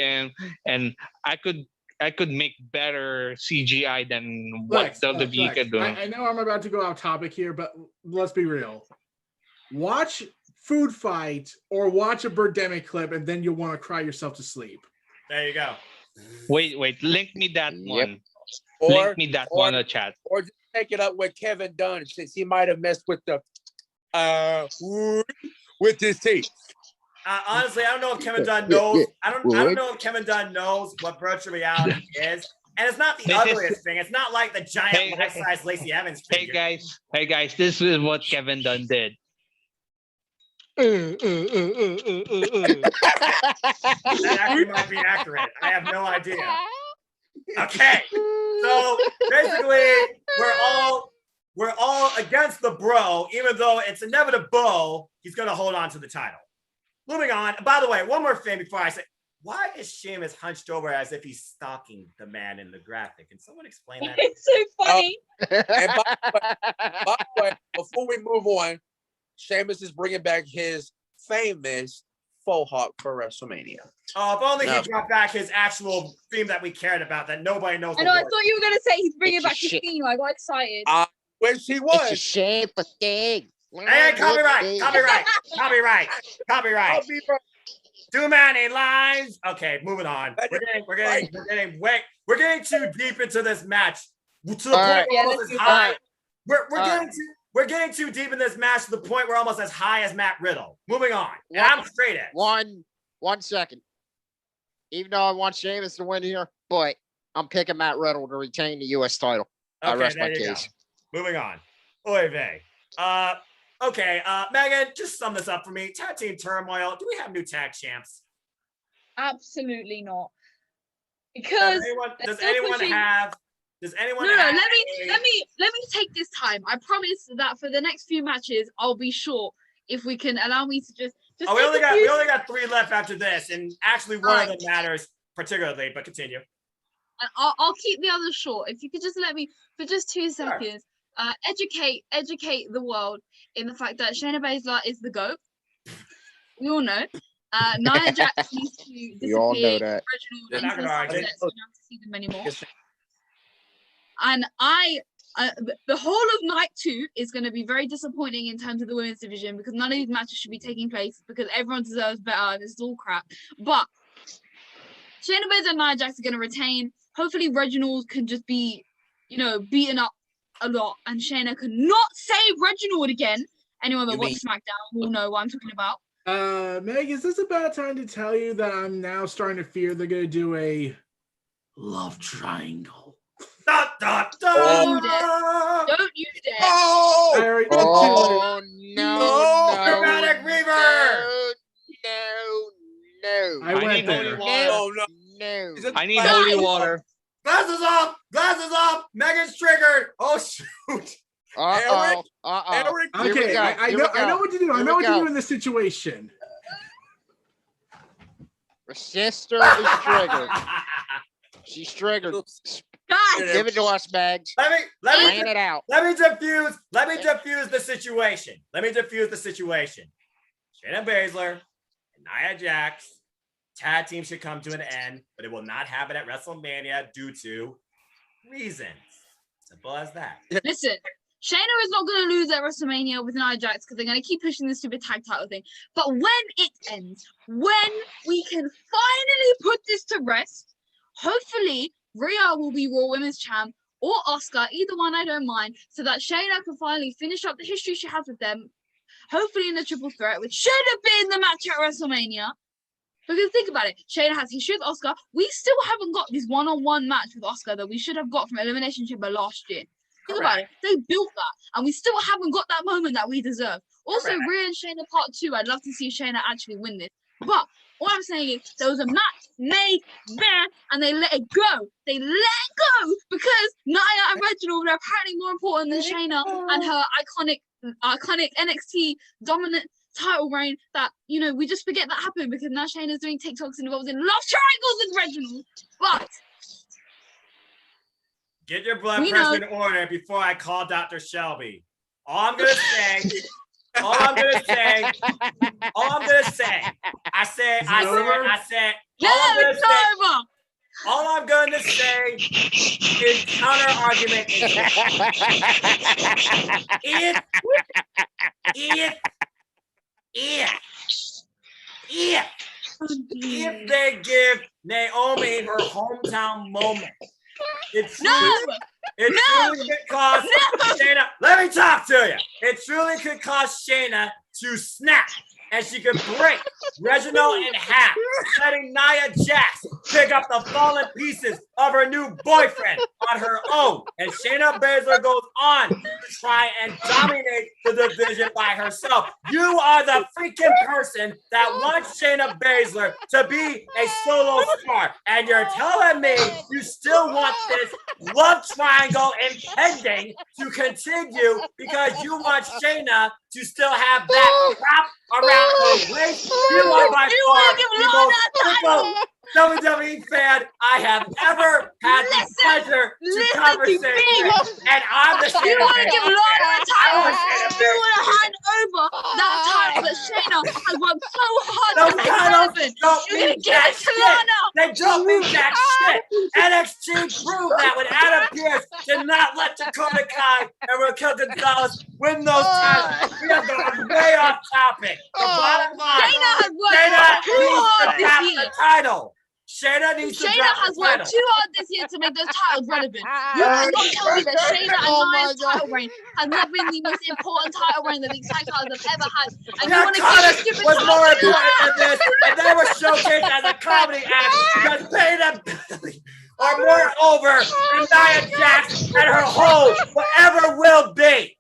and I could make better CGI than what WWE could do. I know I'm about to go off topic here, but let's be real. Watch Food Fight or watch a Birdemic clip, and then you'll want to cry yourself to sleep. There you go. Wait. Link me that one. Link me that one in the chat. Or just take it up with Kevin Dunn, since he might have messed with the with his teeth. Honestly, I don't know if Kevin Dunn knows. I don't know if Kevin Dunn knows what virtual reality is. And it's not the ugliest thing. It's not like the giant life-size Lacey Evans figure. Hey guys, this is what Kevin Dunn did. That actually might be accurate. I have no idea. Okay. So basically, we're all against the bro, even though it's inevitable he's gonna hold on to the title. Moving on. By the way, one more thing before I say, why is Sheamus hunched over as if he's stalking the man in the graphic? Can someone explain that? It's so funny. And by the way, before we move on, Sheamus is bringing back his famous faux hawk for WrestleMania. Oh, if only he brought back his actual theme that we cared about that nobody knows. I know. I thought you were gonna say he's bringing back his theme. I got excited. I wish he was. It's a shape of thing. Hey, copyright. Too many lines. Okay, moving on. We're getting too deep into this match to the point where almost as high. We're getting too deep in this match to the point we're almost as high as Matt Riddle. Moving on. And I'm straight at 1 second. Even though I want Sheamus to win here, but I'm picking Matt Riddle to retain the U.S. title. I rest my case. Moving on. Oy vey. Okay, Megan, just sum this up for me. Tag team turmoil. Do we have new tag champs? Absolutely not. Because does anyone have? No. Let me take this time. I promise that for the next few matches, I'll be short. If we can allow me to just. Oh, we only got 3 left after this, and actually one of them matters particularly. But continue. And I'll keep the others short. If you could just let me for just 2 seconds. Educate the world in the fact that Shayna Baszler is the GOAT. We all know. Nia Jax needs to disappear. We all know that. We don't have to see them anymore. And the whole of night 2 is going to be very disappointing in terms of the women's division because none of these matches should be taking place because everyone deserves better and it's all crap. But Shayna Baszler and Nia Jax are going to retain. Hopefully Reginald can just be, beaten up a lot and Shayna cannot save Reginald again. Anyone that watches SmackDown will know what I'm talking about. Meg, is this a bad time to tell you that I'm now starting to fear they're going to do a love triangle? Don't you dare. Oh, no. Dramatic Reaver. No. I went there. No. I need holy water. Glasses off. Megan's triggered. Oh shoot. Eric. Okay, I know what to do. I know what to do in this situation. Her sister is triggered. She's triggered. Guys, Give it to us, Bags. Let Plan it out. me defuse the situation. Shayna Baszler and Nia Jax tag team should come to an end, but it will not happen at WrestleMania due to reasons. Simple as that. listen, Shayna is not going to lose at WrestleMania with Nia Jax because they're going to keep pushing this stupid tag title thing. But when it ends, when we can finally put this to rest, hopefully Rhea will be Raw Women's Champ or Asuka, either one I don't mind, so that Shayna can finally finish up the history she has with them, hopefully in the triple threat, which should have been the match at WrestleMania. Because think about it, Shayna has history with Asuka. We still haven't got this one-on-one match with Asuka that we should have got from Elimination Chamber last year. Think about it, they built that, and we still haven't got that moment that we deserve. Also, Rhea and Shayna Part 2, I'd love to see Shayna actually win this. But all I'm saying is there was a match made there, and they let it go. They let it go because Nia and Reginald are apparently more important than Shayna and her iconic NXT dominant title reign that, we just forget that happened because now Shayna's doing TikToks and involved in love triangles with Reginald. But get your blood pressure in order before I call Dr. Shelby. All I'm gonna say. All I'm gonna say is counter argument is if they give Naomi her hometown moment, it truly could cause Shayna. Let me talk to you. It truly could cause Shayna to snap, and she could break Reginald in half, letting Nia Jax pick up the fallen pieces of her new boyfriend on her own. And Shayna Baszler goes on to try and dominate the division by herself. You are the freaking person that wants Shayna Baszler to be a solo star. And you're telling me you still want this love triangle impending to continue because you want Shayna to still have that crap around her waist. You are by far the most WWE fan I have ever had the pleasure to conversate with. And I'm the You want to give Lana a title? You want to hand over that title that Shayna has worked so hard to make happen? You're going to give it to Lana. They don't mean that shit. NXT proved that when Adam Pearce did not let Dakota Kai and Raquel Gonzalez win those titles. We have gone way off topic. The bottom line, Shayna has worked Shayna too needs hard to this drop year. the title. Shayna needs to Shayna drop has the worked title. too hard this year to make those titles relevant. You cannot tell me that Shayna and Nia's title reign has not been the most important title reign that these tag titles have ever had. And you want to give a stupid was title more to important Lana? than this, and they were showcased as a comedy act because Payne and Billy are more over than Nia Jax and her whole forever will be.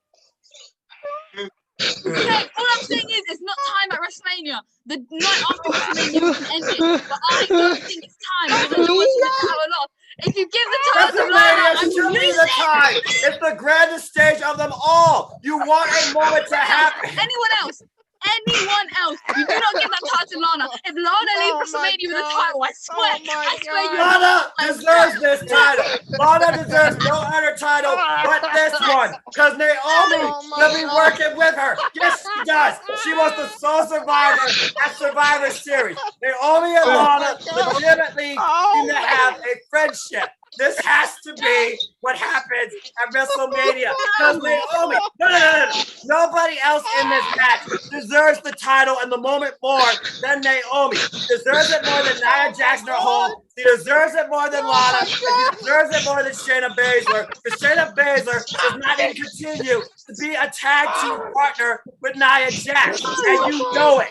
Okay, all I'm saying is it's not time at WrestleMania. The night after WrestleMania we can end it. But I don't think it's time because I don't want you to have a lot. If you give the title to Lana, WrestleMania I will should be lose the it. time. It's the grandest stage of them all. You want a moment to happen. Anyone else? Anyone else? You do not give that title to Lana. If Lana leaves WrestleMania with a title, I swear, I swear you. Lana deserves this title. Lana deserves no other title but this one. Because Naomi will be working with her. Yes, she does. She was the sole survivor at Survivor Series. Naomi and Lana legitimately seem to have a friendship. This has to be what happens at WrestleMania. Because Naomi, no. Nobody else in this match deserves the title and the moment more than Naomi. She deserves it more than Nia Jax or Hall. She deserves it more than Lana. And she deserves it more than Shayna Baszler. Because Shayna Baszler does not even continue to be a tag team partner with Nia Jax. And you know it.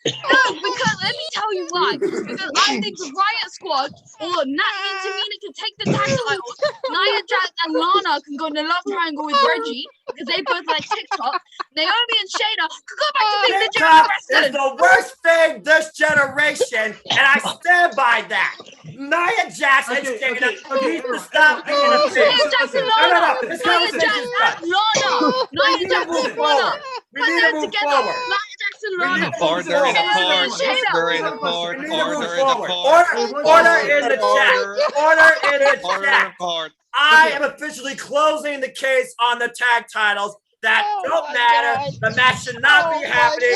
No, because let me tell you why. Because I think the Riot Squad or Nat and Tamina can take the tag titles. Nia Jax and Lana can go in the love triangle with Reggie because they both like TikTok. Naomi and Shayna could go back to being legitimate TikTok is wrestlers. the worst thing this generation, and I stand by that. Nia Jax and Shayna need to stop being a thing. Nia Jax and No. Lana. This Nia conversation Jax is done. and Lana. Nia need to Jax move and Lana. forward. We Put need to them move together. forward. Nia Jax and We Lana. need to move Order in the forward. court. Shayna. Order in the court. We need to move Order in the forward. court. Order in the chat. Order in the Order in chat. the court. I am officially closing the case on the tag titles. That don't matter. The match should not be happening.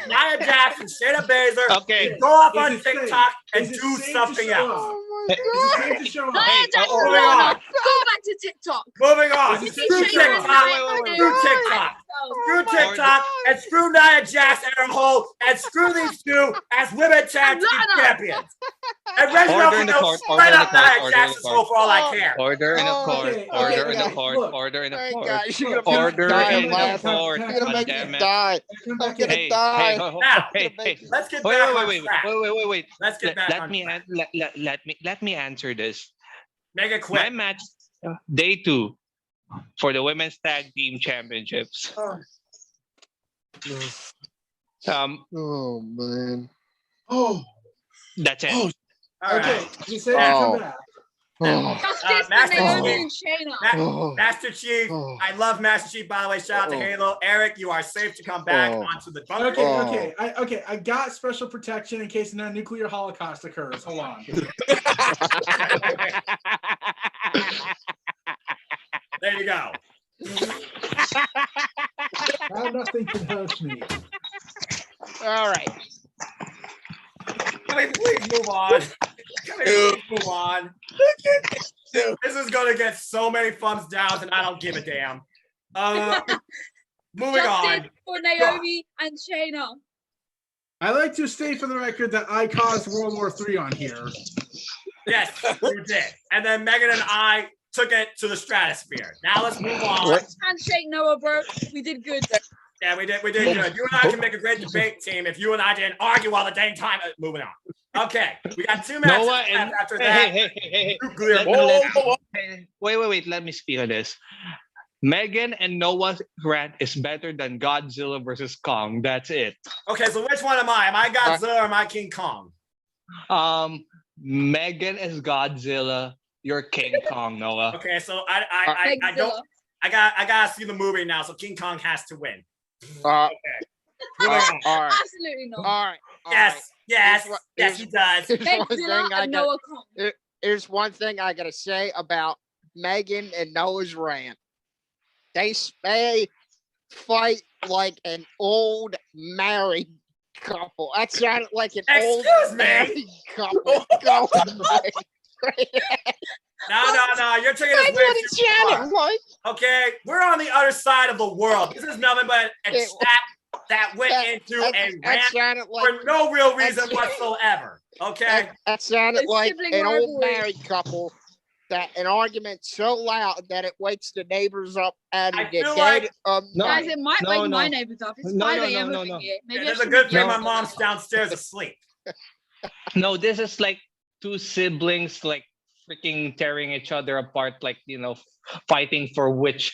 Nia Jax and Shayna Baszler Okay. go off Is on it safe? TikTok and Is it do safe to something show else. up? Is it safe to show up? Nia Jax and moving Lana. on. Go back to TikTok. Moving on. You Screw see Shayna and TikTok. Nia. Screw TikTok. Screw TikTok and screw Nia Jax and her whole and screw these two as women tag team Lana. champions. And Reginald Order in the can go court, straight order in up the court, Nia order in Jax's the hole for all I care. Order in the court. Okay, Order in the okay, court. look. Order in the Hey court. guys, you're Look, gonna make Order me die in the laughing. court. You're gonna make me Damn it. die. I'm gonna die. Now, Hey. let's get Wait, back wait, on wait, track. wait. Let's get back Let on me track. let me answer this. Make it My quick. match day 2 for the women's tag team championships. Oh man. Oh, That's it. All okay. right. Just say that. Oh. Come back. Oh. Justice for Master Naomi Chief. and Shayna. Oh. Master Chief, Oh. I love Master Chief, by the way. Shout out to Oh. Halo. Eric, you are safe to come back Oh. onto the bunker. Okay, Oh. I got special protection in case a nuclear holocaust occurs. Hold on. There you go. Now nothing can hurt me. All right. Can we please move on? Can we please move on? This is gonna get so many thumbs downs, and I don't give a damn. Moving Justice on. for Naomi and Shayna. I like to state for the record that I caused World War III on here. Yes, you did. And then Megan and I took it to the stratosphere. Now let's move on. Handshake, Noah, bro. We did good. Yeah, we did good. You and I can make a great debate team if you and I didn't argue all the dang time. Moving on. Okay, we got 2 matches Noah left and after that. hey. Nuclear Wait. Let me speak on this. Megan and Noah's rant is better than Godzilla versus Kong. That's it. Okay, so which one am I? Am I Godzilla or am I King Kong? Megan is Godzilla. You're King Kong, Noah. Okay, so I don't. I gotta see the movie now. So King Kong has to win. All right. Absolutely not. All right. Yes, he does. Megzilla and Noah Kong. Here's one thing I gotta say about Megan and Noah's rant. They fight like an old married couple. That sounded like an old Excuse me? married couple. No, you're taking this That's way what it too far. sounded like. Okay, we're on the other side of the world. This is nothing but a It- chat that went into a that rant sounded like for no real reason whatsoever. Okay, that sounded It's like sibling an old rivalry. married couple that an argument so loud that it wakes the neighbors up out I of the feel dead like- of No. Guys, night. it might No, wake no. my neighbors up. It's No, 5 no, a.m. no, over no. here. Maybe I there's a should good be thing getting my up. mom's downstairs asleep. No, this is like two siblings like freaking tearing each other apart, like fighting for which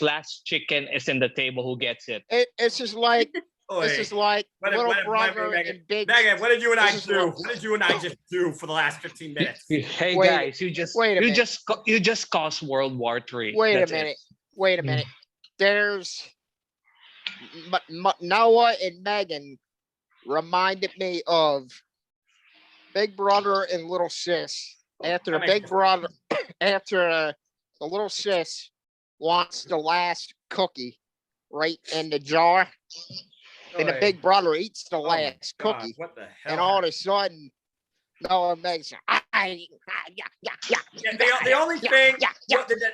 last chicken is in the table, who gets it. It's just like Oi. this is like What- little what- brother Megan, and big. Megan, what did you and I This is do? what- What did you and I just do for the last 15 minutes? Hey Wait- guys, you just wait a you minute. just you just caused World War III. Wait That's a it. minute. Wait a minute. There's Noah and Megan reminded me of Big Brother and Little Sis. After the That makes Big Brother, after the Little Sis wants the last cookie right in the jar, and the Oi. Big Brother eats the Oh my last God, cookie, what the hell? and all of a sudden, Noah makes Yeah, the only thing,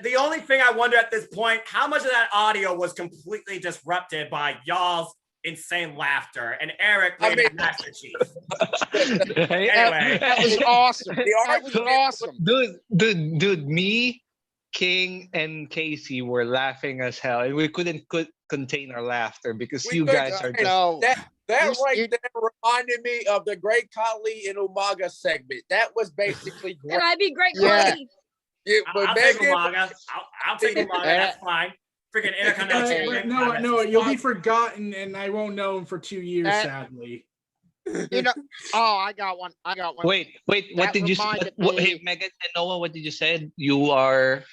the only thing I wonder at this point, how much of that audio was completely disrupted by y'all's insane laughter and Eric I being mean- Master Chief. Anyway, that was awesome. The That was argument- awesome. dude, me, King, and Casey were laughing as hell, and we couldn't contain our laughter because We you could- guys are just. No, That You- right you- there reminded me of the Great Khali and Umaga segment. That was basically Can great. I be great? Yeah. Khali? Yeah, I'll take Umaga. I'll take Umaga. That's fine. Freaking Intercontinental Hey, Champion. No, you'll be forgotten, and I won't know him for 2 years, That- sadly. you know. Oh, I got one. I got one. Wait, what That did you say? reminded Hey, me- Megan and Noah, what did you say? You are.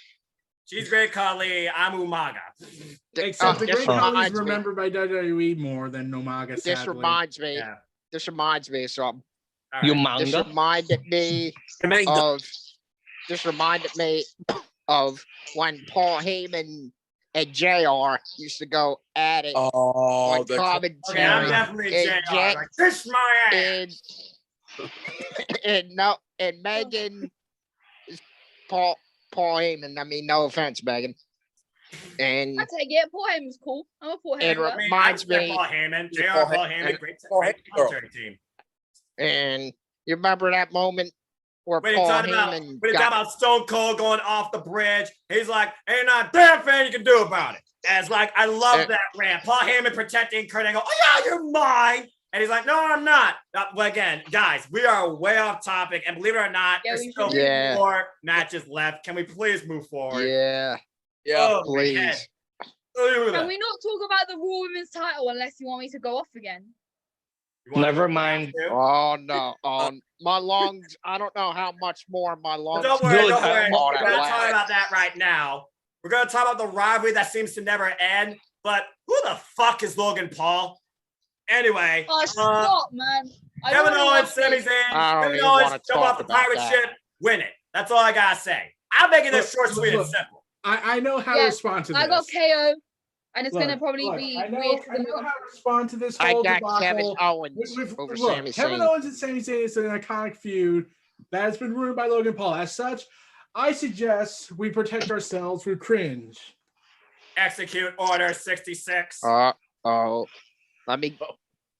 She's Great Khali. I'm Umaga. Except the this Great Khali is reminds me. remembered by WWE more than Nomaga, This sadly. reminds me. Yeah. This reminds me of something. All You right. This manga? reminded me Manga. of. This reminded me of when Paul Heyman and JR used to go at it Oh, on the commentary. Okay, I'm definitely And JR. Jack- Like, kiss my ass. and Megan is Paul Heyman. I mean, no offense, Megan. And I take it. Paul Heyman's cool. I'm a Paul And Heyman. I girl. mean, reminds I respect me- Paul Heyman. Yeah, JR, Paul Paul Heyman. Heyman, great Paul great Heyman girl. commentary team. and you remember that moment where When Paul you talking about Heyman when you got talking about Stone Cold going off the bridge, he's like, "Ain't not a damn thing you can do about it." As like, I love Uh, that rant. Paul Heyman protecting Kurt Angle. Oh yeah, you're mine. And he's like, "No, I'm not." Well, again, guys, we are way off topic, and believe it or not, Yeah, there's we still should. Yeah. 4 matches left. Can we please move forward? yeah, yeah. Oh, please. man. Look at Can that. we not talk about the Raw Women's title unless you want me to go off again? You wanna Never go mind. back to? Oh no, my lungs. I don't know how much more my But lungs. don't worry, Dude, don't worry. all We're that gonna laugh. talk about that right now. We're gonna talk about the rivalry that seems to never end. But who the fuck is Logan Paul? Anyway, Oh, stop, man. I Kevin don't wanna Owens, watch Sami this. Zayn, I don't Kevin even Owens wanna jump talk off the about pirate that. ship, win it. That's all I gotta say. I'm making this Look, short, sweet, and look, simple. I know how to Yeah, respond to this. I got KO, and it's Look, gonna probably look, be I know, weird. I know how to respond to this I whole got Kevin debacle. Owens over Sami Kevin Zayn. Owens and Sami Zayn is an iconic feud that has been ruined by Logan Paul. As such, I suggest we protect ourselves through cringe. Execute Order 66. Oh, let me.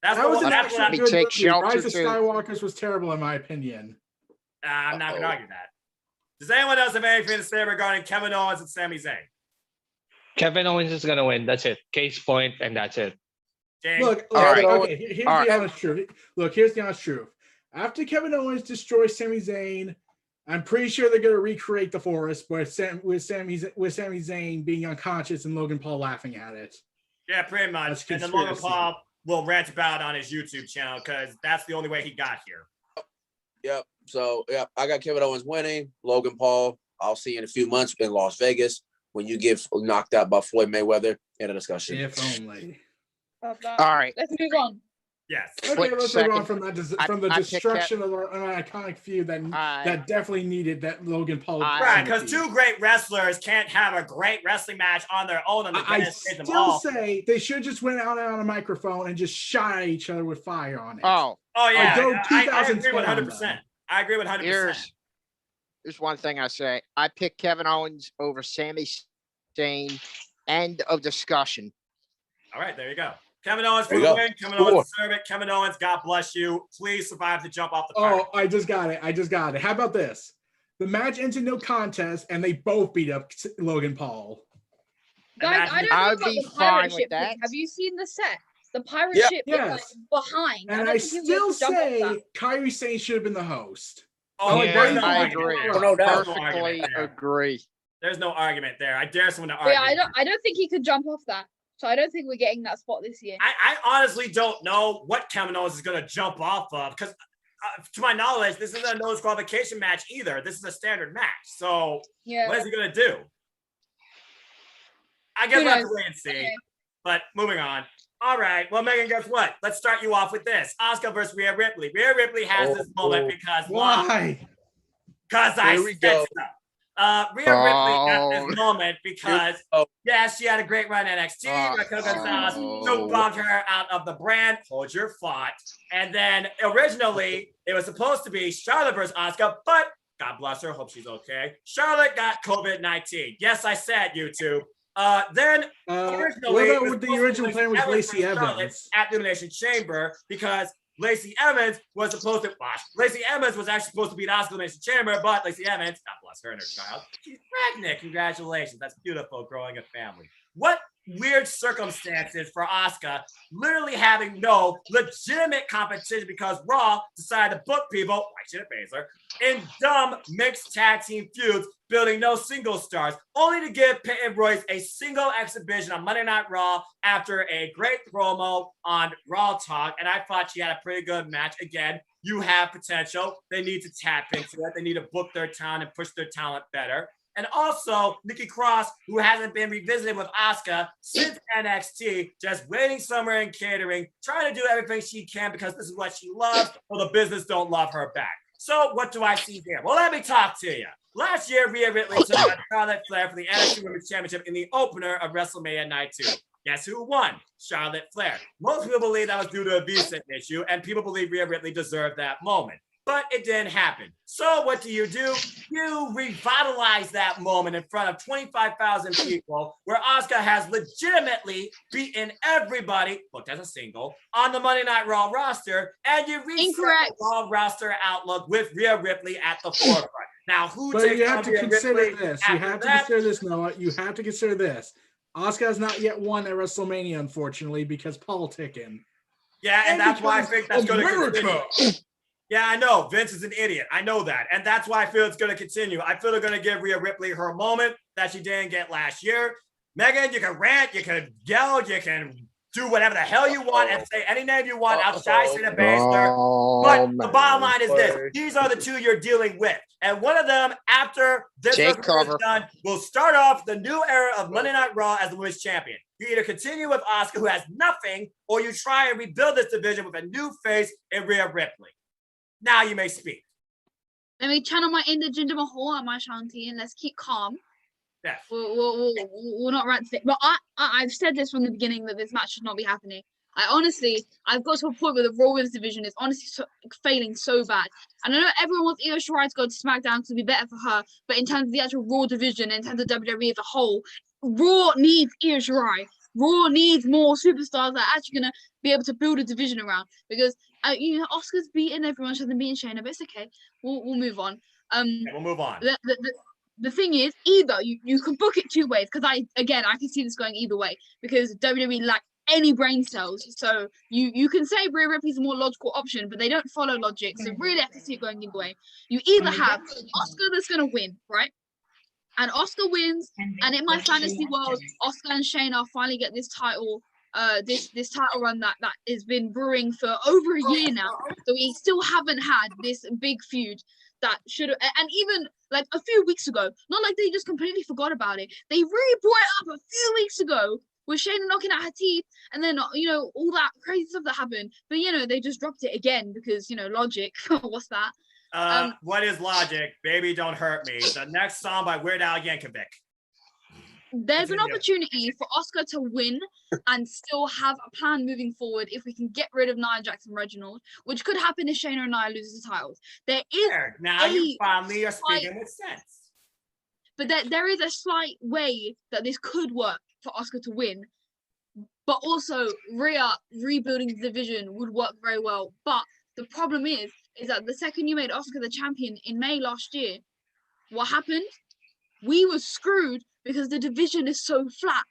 That's That was what. an That's what. actually me good take movie. shelter Rise of too. Skywalkers was terrible in my opinion. I'm not gonna Uh-oh. argue that. Does anyone else have anything to say regarding Kevin Owens and Sami Zayn? Kevin Owens is gonna win. That's it. Case point, and that's it. James? Look, All right. okay, here's All the right. honest truth. Look, here's the honest truth. After Kevin Owens destroys Sami Zayn, I'm pretty sure they're gonna recreate the forest with Sami Zayn being unconscious and Logan Paul laughing at it. Yeah, pretty much. That's And then Logan conspiracy. Paul will rant about it on his YouTube channel because that's the only way he got here. Yep. So, yeah, I got Kevin Owens winning. Logan Paul, I'll see you in a few months in Las Vegas when you get knocked out by Floyd Mayweather in a discussion. If only. Love that. All right. Let's move on. Yes. Okay, Quick let's move on second. from that I- from the I picked destruction of an iconic feud that I- that definitely needed that Logan Paul. Right, Sami because feud. two great wrestlers can't have a great wrestling match on their own on the I greatest stage of still all. say they should just went out on a microphone and just shot at each other with fire on it. Oh, Oh yeah, go I agree 2010 with on 100%. I agree with 100%. here's there's one thing I say. I pick Kevin Owens over Sami Zayn. End of discussion. All right, there you go. Kevin Owens for There the you go. win. Kevin Owens deserve it. Kevin Owens, God bless you. Please survive the jump off the pirate. Oh, I just got it. How about this? The match ends in no contest, and they both beat up Logan Paul. Guys, I don't know I'd about be the fine pirate with ship that. thing. Have you seen the set? The pirate Yeah. ship is like Yes. behind. And don't I think he still would jump off say that. Kyrie Sane should have been the host. Oh, Yeah. there's no I argument agree. there. Oh, no doubt. There's no argument Perfectly there. agree. There's no argument there. I dare someone to But argue. yeah, I don't think he could jump off that. So I don't think we're getting that spot this year. I honestly don't know what Kevin Owens is going to jump off of because, to my knowledge, this isn't a no disqualification match either. This is a standard match. So Yeah. what is he going to do? I guess Who we'll have to knows? wait and see. Okay. But moving on. All right. Well, Megan, guess what? Let's start you off with this. Asuka versus Rhea Ripley. Rhea Ripley has this moment because Why? Because I Here we said go. so. Rhea Ripley got Oh. this moment because, Oh. yes, she had a great run in NXT. Raquel Gonzalez so bombed her out of the brand. Hold your thought. And then originally, it was supposed to be Charlotte versus Asuka, but God bless her. Hope she's okay. Charlotte got COVID-19. Yes, I said YouTube. Then originally, What it about was with the supposed to original be plan with Evans Lacey versus Charlotte Evans? at the Elimination Chamber because Lacey Evans was supposed to watch. Lacey Evans was actually supposed to be an Asuka Elimination Chamber, but Lacey Evans, God bless her and her child, she's pregnant. Congratulations. That's beautiful, growing a family. What weird circumstances for Asuka literally having no legitimate competition because Raw decided to book people, like Shayna Baszler, in dumb mixed tag team feuds, building no single stars, only to give Peyton Royce a single exhibition on Monday Night Raw after a great promo on Raw Talk. And I thought she had a pretty good match. Again, you have potential. They need to tap into it. They need to book their talent and push their talent better. And also, Nikki Cross, who hasn't been revisited with Asuka since NXT, just waiting somewhere in catering, trying to do everything she can because this is what she loves, or the business don't love her back. So what do I see here? Well, let me talk to you. Last year, Rhea Ripley took on Charlotte Flair for the NXT Women's Championship in the opener of WrestleMania Night 2. Guess who won? Charlotte Flair. Most people believe that was due to a visa issue, and people believe Rhea Ripley deserved that moment. But it didn't happen. So what do? You revitalize that moment in front of 25,000 people where Asuka has legitimately beaten everybody, booked as a single, on the Monday Night Raw roster, and you reset Incorrect. the Raw roster outlook with Rhea Ripley at the forefront. Now, who But takes you on have to Rhea consider Ripley this. You after have to that? consider this, Noah. You have to consider this. Asuka has not yet won at WrestleMania, unfortunately, because politicking. Yeah, and that's why I because think that's going to America. continue. Yeah, I know. Vince is an idiot. I know that. And that's why I feel it's going to continue. I feel they're going to give Rhea Ripley her moment that she didn't get last year. Megan, you can rant, you can yell, you can do whatever the hell you want and say any name you want outside Shayna Baszler. But the bottom line is this. These are the two you're dealing with. And one of them, after this Take episode is cover. done, will start off the new era of Monday Night Raw as the women's champion. You either continue with Asuka, who has nothing, or you try and rebuild this division with a new face in Rhea Ripley. Now you may speak. Let me channel my inner Jinder Mahal and my Shanti and let's keep calm. Yes. We'll not rant today. But I've said this from the beginning that this match should not be happening. I've got to a point where the Raw Women's division is honestly failing so bad. And I know everyone wants Io Shirai to go to SmackDown to be better for her, but in terms of the actual Raw division, in terms of WWE as a whole, Raw needs Io Shirai. Raw needs more superstars that are actually going to be able to build a division around. Because, Oscar's beaten everyone, she hasn't beaten Shayna, but it's okay. We'll move on. Okay, we'll move on. The thing is, either you can book it two ways, because I can see this going either way, because WWE lack any brain cells. So you can say Rhea Ripley's a more logical option, but they don't follow logic. So really I can see it going either way. You either have Oscar that's gonna win, right? And Oscar wins, and in my fantasy world, Oscar and Shayna finally get this title, this title run that has been brewing for over a year now. So we still haven't had this big feud that should have, and even like a few weeks ago, not like they just completely forgot about it. They really brought it up a few weeks ago with Shayna knocking out her teeth, and then all that crazy stuff that happened. But they just dropped it again because logic. What's that? What is logic? Baby, don't hurt me. The next song by Weird Al Yankovic. There's an Continue. opportunity for Oscar to win and still have a plan moving forward if we can get rid of Nia Jackson Reginald, which could happen if Shayna and Nia loses the titles. There is There, now you finally are speaking with sense. But there is a slight way that this could work for Oscar to win. But also, Rhea rebuilding the division would work very well. But the problem is that the second you made Oscar the champion in May last year, what happened? We were screwed because the division is so flat.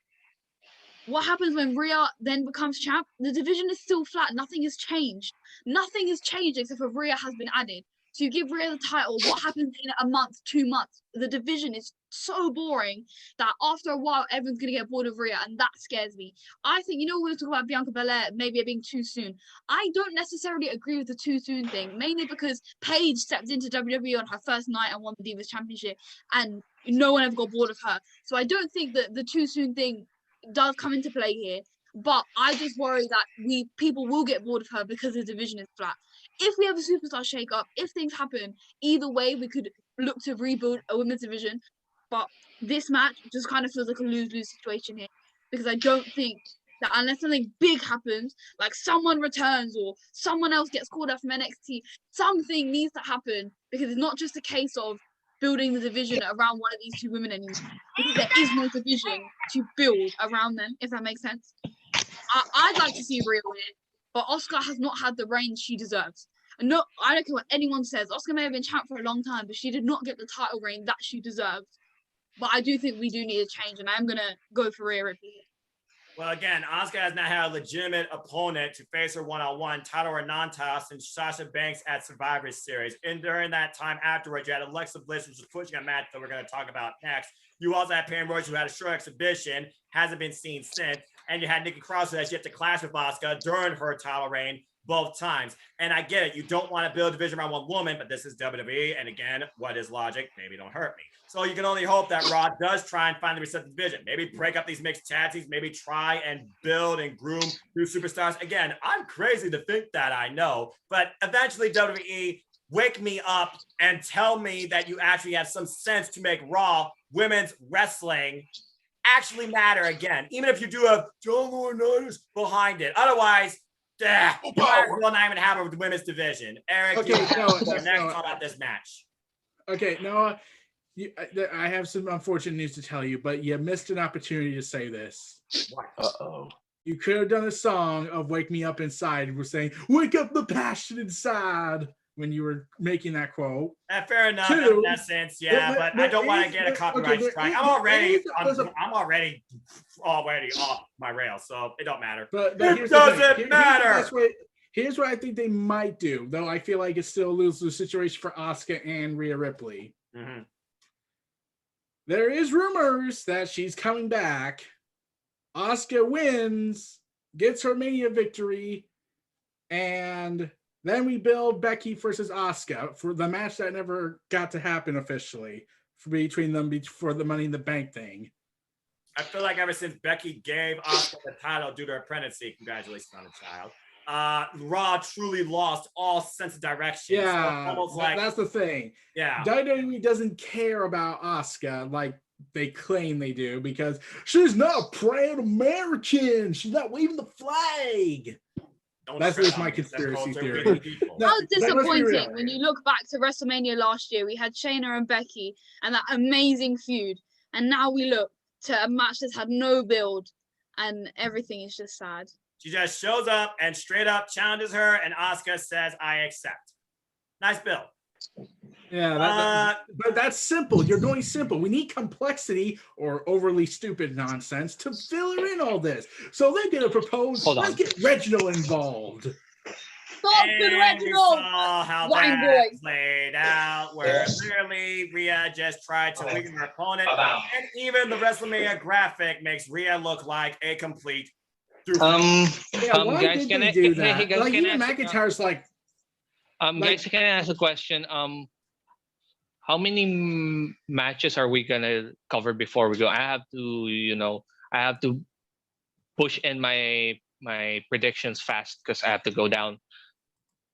What happens when Rhea then becomes champ? The division is still flat. Nothing has changed. Nothing has changed except for Rhea has been added. So you give Rhea the title. What happens in a month, 2 months? The division is so boring that after a while, everyone's going to get bored of Rhea, and that scares me. I think, we're going to talk about Bianca Belair maybe it being too soon. I don't necessarily agree with the too soon thing, mainly because Paige stepped into WWE on her first night and won the Divas Championship, and no one ever got bored of her. So I don't think that the too soon thing does come into play here, but I just worry that people will get bored of her because the division is flat. If we have a superstar shake-up, if things happen, either way, we could look to rebuild a women's division. But this match just kind of feels like a lose-lose situation here, because I don't think that unless something big happens, like someone returns or someone else gets called up from NXT, something needs to happen, because it's not just a case of building the division around one of these two women anymore, because there is no division to build around them, if that makes sense. I'd like to see Rhea win, but Oscar has not had the reign she deserves. And no, I don't care what anyone says. Oscar may have been champ for a long time, but she did not get the title reign that she deserved. But I do think we do need a change, and I'm going to go for Rhea Ripley here. Well, again, Asuka has now had a legitimate opponent to face her one-on-one, title or non-title, since Sasha Banks at Survivor Series. And during that time afterwards, you had Alexa Bliss, which was pushing a match that we're going to talk about next. You also had Pam Royce, who had a short exhibition, hasn't been seen since. And you had Nikki Cross, who has yet to clash with Asuka during her title reign both times. And I get it. You don't want to build a division around one woman, but this is WWE. And again, what is logic? Maybe don't hurt me. So you can only hope that Raw does try and find the receptive division. Maybe break up these mixed tag teams. Maybe try and build and groom new superstars. Again, I'm crazy to think that, I know. But eventually WWE, wake me up and tell me that you actually have some sense to make Raw women's wrestling actually matter again. Even if you do have John Laurinaitis behind it. Otherwise, you might as well not even have a women's division. Eric, Okay, next talk about this match. Okay, Noah, I have some unfortunate news to tell you, but you missed an opportunity to say this. What? Uh-oh. You could have done a song of Wake Me Up Inside. We're saying, wake up the passion inside when you were making that quote. Fair enough. Two, in that sense, yeah, but I don't want to get a copyright strike. I'm already off my rail, so it don't matter. But it doesn't matter. Here's what I think they might do, though I feel like it's still a lose-lose situation for Asuka and Rhea Ripley. Mm-hmm. There is rumors that she's coming back. Asuka wins, gets her Mania victory, and then we build Becky versus Asuka for the match that never got to happen officially between them for the Money in the Bank thing. I feel like ever since Becky gave Asuka the title due to her pregnancy, congratulations on the child, Raw truly lost all sense of direction. Yeah, so that's the thing. Yeah, WWE doesn't care about Asuka like they claim they do, because she's not a proud American. She's not waving the flag. That's just my conspiracy theory. How disappointing when you look back to WrestleMania last year. We had Shayna and Becky and that amazing feud, and now we look to a match that's had no build, and everything is just sad. She just shows up and straight up challenges her, and Asuka says, "I accept." Nice build. Yeah, but that's simple. You're going simple. We need complexity or overly stupid nonsense to fill in all this. So they're going to propose, let's get Reginald involved. Stop with Reginald! Saw how Wine that boy. played out, where clearly Rhea just tried to weaken her opponent, and even the WrestleMania graphic makes Rhea look like a complete doofus. Why guys, did they do that? Hey, guys, like can even I ask, McIntyre's guys, can I ask a question? How many matches are we gonna cover before we go? I have to push in my predictions fast because I have to go down.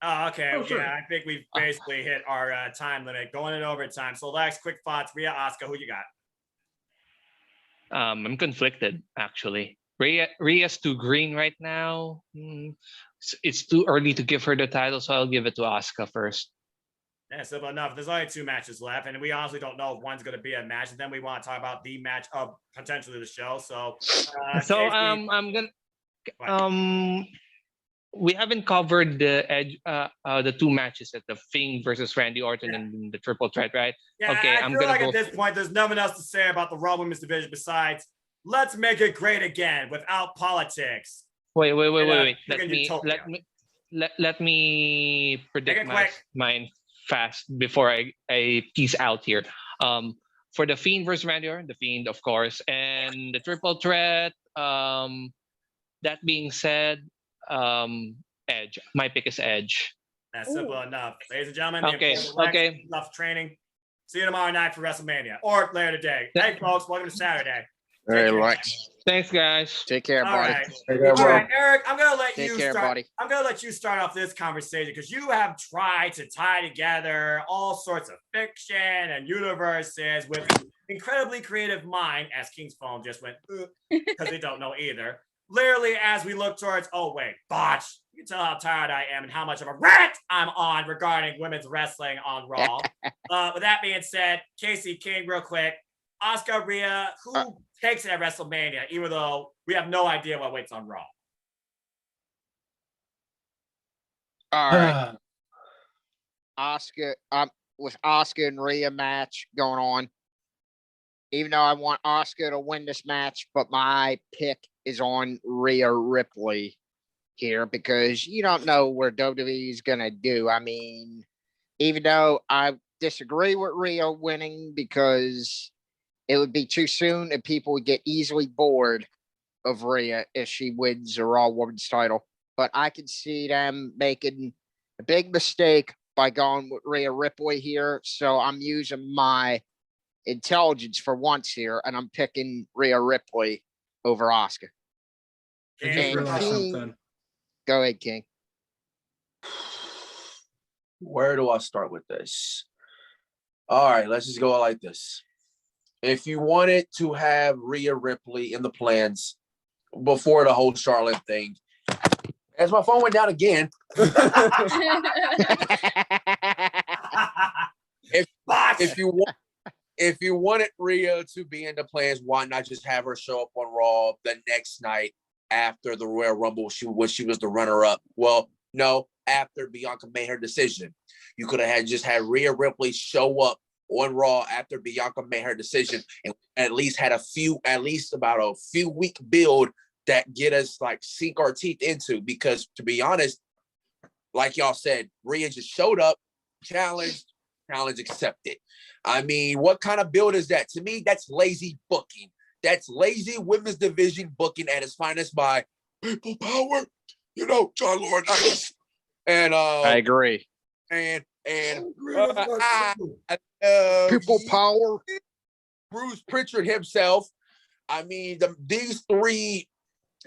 Oh, okay. Oh, sure. Yeah, I think we've basically hit our time limit, going in overtime. So, Lex, quick thoughts. Rhea, Asuka, who you got? I'm conflicted actually. Rhea's too green right now. It's too early to give her the title, so I'll give it to Asuka first. Yeah, simple enough. There's only 2 matches left, and we honestly don't know if one's going to be a match. And then we want to talk about the match of potentially the show. So, Casey, I'm gonna we haven't covered the edge the 2 matches at the Fiend versus Randy Orton and the triple threat, right? Yeah, okay, I feel like at this point there's nothing else to say about the Raw Women's Division besides let's make it great again without politics. Wait. Let me predict mine fast before I tease out here. For the Fiend versus Randy Orton, the Fiend, of course, and the triple threat. That being said, Edge. My pick is Edge. That's simple enough, ladies and gentlemen. Okay. Enough training. See you tomorrow night for WrestleMania or later today. Hey, folks, welcome to Saturday. Very much. Thanks, guys. Take care, buddy. All right, Eric, I'm gonna let Take you care, start. buddy. I'm gonna let you start off this conversation because you have tried to tie together all sorts of fiction and universes with an incredibly creative mind, as King's phone just went because they don't know either. Literally, as we look towards, botch. You can tell how tired I am and how much of a rant I'm on regarding women's wrestling on Raw. With that being said, Casey King, real quick, Asuka, Rhea, who takes it at WrestleMania, even though we have no idea what waits on Raw? All right. Asuka, with Asuka and Rhea match going on. Even though I want Asuka to win this match, but my pick is on Rhea Ripley here because you don't know where WWE is going to do. I mean, even though I disagree with Rhea winning because it would be too soon and people would get easily bored of Rhea if she wins the Raw Women's title. But I can see them making a big mistake by going with Rhea Ripley here. So I'm using my intelligence for once here, and I'm picking Rhea Ripley over Asuka. I just realized something. Go ahead, King. Where do I start with this? All right, let's just go like this. If you wanted to have Rhea Ripley in the plans before the whole Charlotte thing, as my phone went down again. If you wanted Rhea to be in the plans, why not just have her show up on Raw the next night after the Royal Rumble when she was the runner-up? Well, no, after Bianca made her decision. You could have had Rhea Ripley show up on Raw after Bianca made her decision and at least had about a few week build that get us like sink our teeth into, because to be honest, like y'all said, Rhea just showed up, challenge accepted. I mean, what kind of build is that? To me, that's lazy booking. That's lazy women's division booking at its finest by people power. You know, John Laurinaitis. And I agree. And people power. Bruce Pritchard himself. I mean, these three,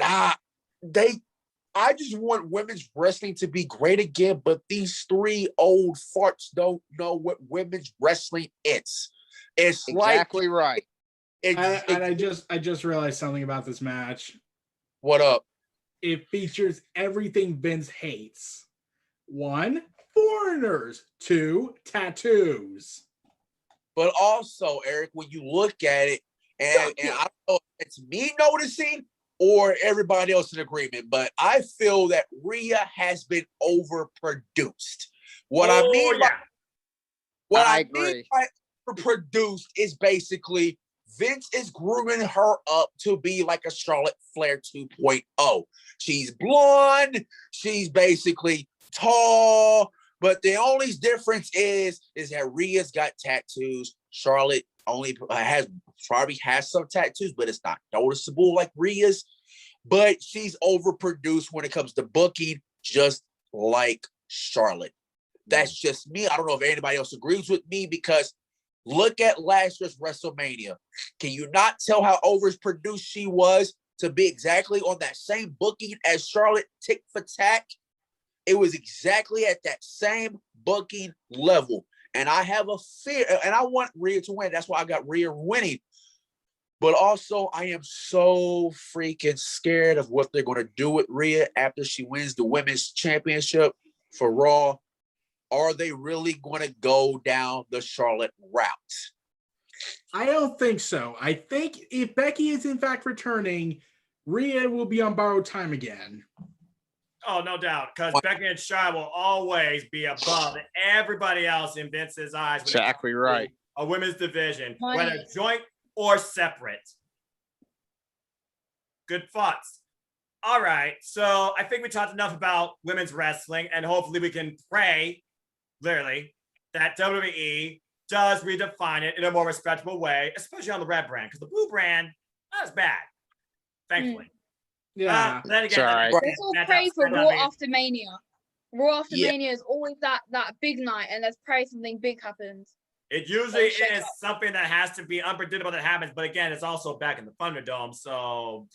I just want women's wrestling to be great again, but these three old farts don't know what women's wrestling is. It's exactly right. I just realized something about this match. What up? It features everything Vince hates. 1, foreigners. 2, tattoos. But also, Eric, when you look at it, and I don't know if it's me noticing or everybody else in agreement, but I feel that Rhea has been overproduced. I mean by overproduced is basically Vince is grooming her up to be like a Charlotte Flair 2.0. She's blonde, she's basically tall, but the only difference is that Rhea's got tattoos. Charlotte probably has some tattoos, but it's not noticeable like Rhea's. But she's overproduced when it comes to booking, just like Charlotte. That's just me. I don't know if anybody else agrees with me, because look at last year's WrestleMania. Can you not tell how overproduced she was to be exactly on that same booking as Charlotte, tick for tack? It was exactly at that same booking level. And I have a fear, and I want Rhea to win. That's why I got Rhea winning. But also, I am so freaking scared of what they're going to do with Rhea after she wins the women's championship for Raw. Are they really going to go down the Charlotte route? I don't think so. I think if Becky is in fact returning, Rhea will be on borrowed time again. Oh, no doubt, because Becky and Charlotte will always be above everybody else in Vince's eyes. Exactly right. A women's division, Money. whether joint or separate. Good thoughts. All right, so I think we talked enough about women's wrestling, and hopefully we can pray, literally, that WWE does redefine it in a more respectable way, especially on the red brand, because the blue brand, not as bad, thankfully. Yeah. Then again, Sorry. Let's all pray for Raw after Mania. Raw after Mania is always that big night, and let's pray something big happens. It usually is something that has to be unpredictable that happens, but again, it's also back in the Thunderdome, so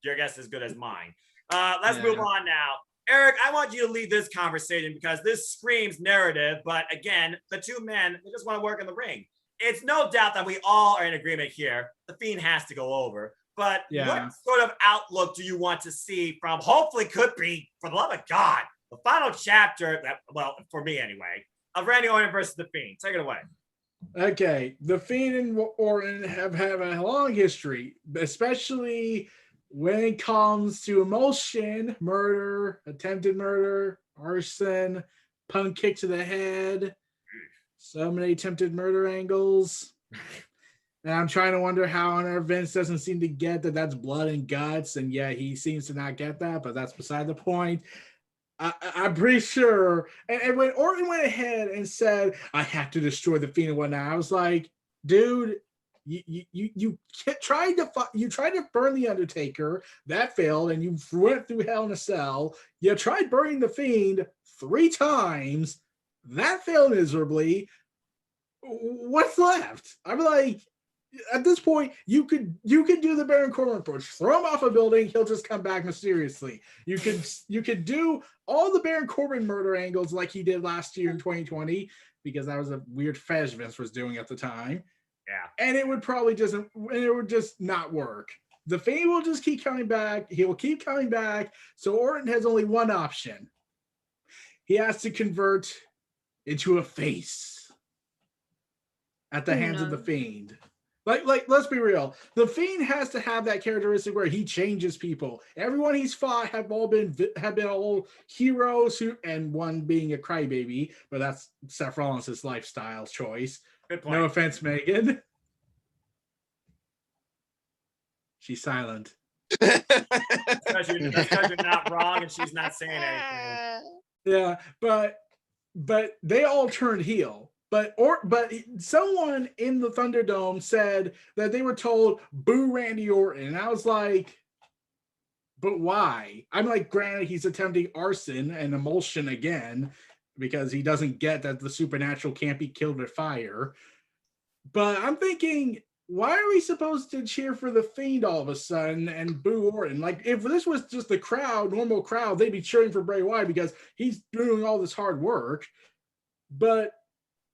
your guess is good as mine. Let's move on now. Eric, I want you to lead this conversation because this screams narrative, but again, the two men, they just want to work in the ring. It's no doubt that we all are in agreement here. The Fiend has to go over. But what sort of outlook do you want to see from, hopefully could be, for the love of God, the final chapter, well, for me anyway, of Randy Orton versus The Fiend? Take it away. Okay. The Fiend and Orton have a long history, especially when it comes to emotion, murder, attempted murder, arson, punk kick to the head, so many attempted murder angles. And I'm trying to wonder how on earth Vince doesn't seem to get that that's blood and guts. And yeah, he seems to not get that, but that's beside the point. I'm pretty sure. And when Orton went ahead and said, I have to destroy the Fiend and whatnot, I was like, dude, you tried to burn the Undertaker. That failed, and you went through Hell in a Cell. You tried burning the Fiend 3 times. That failed miserably. What's left? I'm like, at this point, you could do the Baron Corbin approach. Throw him off a building, he'll just come back mysteriously. You could do all the Baron Corbin murder angles like he did last year in 2020, because that was a weird fetish Vince was doing at the time. Yeah. And it would just not work. The Fiend will just keep coming back. He will keep coming back. So Orton has only one option. He has to convert into a face at the hands of the Fiend. Like, let's be real. The Fiend has to have that characteristic where he changes people. Everyone he's fought have been all heroes and one being a crybaby, but that's Seth Rollins' lifestyle choice. Good point. No offense, Megan. She's silent. Because you're not wrong and she's not saying anything. Yeah, but they all turned heel. But someone in the Thunderdome said that they were told, boo Randy Orton. And I was like, but why? I'm like, granted, he's attempting arson and emulsion again, because he doesn't get that the supernatural can't be killed with fire. But I'm thinking, why are we supposed to cheer for the Fiend all of a sudden and boo Orton? Like, if this was just the normal crowd, they'd be cheering for Bray Wyatt because he's doing all this hard work. But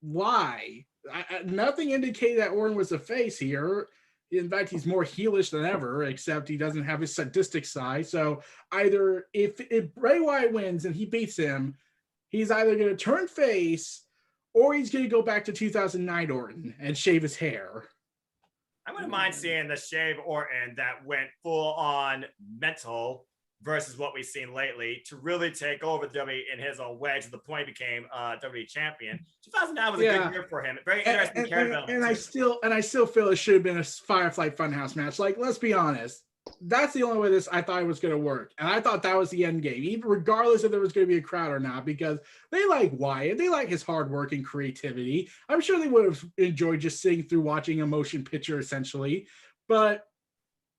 why? Nothing indicated that Orton was a face here. In fact, he's more heelish than ever, except he doesn't have his sadistic side. So either if Bray Wyatt wins and he beats him, he's either going to turn face or he's going to go back to 2009 Orton and shave his hair. I wouldn't mind seeing the shave Orton that went full on mental versus what we've seen lately to really take over the WWE in his own way to the point he became WWE champion. 2009 was a good year for him. Very interesting character. And I still feel it should have been a Firefly Funhouse match. Like, let's be honest. That's the only way I thought it was going to work. And I thought that was the end game, even regardless if there was going to be a crowd or not, because they like Wyatt. They like his hard work and creativity. I'm sure they would have enjoyed just sitting through watching a motion picture, essentially. But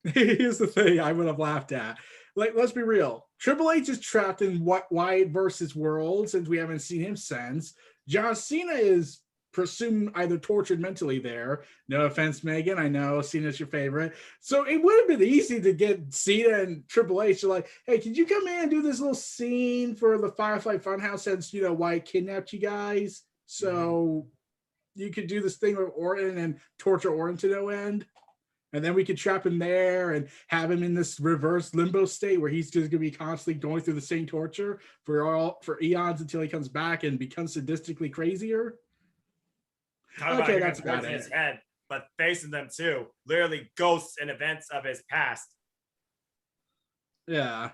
here's the thing I would have laughed at. Like, let's be real. Triple H is trapped in Wyatt versus world since we haven't seen him since. John Cena is presumed either tortured mentally there. No offense, Megan. I know Cena's your favorite. So it would have been easy to get Cena and Triple H to like, hey, could you come in and do this little scene for the Firefly Funhouse since, Wyatt kidnapped you guys? So you could do this thing with Orton and torture Orton to no end. And then we could trap him there and have him in this reverse limbo state where he's just gonna be constantly going through the same torture for eons until he comes back and becomes sadistically crazier. Talk Okay, about that's him about in it. his head, but facing them too. Literally ghosts and events of his past. Yeah.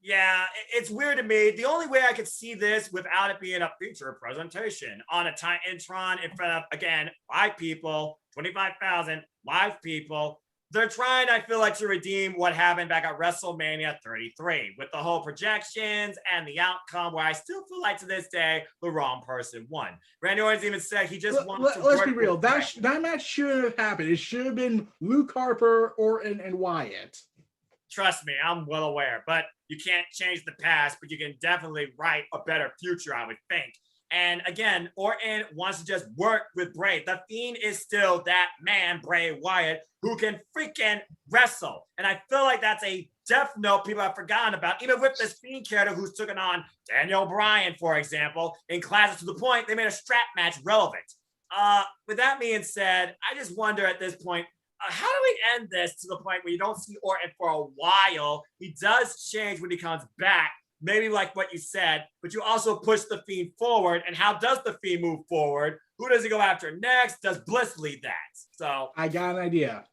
Yeah, it's weird to me. The only way I could see this without it being a feature presentation on a Titantron in front of, again, 5 people, 25,000 live people. They're trying, I feel like, to redeem what happened back at WrestleMania 33 with the whole projections and the outcome, where I still feel like to this day the wrong person won. Randy Orton's even said he just wants to Let's work be real. with That match shouldn't have happened. It should have been Luke Harper, Orton, and Wyatt. Trust me, I'm well aware, but you can't change the past, but you can definitely write a better future, I would think. And again, Orton wants to just work with Bray. The Fiend is still that man, Bray Wyatt, who can freaking wrestle. And I feel like that's a death note people have forgotten about, even with this Fiend character who's taken on Daniel Bryan, for example, in classes, to the point they made a strap match relevant. With that being said, I just wonder at this point, how do we end this to the point where you don't see Orton for a while? He does change when he comes back, maybe like what you said, but you also push the Fiend forward. And how does the Fiend move forward? Who does he go after next? Does Bliss lead that? So I got an idea.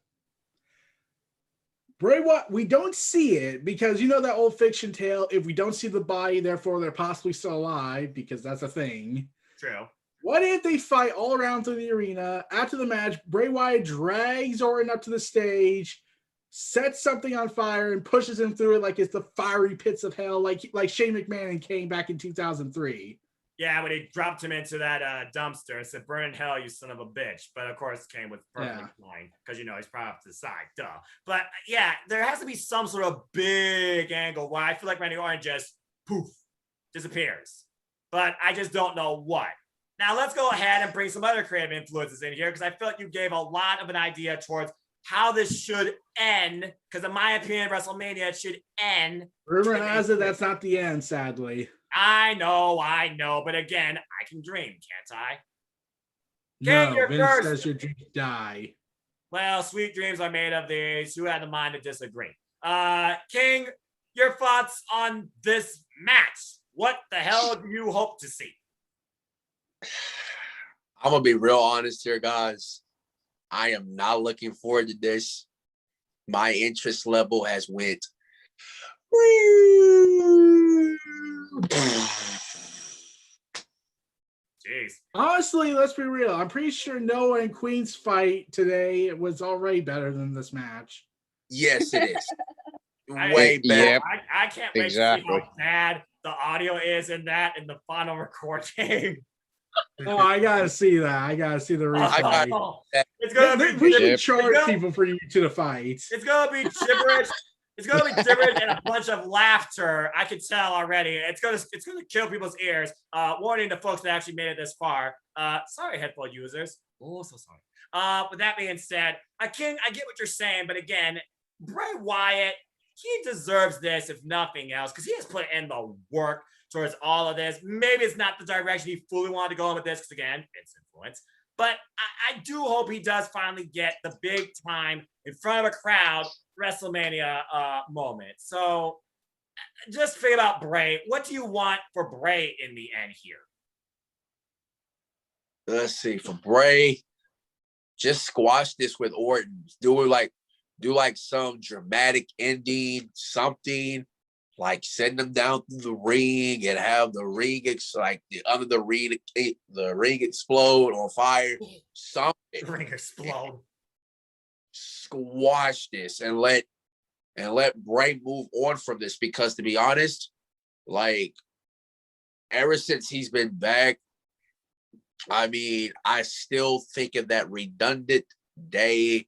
Bray Wyatt, we don't see it because you know that old fiction tale, if we don't see the body, therefore they're possibly still alive, because that's a thing. true. What if they fight all around through the arena? After the match, Bray Wyatt drags Orton up to the stage, sets something on fire, and pushes him through it like it's the fiery pits of hell, like Shane McMahon and Kane back in 2003. Yeah, when he dropped him into that dumpster and said, "Burn in hell, you son of a bitch." But of course, Kane was perfectly fine because, he's probably off to the side, duh. But yeah, there has to be some sort of big angle where I feel like Randy Orton just poof, disappears. But I just don't know what. Now, let's go ahead and bring some other creative influences in here, because I feel like you gave a lot of an idea towards how this should end, because in my opinion, WrestleMania should end. Rumor has it that's not the end, sadly. I know, but again, I can dream, can't I? No, King, you're Vince first. says your dreams die. Well, sweet dreams are made of these. Who had the mind to disagree? King, your thoughts on this match? What the hell do you hope to see? I'm gonna be real honest here, guys. I am not looking forward to this. My interest level has went. Jeez. Honestly, let's be real. I'm pretty sure Noah and Queen's fight today was already better than this match. Yes, it is. I- Way better. Yep. I can't wait to see Exactly. how bad the audio is in the final recording. Oh, I gotta see that. I gotta see the replay. Oh, it's gonna be We should Yep. charge Yep. people for you to the fight. It's gonna be gibberish. It's gonna be gibberish and a bunch of laughter. I can tell already. It's gonna kill people's ears. Warning to folks that actually made it this far. Sorry, headphone users. Oh, so sorry. With that being said, I get what you're saying, but again, Bray Wyatt, he deserves this if nothing else, because he has put in the work towards all of this. Maybe it's not the direction he fully wanted to go in with this, because again, it's influence. But I do hope he does finally get the big time in front of a crowd WrestleMania moment. So just think about Bray. What do you want for Bray in the end here? Let's see. For Bray, just squash this with Orton. Do like some dramatic ending, something like send them down through the ring and have the ring the ring explode on fire. Something. Ring explode. Squash this and let Bray move on from this, because to be honest, like ever since he's been back, I mean, I still think of that redundant day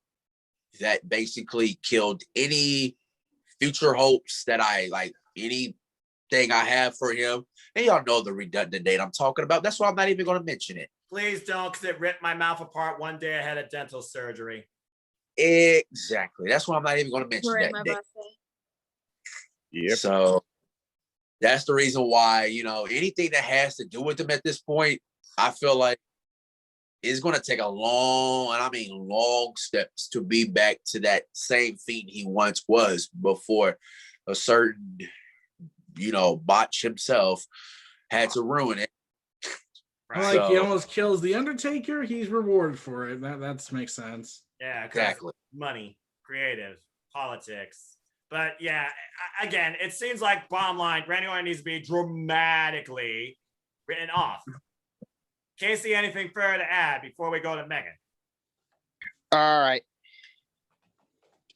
that basically killed any future hopes that I like, anything I have for him. And y'all know the redundant date I'm talking about. That's why I'm not even going to mention it. Please don't, because it ripped my mouth apart one day I had a dental surgery. Exactly. That's why I'm not even going to mention During that my date. birthday. Yep. So that's the reason why, anything that has to do with them at this point, I feel like it's going to take a long, and I mean long steps to be back to that same Fiend he once was before a certain, botch himself had to ruin it. Like he almost kills the Undertaker, he's rewarded for it. That makes sense. Yeah, exactly. Money, creative, politics. But yeah, again, it seems like bottom line, Randy Orton needs to be dramatically written off. Casey, anything further to add before we go to Megan? All right.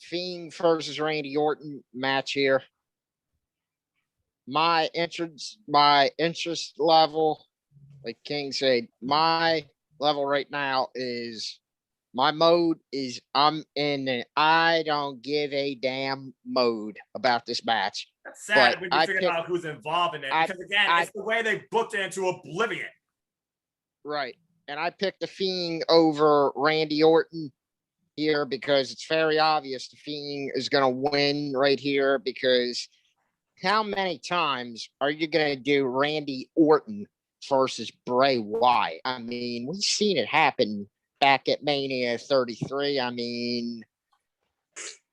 Fiend versus Randy Orton match here. My interest level, like King said, my level right now is my mode is I'm in an I don't give a damn mode about this match. That's sad when you figure out who's involved in it. Because again, it's the way they booked it into oblivion. Right. And I picked the Fiend over Randy Orton here because it's very obvious the Fiend is going to win right here, because how many times are you going to do Randy Orton versus Bray Wyatt? I mean, we've seen it happen back at Mania 33. I mean,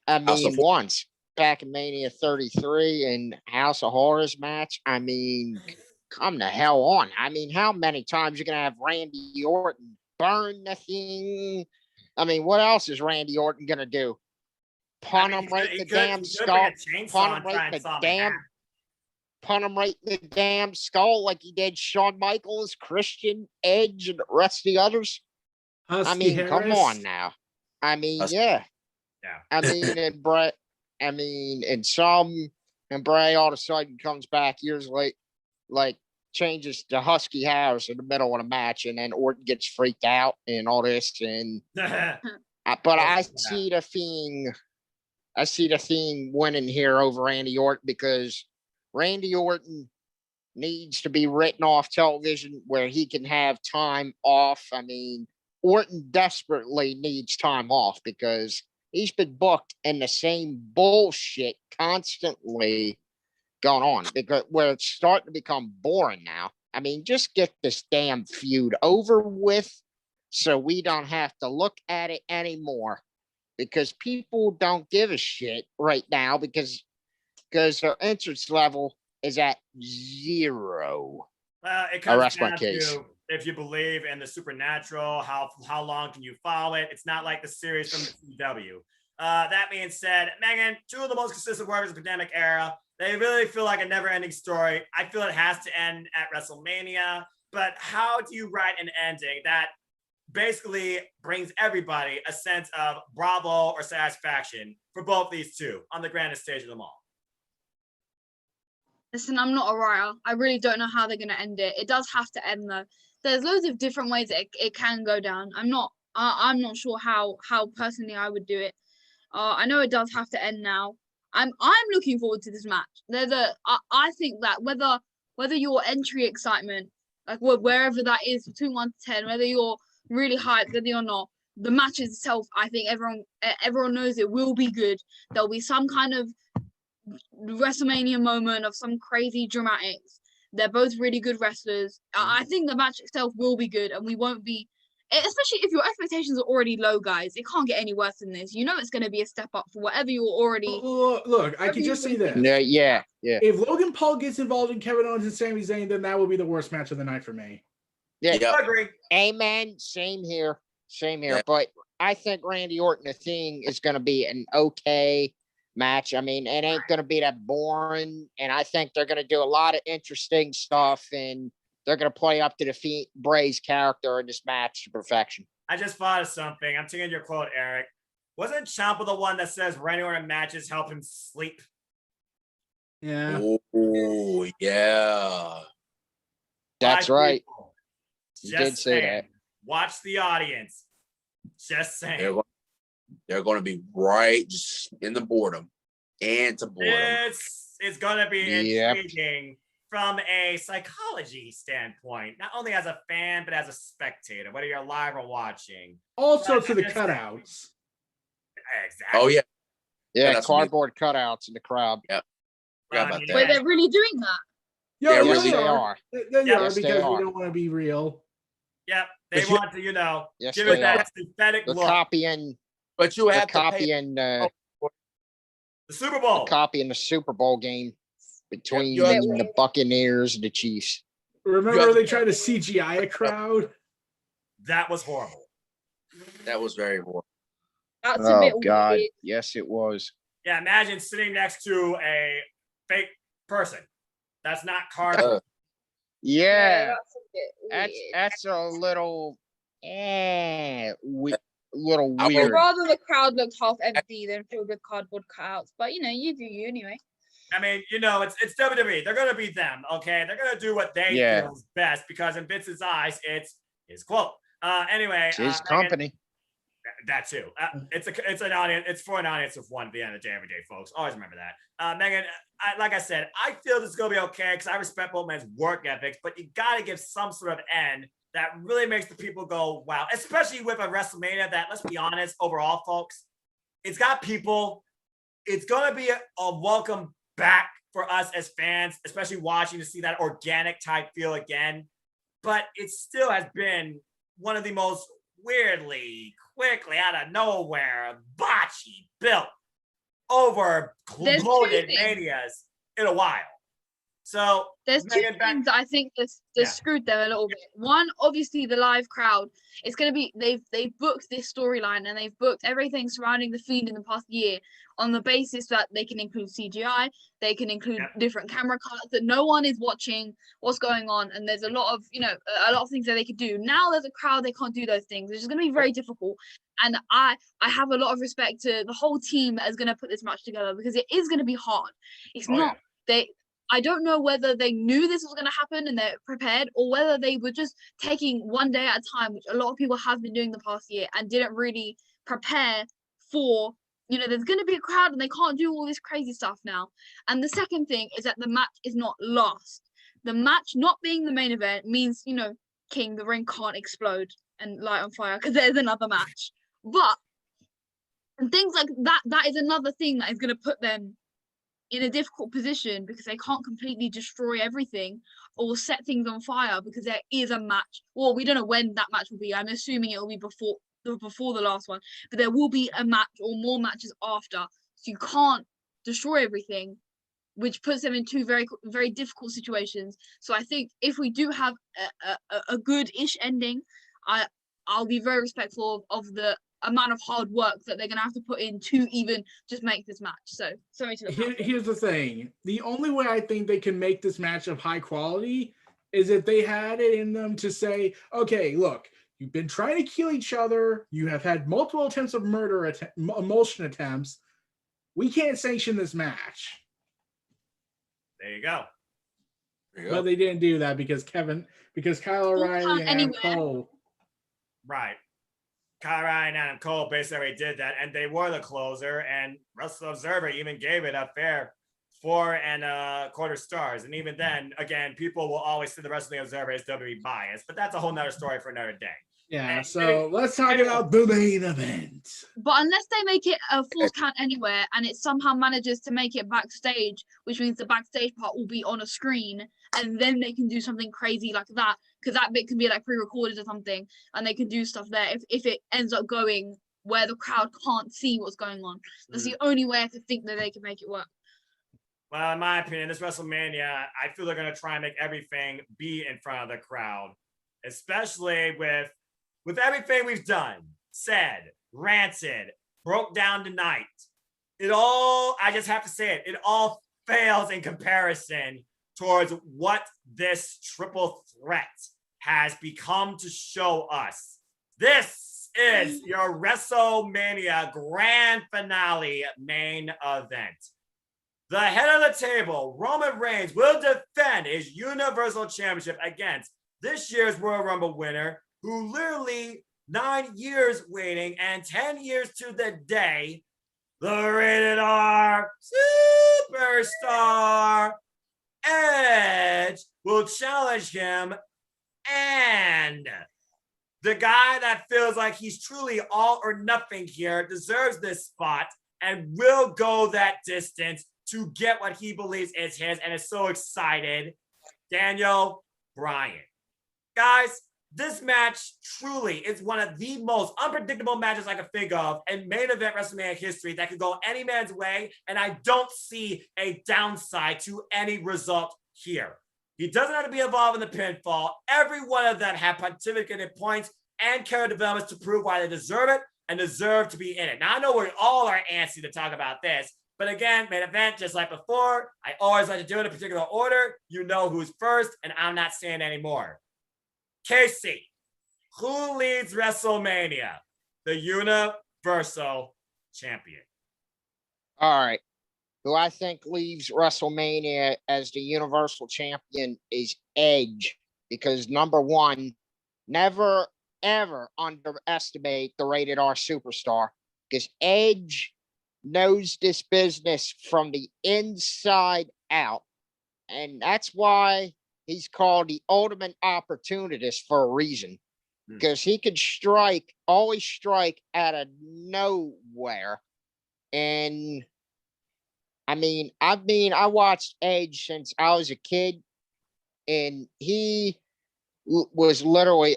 once back in Mania 33 in House of Horrors match. I mean, come the hell on. I mean, how many times you're going to have Randy Orton burn the thing? I mean, what else is Randy Orton going to do? Punt him right in the damn skull. Punt him right in the damn skull like he did Shawn Michaels, Christian, Edge, and the rest of the others. Husky I mean, Harris. come on now. I mean, yeah. I mean, and Bray, and Bray all of a sudden comes back years late, like changes to Husky Harris in the middle of the match, and then Orton gets freaked out and all this. And but I see the Fiend winning here over Randy Orton, because Randy Orton needs to be written off television where he can have time off. I mean, Orton desperately needs time off because he's been booked in the same bullshit constantly going on, because where it's starting to become boring now. I mean, just get this damn feud over with so we don't have to look at it anymore, because people don't give a shit right now because their interest level is at 0. Well, it comes down to if you believe in the supernatural, how long can you follow it? It's not like the series from the CW. That being said, Megan, 2 of the most consistent workers of the pandemic era. They really feel like a never-ending story. I feel it has to end at WrestleMania. But how do you write an ending that basically brings everybody a sense of bravo or satisfaction for both these two on the grandest stage of them all? Listen, I'm not a writer. I really don't know how they're going to end it. It does have to end, though. There's loads of different ways it can go down. I'm not sure how personally I would do it. I know it does have to end now. I'm looking forward to this match. I think that whether your entry excitement, like wherever that is between 1 to 10, whether you're really hyped, whether you're not, the match itself, I think everyone knows it will be good. There'll be some kind of WrestleMania moment of some crazy dramatics. They're both really good wrestlers. I think the match itself will be good, and we won't be, especially if your expectations are already low, guys. It can't get any worse than this. You know it's going to be a step up for whatever you're already. Look, I can just say this. Yeah. If Logan Paul gets involved in Kevin Owens and Sami Zayn, then that will be the worst match of the night for me. Yeah, I agree. Amen. Same here. Yeah. But I think Randy Orton, the thing, is going to be an okay match. I mean, it ain't going to be that boring, and I think they're going to do a lot of interesting stuff, and they're going to play up to defeat Bray's character in this match to perfection. I just thought of something. I'm taking your quote, Eric. Wasn't Ciampa the one that says Randy Orton matches help him sleep? Yeah. Oh, yeah. That's right. Just You did say that. Watch the audience. Just saying. They're going to be right just in the boredom and to boredom. It's going to be intriguing from a psychology standpoint, not only as a fan, but as a spectator, whether you're live or watching. Also to the cutouts. Exactly. Oh, yeah. Yeah, cardboard cutouts in the crowd. Yep. About that. Wait, they're really doing that? They are. They are because we don't want to be real. Yep. They But you- want to, Yes, give it they that are. synthetic They're look. copying. But you They're have to pay. copying. The Super They're Bowl. copying the Super Bowl game between you have- the Buccaneers and the Chiefs. Remember they tried to CGI a crowd? That was horrible. That was very horrible. That's a bit Oh God, weird. yes, it was. Yeah, imagine sitting next to a fake person. That's not cartoon. Yeah, That's a bit weird. that's a little, little I I'd weird. rather the crowd looked half empty than filled with cardboard cutouts. But you do you anyway. I mean, it's WWE. They're gonna be them, okay? They're gonna do what they Yeah. feel is best because in Vince's eyes, it's his quote. Anyway, It's his Megan, company. that too. It's an audience. It's for an audience of one at the end of the day, every day, folks. Always remember that. Megan, like I said, I feel this is gonna be okay because I respect both men's work ethics, but you gotta give some sort of end that really makes the people go, wow. Especially with a WrestleMania that, let's be honest, overall, folks, it's got people. It's gonna be a welcome back for us as fans, especially watching to see that organic type feel again. But it still has been one of the most weirdly, quickly, out of nowhere, botchy built, over There's two bloated things. manias in a while. So There's two Megan, back- things that I think that's Yeah. screwed them a little bit. One, obviously, the live crowd. It's going to be they've booked this storyline and they've booked everything surrounding the Fiend in the past year on the basis that they can include CGI, they can include Yep. different camera cuts, that no one is watching what's going on, and there's a lot of a lot of things that they could do. Now there's a crowd, they can't do those things, which is going to be very difficult. And I have a lot of respect to the whole team that is going to put this match together because it is going to be hard. It's Oh, not I don't know whether they knew this was going to happen and they're prepared, or whether they were just taking one day at a time, which a lot of people have been doing the past year, and didn't really prepare for, there's going to be a crowd and they can't do all this crazy stuff now. And the second thing is that the match is not last. The match not being the main event means, King, the ring can't explode and light on fire because there's another match. But and things like that is another thing that is going to put them in a difficult position because they can't completely destroy everything or set things on fire because there is a match. Well, we don't know when that match will be. I'm assuming it will be before the last one, but there will be a match or more matches after. So you can't destroy everything, which puts them in two very, very difficult situations. So I think if we do have a good-ish ending, I'll be very respectful of the amount of hard work that they're gonna have to put in to even just make this match. So sorry to the Here's the thing. The only way I think they can make this match of high quality is if they had it in them to say, okay, look, you've been trying to kill each other. You have had multiple attempts of murder, emulsion attempts. We can't sanction this match. there you go. There you But go. they didn't do that because Kyle O'Reilly and Adam anywhere. Cole. Right. Kyle Ryan and Adam Cole basically already did that, and they were the closer. And Wrestling Observer even gave it a fair 4 1/4 stars. And even then, again, people will always see the Wrestling Observer as WWE bias, but that's a whole nother story for another day. Yeah, so let's talk about the main event. But unless they make it a full count anywhere and it somehow manages to make it backstage, which means the backstage part will be on a screen, and then they can do something crazy like that, because that bit can be like pre-recorded or something, and they can do stuff there if it ends up going where the crowd can't see what's going on. That's the only way I could think that they can make it work. Well, in my opinion, this WrestleMania, I feel they're going to try and make everything be in front of the crowd, especially with everything we've done, said, ranted, broke down tonight. It all, I just have to say it all fails in comparison towards what this triple threat has become to show us. This is your WrestleMania grand finale main event. The head of the table, Roman Reigns, will defend his Universal Championship against this year's Royal Rumble winner, who literally 9 years waiting and 10 years to the day, the rated R superstar Edge will challenge him, and the guy that feels like he's truly all or nothing here deserves this spot and will go that distance to get what he believes is his and is so excited, Daniel Bryan. Guys, This match truly is one of the most unpredictable matches I can think of in main event WrestleMania history that could go any man's way, and I don't see a downside to any result here. He doesn't have to be involved in the pinfall. Every one of them have pontificated points and character developments to prove why they deserve it and deserve to be in it. Now, I know we all are antsy to talk about this, but again, main event, just like before, I always like to do it in a particular order. You know who's first, and I'm not saying anymore. Casey, who leads WrestleMania? The Universal Champion. All right. Who I think leaves WrestleMania as the Universal Champion is Edge. Because number one, never, ever underestimate the Rated R superstar. Because Edge knows this business from the inside out. And that's why he's called the ultimate opportunist for a reason, because he could always strike out of nowhere. And I watched Edge since I was a kid, and he was literally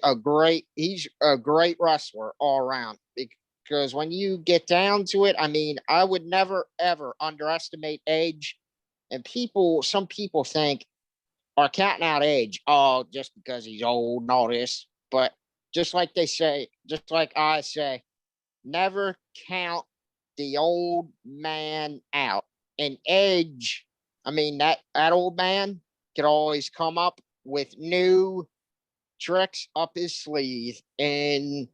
he's a great wrestler all around. Because when you get down to it, I would never, ever underestimate Edge. And some people think, are counting out Edge, just because he's old and all this. But just like I say, never count the old man out. And Edge, that old man could always come up with new tricks up his sleeve. And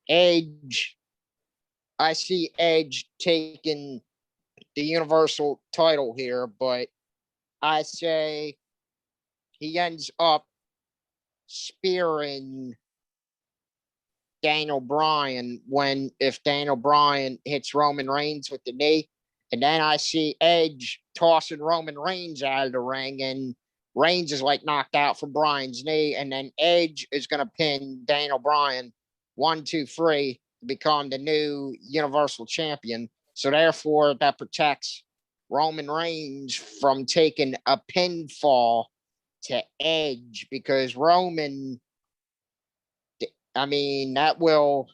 Edge, I see Edge taking the Universal title here, but I say he ends up spearing Daniel Bryan if Daniel Bryan hits Roman Reigns with the knee. And then I see Edge tossing Roman Reigns out of the ring, and Reigns is knocked out from Bryan's knee. And then Edge is going to pin Daniel Bryan 1, 2, 3 to become the new Universal Champion. So therefore, that protects Roman Reigns from taking a pinfall to Edge, because Roman, that will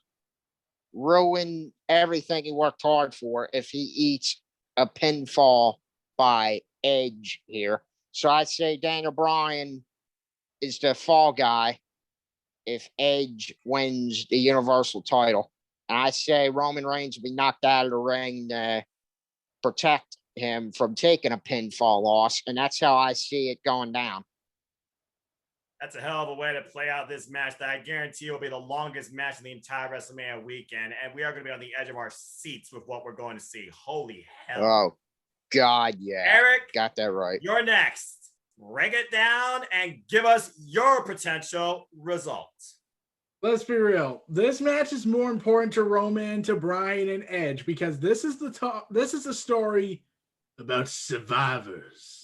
ruin everything he worked hard for if he eats a pinfall by Edge here. So I say Daniel Bryan is the fall guy if Edge wins the Universal title. And I say Roman Reigns will be knocked out of the ring to protect him from taking a pinfall loss. And that's how I see it going down. That's a hell of a way to play out this match that I guarantee will be the longest match in the entire WrestleMania weekend. And we are going to be on the edge of our seats with what we're going to see. Holy hell. Oh, God, yeah. Eric, got that right. You're next. Break it down and give us your potential results. Let's be real. This match is more important to Roman, to Bryan, and Edge, because this is the story about survivors.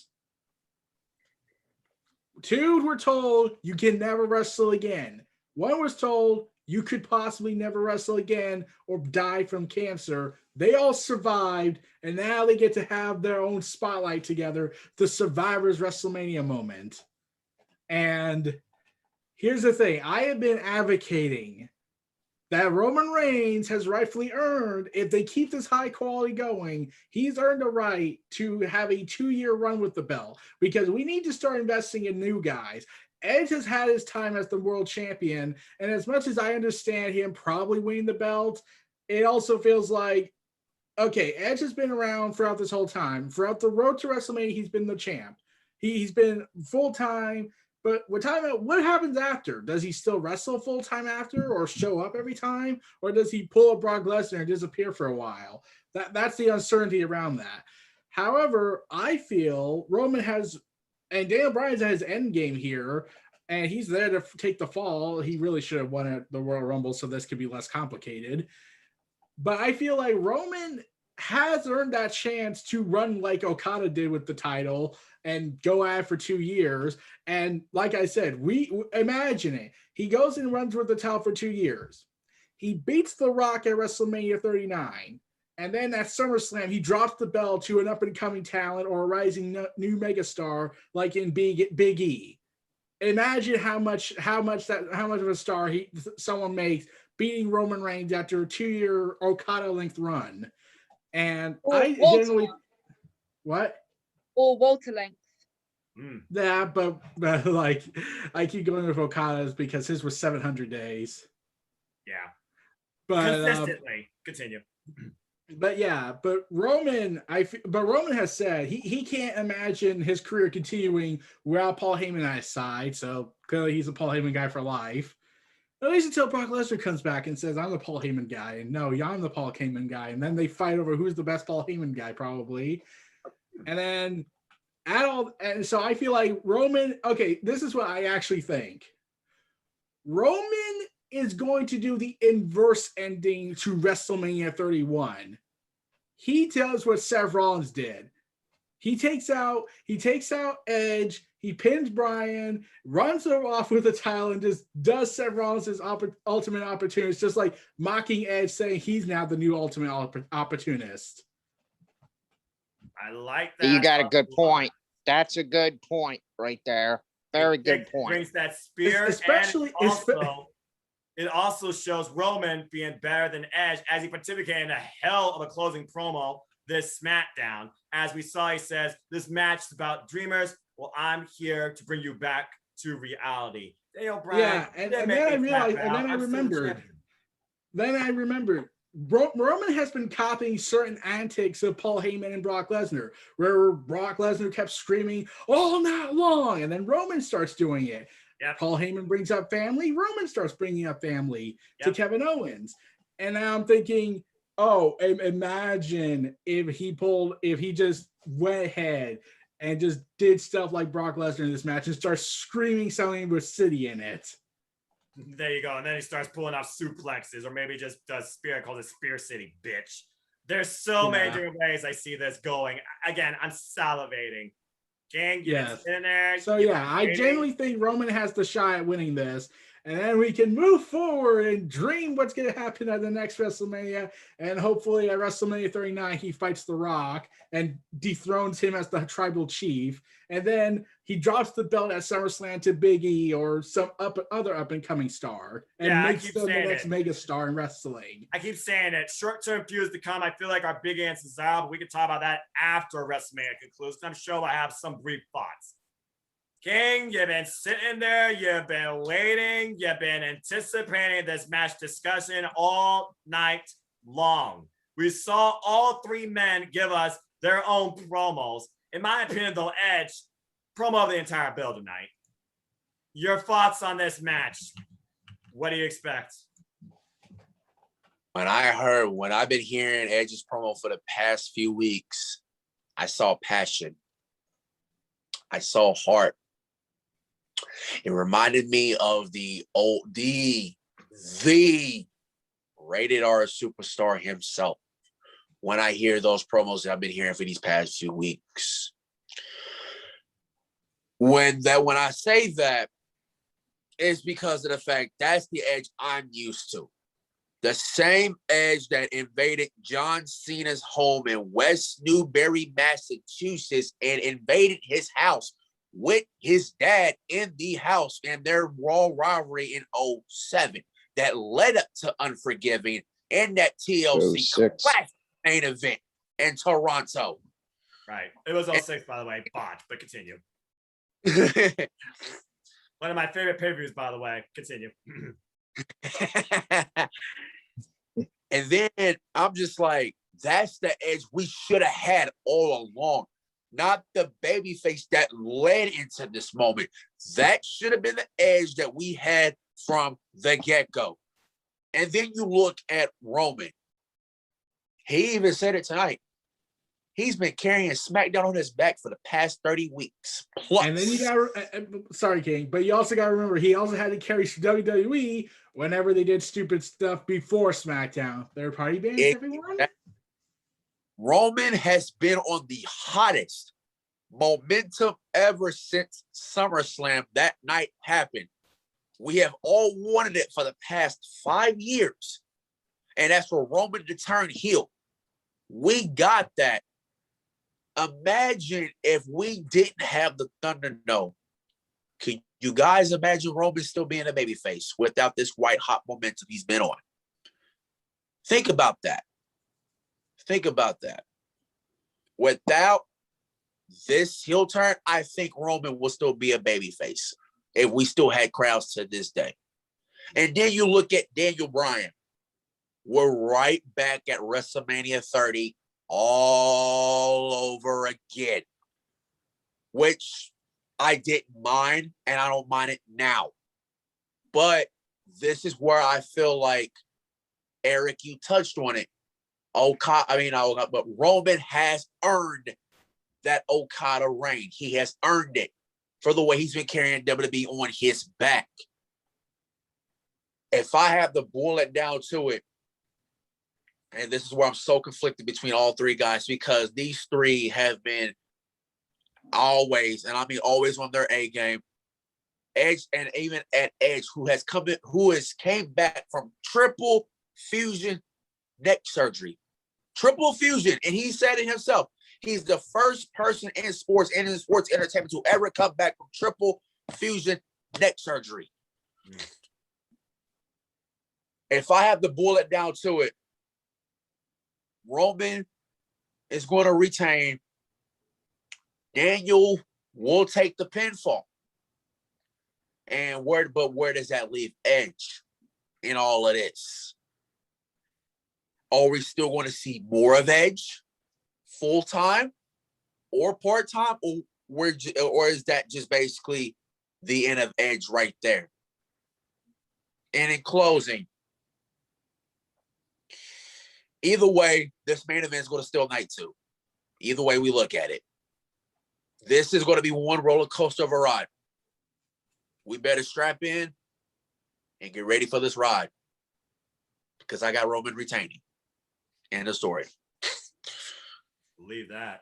Two were told you can never wrestle again. One was told you could possibly never wrestle again or die from cancer. They all survived, and now they get to have their own spotlight together, the Survivors WrestleMania moment. And here's the thing. I have been advocating that Roman Reigns has rightfully earned, if they keep this high quality going, he's earned a right to have a 2-year run with the belt, because we need to start investing in new guys. Edge has had his time as the world champion, and as much as I understand him probably winning the belt, it also feels like, okay, Edge has been around throughout this whole time. Throughout the road to WrestleMania, he's been the champ. He's been full-time. But what happens after? Does he still wrestle full-time after, or show up every time? Or does he pull a Brock Lesnar and disappear for a while? That's the uncertainty around that. However, I feel Roman and Daniel Bryan's at his end game here, and he's there to take the fall. He really should have won at the Royal Rumble, so this could be less complicated. But I feel like Roman has earned that chance to run like Okada did with the title and go at it for 2 years. And like I said, we imagine it. He goes and runs with the title for 2 years. He beats The Rock at WrestleMania 39. And then at SummerSlam, he drops the belt to an up-and-coming talent or a rising new megastar like in Big E. imagine how much of a star someone makes beating Roman Reigns after a 2-year Okada length run. And Or I Walter. generally what? Or Walter length. Yeah, but like I keep going with Okada's because his was 700 days. Yeah. But Consistently. Continue. But Roman has said he can't imagine his career continuing without Paul Heyman at his side. So clearly he's a Paul Heyman guy for life. At least until Brock Lesnar comes back and says, I'm the Paul Heyman guy. And no, I'm the Paul Heyman guy. And then they fight over who's the best Paul Heyman guy, probably. And then so I feel like Roman, okay, this is what I actually think. Roman is going to do the inverse ending to WrestleMania 31. He does what Seth Rollins did. He takes out Edge, he pins Bryan, runs him off with a title, and just does Seth Rollins' ultimate opportunist, just like mocking Edge, saying he's now the new ultimate opportunist. I like that. You got a good point. That's a good point right there. Very good point. Brings that spear, especially it also shows Roman being better than Edge as he participated in a hell of a closing promo this SmackDown. As we saw, he says, this match is about dreamers. Well, I'm here to bring you back to reality. Daniel Bryan. Yeah, and then I realized, and then I remembered. Roman has been copying certain antics of Paul Heyman and Brock Lesnar, where Brock Lesnar kept screaming all night long, and then Roman starts doing it. Yep. Paul Heyman brings up family, Roman starts bringing up family to Kevin Owens. And now I'm thinking, oh, imagine if he just went ahead and just did stuff like Brock Lesnar in this match and starts screaming something with City in it. There you go. And then he starts pulling off suplexes, or maybe just does Spear, calls it Spear City, bitch. There's so many different ways I see this going. Again, I'm salivating. Gang, yes. In there. So I genuinely think Roman has the shot at winning this. And then we can move forward and dream what's going to happen at the next WrestleMania. And hopefully at WrestleMania 39, he fights The Rock and dethrones him as the tribal chief. And then he drops the belt at SummerSlam to Big E or some other up-and-coming star. And makes them the next mega star in wrestling. I keep saying it. Short-term feuds to come. I feel like our big answer is out, but we can talk about that after WrestleMania concludes. I'm sure I have some brief thoughts. King, you've been sitting there, you've been waiting, you've been anticipating this match discussion all night long. We saw all three men give us their own promos. In my opinion, though, Edge, promo of the entire bill tonight. Your thoughts on this match? What do you expect? When I've been hearing Edge's promo for the past few weeks, I saw passion. I saw heart. It reminded me of the rated R superstar himself when I hear those promos that I've been hearing for these past few weeks. When I say that, it's because of the fact that's the Edge I'm used to. The same Edge that invaded John Cena's home in West Newbury, Massachusetts, and invaded his house with his dad in the house in their Raw rivalry in 2007 that led up to Unforgiving and that TLC classic main event in Toronto. Right. It was 2006, by the way, botched, but continue. One of my favorite pay-per-views, by the way. Continue. And then I'm just like, that's the Edge we should have had all along. Not the babyface that led into this moment. That should have been the Edge that we had from the get-go. And then you look at Roman. He even said it tonight. He's been carrying SmackDown on his back for the past 30 weeks plus. And then you got, sorry, King, but you also got to remember, he also had to carry WWE whenever they did stupid stuff before SmackDown. Third party bands, everyone. Roman has been on the hottest momentum ever since SummerSlam that night happened. We have all wanted it for the past 5 years. And that's for Roman to turn heel. We got that. Imagine if we didn't have the Thunderdome. Can You guys imagine Roman still being a babyface without this white hot momentum he's been on. Think about that. Think about that. Without this heel turn, I think Roman will still be a babyface if we still had crowds to this day. And then you look at Daniel Bryan. We're right back at WrestleMania 30 all over again, which I didn't mind, and I don't mind it now. But this is where I feel like, Eric, you touched on it. But Roman has earned that Okada reign. He has earned it for the way he's been carrying WWE on his back. If I have to boil it down to it, and this is where I'm so conflicted between all three guys, because these three have been always, and I mean always on their A game. Edge, and even at Edge, who came back from triple fusion neck surgery. Triple fusion. And he said it himself. He's the first person in sports and in sports entertainment to ever come back from triple fusion neck surgery. If I have to boil it down to it, Roman is going to retain. Daniel will take the pinfall. And where does that leave Edge in all of this? Are we still going to see more of Edge full-time or part-time? Or is that just basically the end of Edge right there? And in closing, either way, this main event is going to still night 2. Either way we look at it. This is going to be one roller coaster of a ride. We better strap in and get ready for this ride, because I got Roman retaining. End of story. Believe that.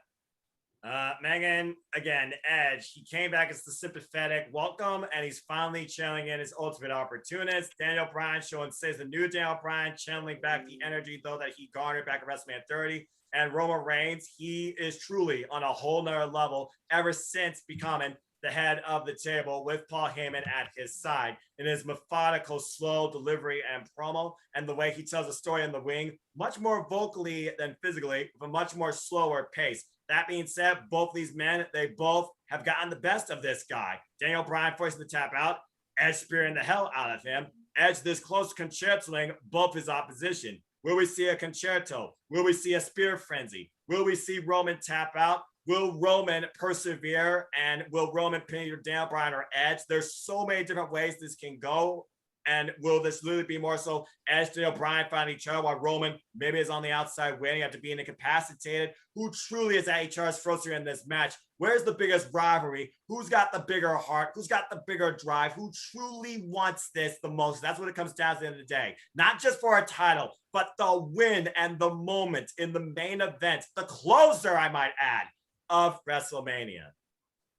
Megan, again, Edge, he came back as the sympathetic welcome, and he's finally channeling in his ultimate opportunist. Daniel Bryan says the new Daniel Bryan, channeling back the energy, though, that he garnered back at WrestleMania 30. And Roman Reigns, he is truly on a whole nother level ever since becoming the head of the table with Paul Heyman at his side in his methodical, slow delivery and promo, and the way he tells a story in the ring, much more vocally than physically, with a much more slower pace. That being said, both these men, they both have gotten the best of this guy. Daniel Bryan forcing the tap out, Edge spearing the hell out of him. Edge this close to concertoing both his opposition. Will we see a concerto? Will we see a spear frenzy? Will we see Roman tap out? Will Roman persevere? And will Roman pin either Daniel Bryan or Edge? There's so many different ways this can go. And will this literally be more so Edge, Daniel Bryan find each other, while Roman maybe is on the outside waiting after being incapacitated? Who truly is at each other's throats in this match? Where's the biggest rivalry? Who's got the bigger heart? Who's got the bigger drive? Who truly wants this the most? That's what it comes down to at the end of the day. Not just for a title, but the win and the moment in the main event, the closer, I might add, of WrestleMania.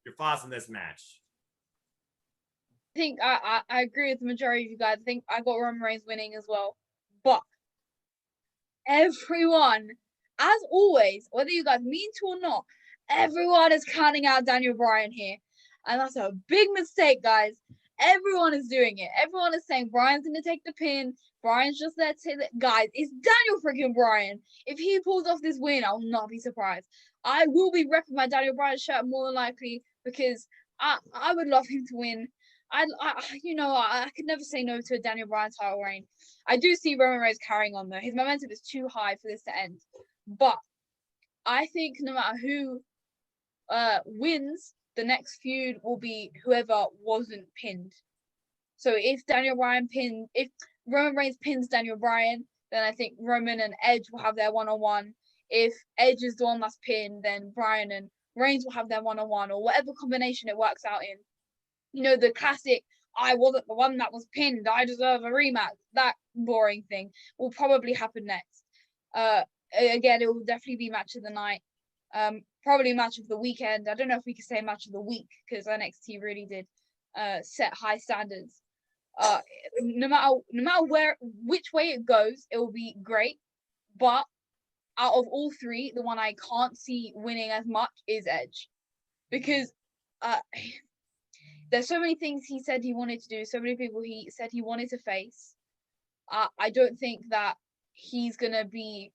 Your thoughts on this match? I think I agree with the majority of you guys. I think I got Roman Reigns winning as well. But everyone, as always, whether you guys mean to or not, everyone is counting out Daniel Bryan here. And that's a big mistake, guys. Everyone is doing it. Everyone is saying Bryan's going to take the pin. Bryan's just there to say that. Guys, it's Daniel freaking Bryan. If he pulls off this win, I will not be surprised. I will be repping my Daniel Bryan shirt more than likely, because I would love him to win. I could never say no to a Daniel Bryan title reign. I do see Roman Reigns carrying on, though. His momentum is too high for this to end. But I think no matter who wins, the next feud will be whoever wasn't pinned. So if Roman Reigns pins Daniel Bryan, then I think Roman and Edge will have their one-on-one. If Edge is the one that's pinned, then Bryan and Reigns will have their one-on-one, or whatever combination it works out in. You know, the classic, I wasn't the one that was pinned, I deserve a rematch. That boring thing will probably happen next. Again, it will definitely be match of the night. Probably match of the weekend. I don't know if we could say match of the week, because NXT really did set high standards. No matter which way it goes, it will be great. But out of all three, the one I can't see winning as much is Edge, because there's so many things he said he wanted to do, so many people he said he wanted to face. I don't think that he's gonna be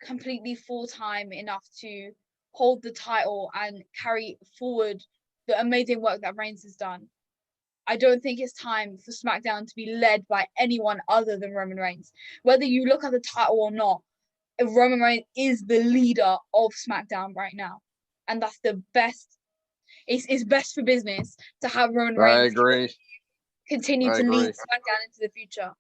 completely full-time enough to hold the title and carry forward the amazing work that Reigns has done. I don't think it's time for SmackDown to be led by anyone other than Roman Reigns. Whether you look at the title or not, Roman Reigns is the leader of SmackDown right now. And that's the best. It's best for business to have Roman Reigns continue to lead SmackDown into the future.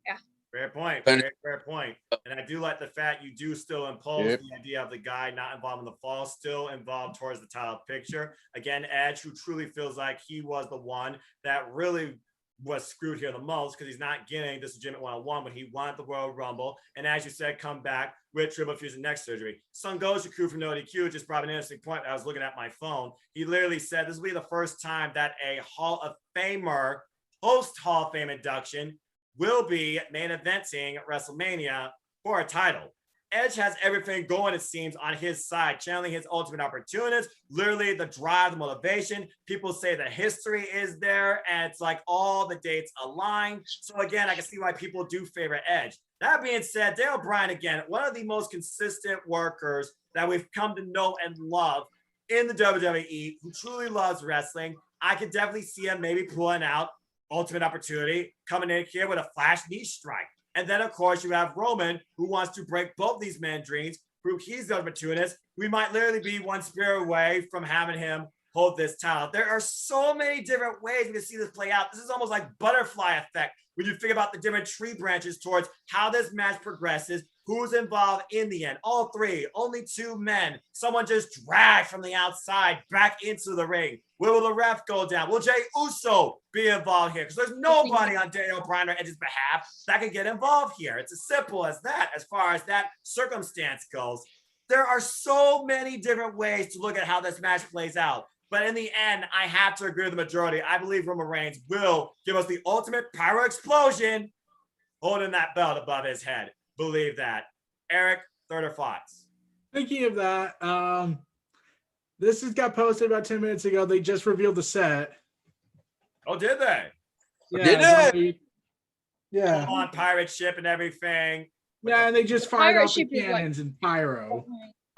Yeah. Fair point. Fair point. And I do like the fact you do still impose the idea of the guy not involved in the fall, still involved towards the title picture. Again, Edge, who truly feels like he was the one that really was screwed here the most because he's not getting this legitimate one-on-one when he wanted the Royal Rumble. And as you said, come back with triple fusion neck surgery. Son Goku from NoDQ just brought an interesting point. I was looking at my phone. He literally said this will be the first time that a Hall of Famer post Hall of Fame induction will be main eventing WrestleMania for a title. Edge has everything going, it seems, on his side, channeling his ultimate opportunist, literally the drive, the motivation. People say the history is there, and it's like all the dates align. So again, I can see why people do favor Edge. That being said, Daniel Bryan, again, one of the most consistent workers that we've come to know and love in the WWE, who truly loves wrestling. I could definitely see him maybe pulling out ultimate opportunity, coming in here with a flash knee strike. And then, of course, you have Roman, who wants to break both these men's dreams, prove he's the opportunist. We might literally be one spear away from having him hold this title. There are so many different ways we can see this play out. This is almost like butterfly effect when you think about the different tree branches towards how this match progresses, who's involved in the end. All three, only two men. Someone just dragged from the outside back into the ring. Where will the ref go down? Will Jey Uso be involved here? Because there's nobody on Daniel Bryan or Edge's behalf that can get involved here. It's as simple as that, as far as that circumstance goes. There are so many different ways to look at how this match plays out. But in the end, I have to agree with the majority. I believe Roman Reigns will give us the ultimate pyro explosion, holding that belt above his head. Believe that. Eric, third or thoughts? Thinking of that, this has got posted about 10 minutes ago. They just revealed the set. Oh, did they? Yeah, Did they? Yeah. On pirate ship and everything. Yeah, and they just fired Pirate off the ship is like- cannons and pyro.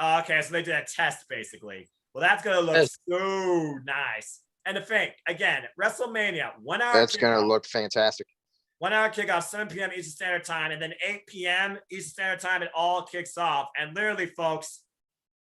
Okay, so they did a test, basically. Well, that's going to look so nice. And to think, again, WrestleMania, 1 hour. That's going to look fantastic. 1 hour kickoff, 7 p.m. Eastern Standard Time, and then 8 p.m. Eastern Standard Time, it all kicks off. And literally, folks,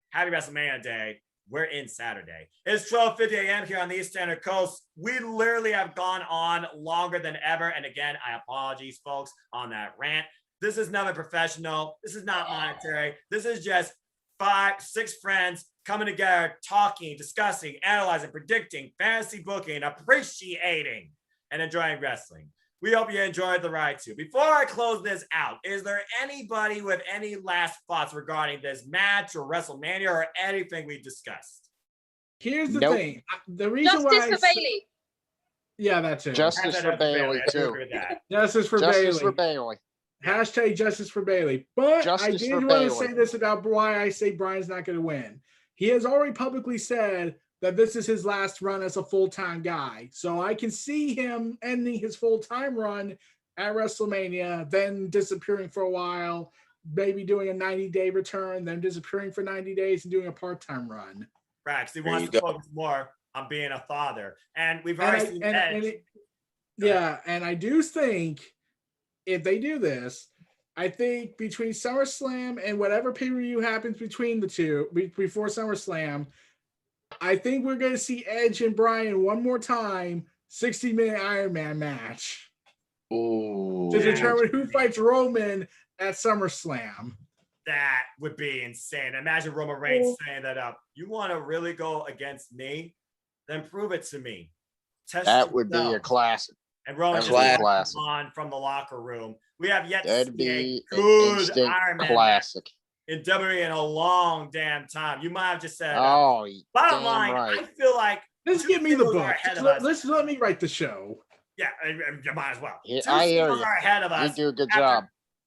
happy WrestleMania Day. We're in Saturday. It's 12:50 a.m. here on the East Standard Coast. We literally have gone on longer than ever. And again, I apologize, folks, on that rant. This is nothing professional. This is not monetary. This is just 5, 6 friends coming together, talking, discussing, analyzing, predicting, fantasy booking, appreciating, and enjoying wrestling. We hope you enjoyed the ride too. Before I close this out, is there anybody with any last thoughts regarding this match or WrestleMania or anything we discussed? Here's the thing. The reason Justice why for Bailey. Yeah, that's it. Justice for Bailey, too. Justice for Justice Bailey. for Bailey. Hashtag justice for Bailey. But Justice I did for want to Bailey. say this about why I say Bryan's not going to win. He has already publicly said that this is his last run as a full-time guy. So I can see him ending his full-time run at WrestleMania, then disappearing for a while, maybe doing a 90-day return, then disappearing for 90 days and doing a part-time run. Right, he wants to focus more on being a father. And we've already seen Edge. And I do think if they do this, I think between SummerSlam and whatever pay-per-view happens between the two, before SummerSlam, I think we're going to see Edge and Bryan one more time, 60-minute Iron Man match. Ooh. To determine who fights Roman at SummerSlam. That would be insane. Imagine Roman Reigns saying that up. You want to really go against me? Then prove it to me. That would be a classic. And Roman just on from the locker room. We have yet to see a good Iron Man classic in WWE in a long damn time. You might have just said, "Oh, bottom line, right. I feel like let's give me the book. Let me write the show." Yeah, you might as well. Yeah, I hear you. Are ahead of us. You do a good job.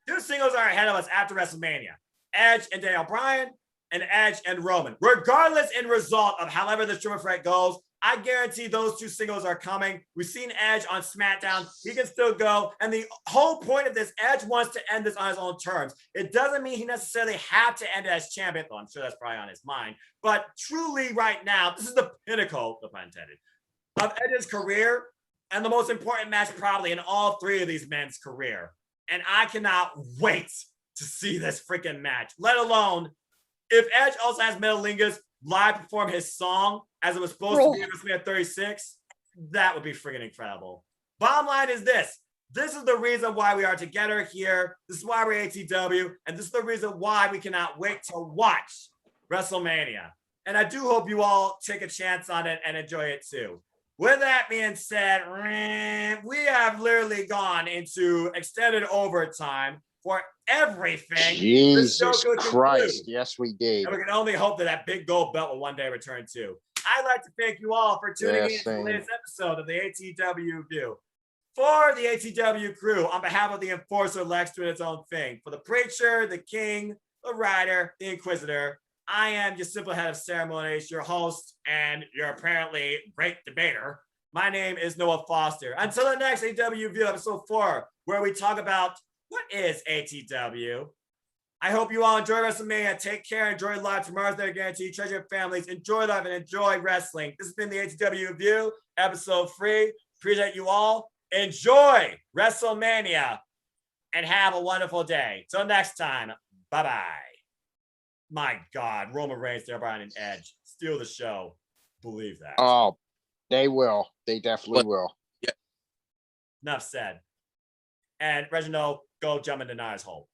2 singles are ahead of us after WrestleMania. Edge and Daniel Bryan, and Edge and Roman. Regardless in result of however the triple threat goes, I guarantee those two singles are coming. We've seen Edge on SmackDown. He can still go. And the whole point of this, Edge wants to end this on his own terms. It doesn't mean he necessarily have to end it as champion, though I'm sure that's probably on his mind. But truly right now, this is the pinnacle, no pun intended, of Edge's career and the most important match probably in all three of these men's career. And I cannot wait to see this freaking match, let alone if Edge also has Metalingus live perform his song as it was supposed to be in WrestleMania 36, that would be freaking incredible. Bottom line is this. This is the reason why we are together here. This is why we're ATW. And this is the reason why we cannot wait to watch WrestleMania. And I do hope you all take a chance on it and enjoy it too. With that being said, we have literally gone into extended overtime for everything. Jesus Christ. Yes, we did. And we can only hope that that big gold belt will one day return too. I'd like to thank you all for tuning in to the latest episode of the ATW View. For the ATW crew, on behalf of the Enforcer Lex doing its own thing, for the Preacher, the King, the Rider, the Inquisitor, I am your simple head of ceremonies, your host, and your apparently great debater. My name is Noah Foster. Until the next ATW View, episode 4, where we talk about what is ATW. I hope you all enjoy WrestleMania. Take care. Enjoy live. Tomorrow's their guarantee. Treasure your families. Enjoy life and enjoy wrestling. This has been the ATW View, episode 3. Appreciate you all. Enjoy WrestleMania and have a wonderful day. Till next time. Bye-bye. My God, Roman Reigns, there, Brian and Edge. Steal the show. Believe that. Oh, they will. They definitely will. Yeah. Enough said. And Reginald, go jump into Nia's hole.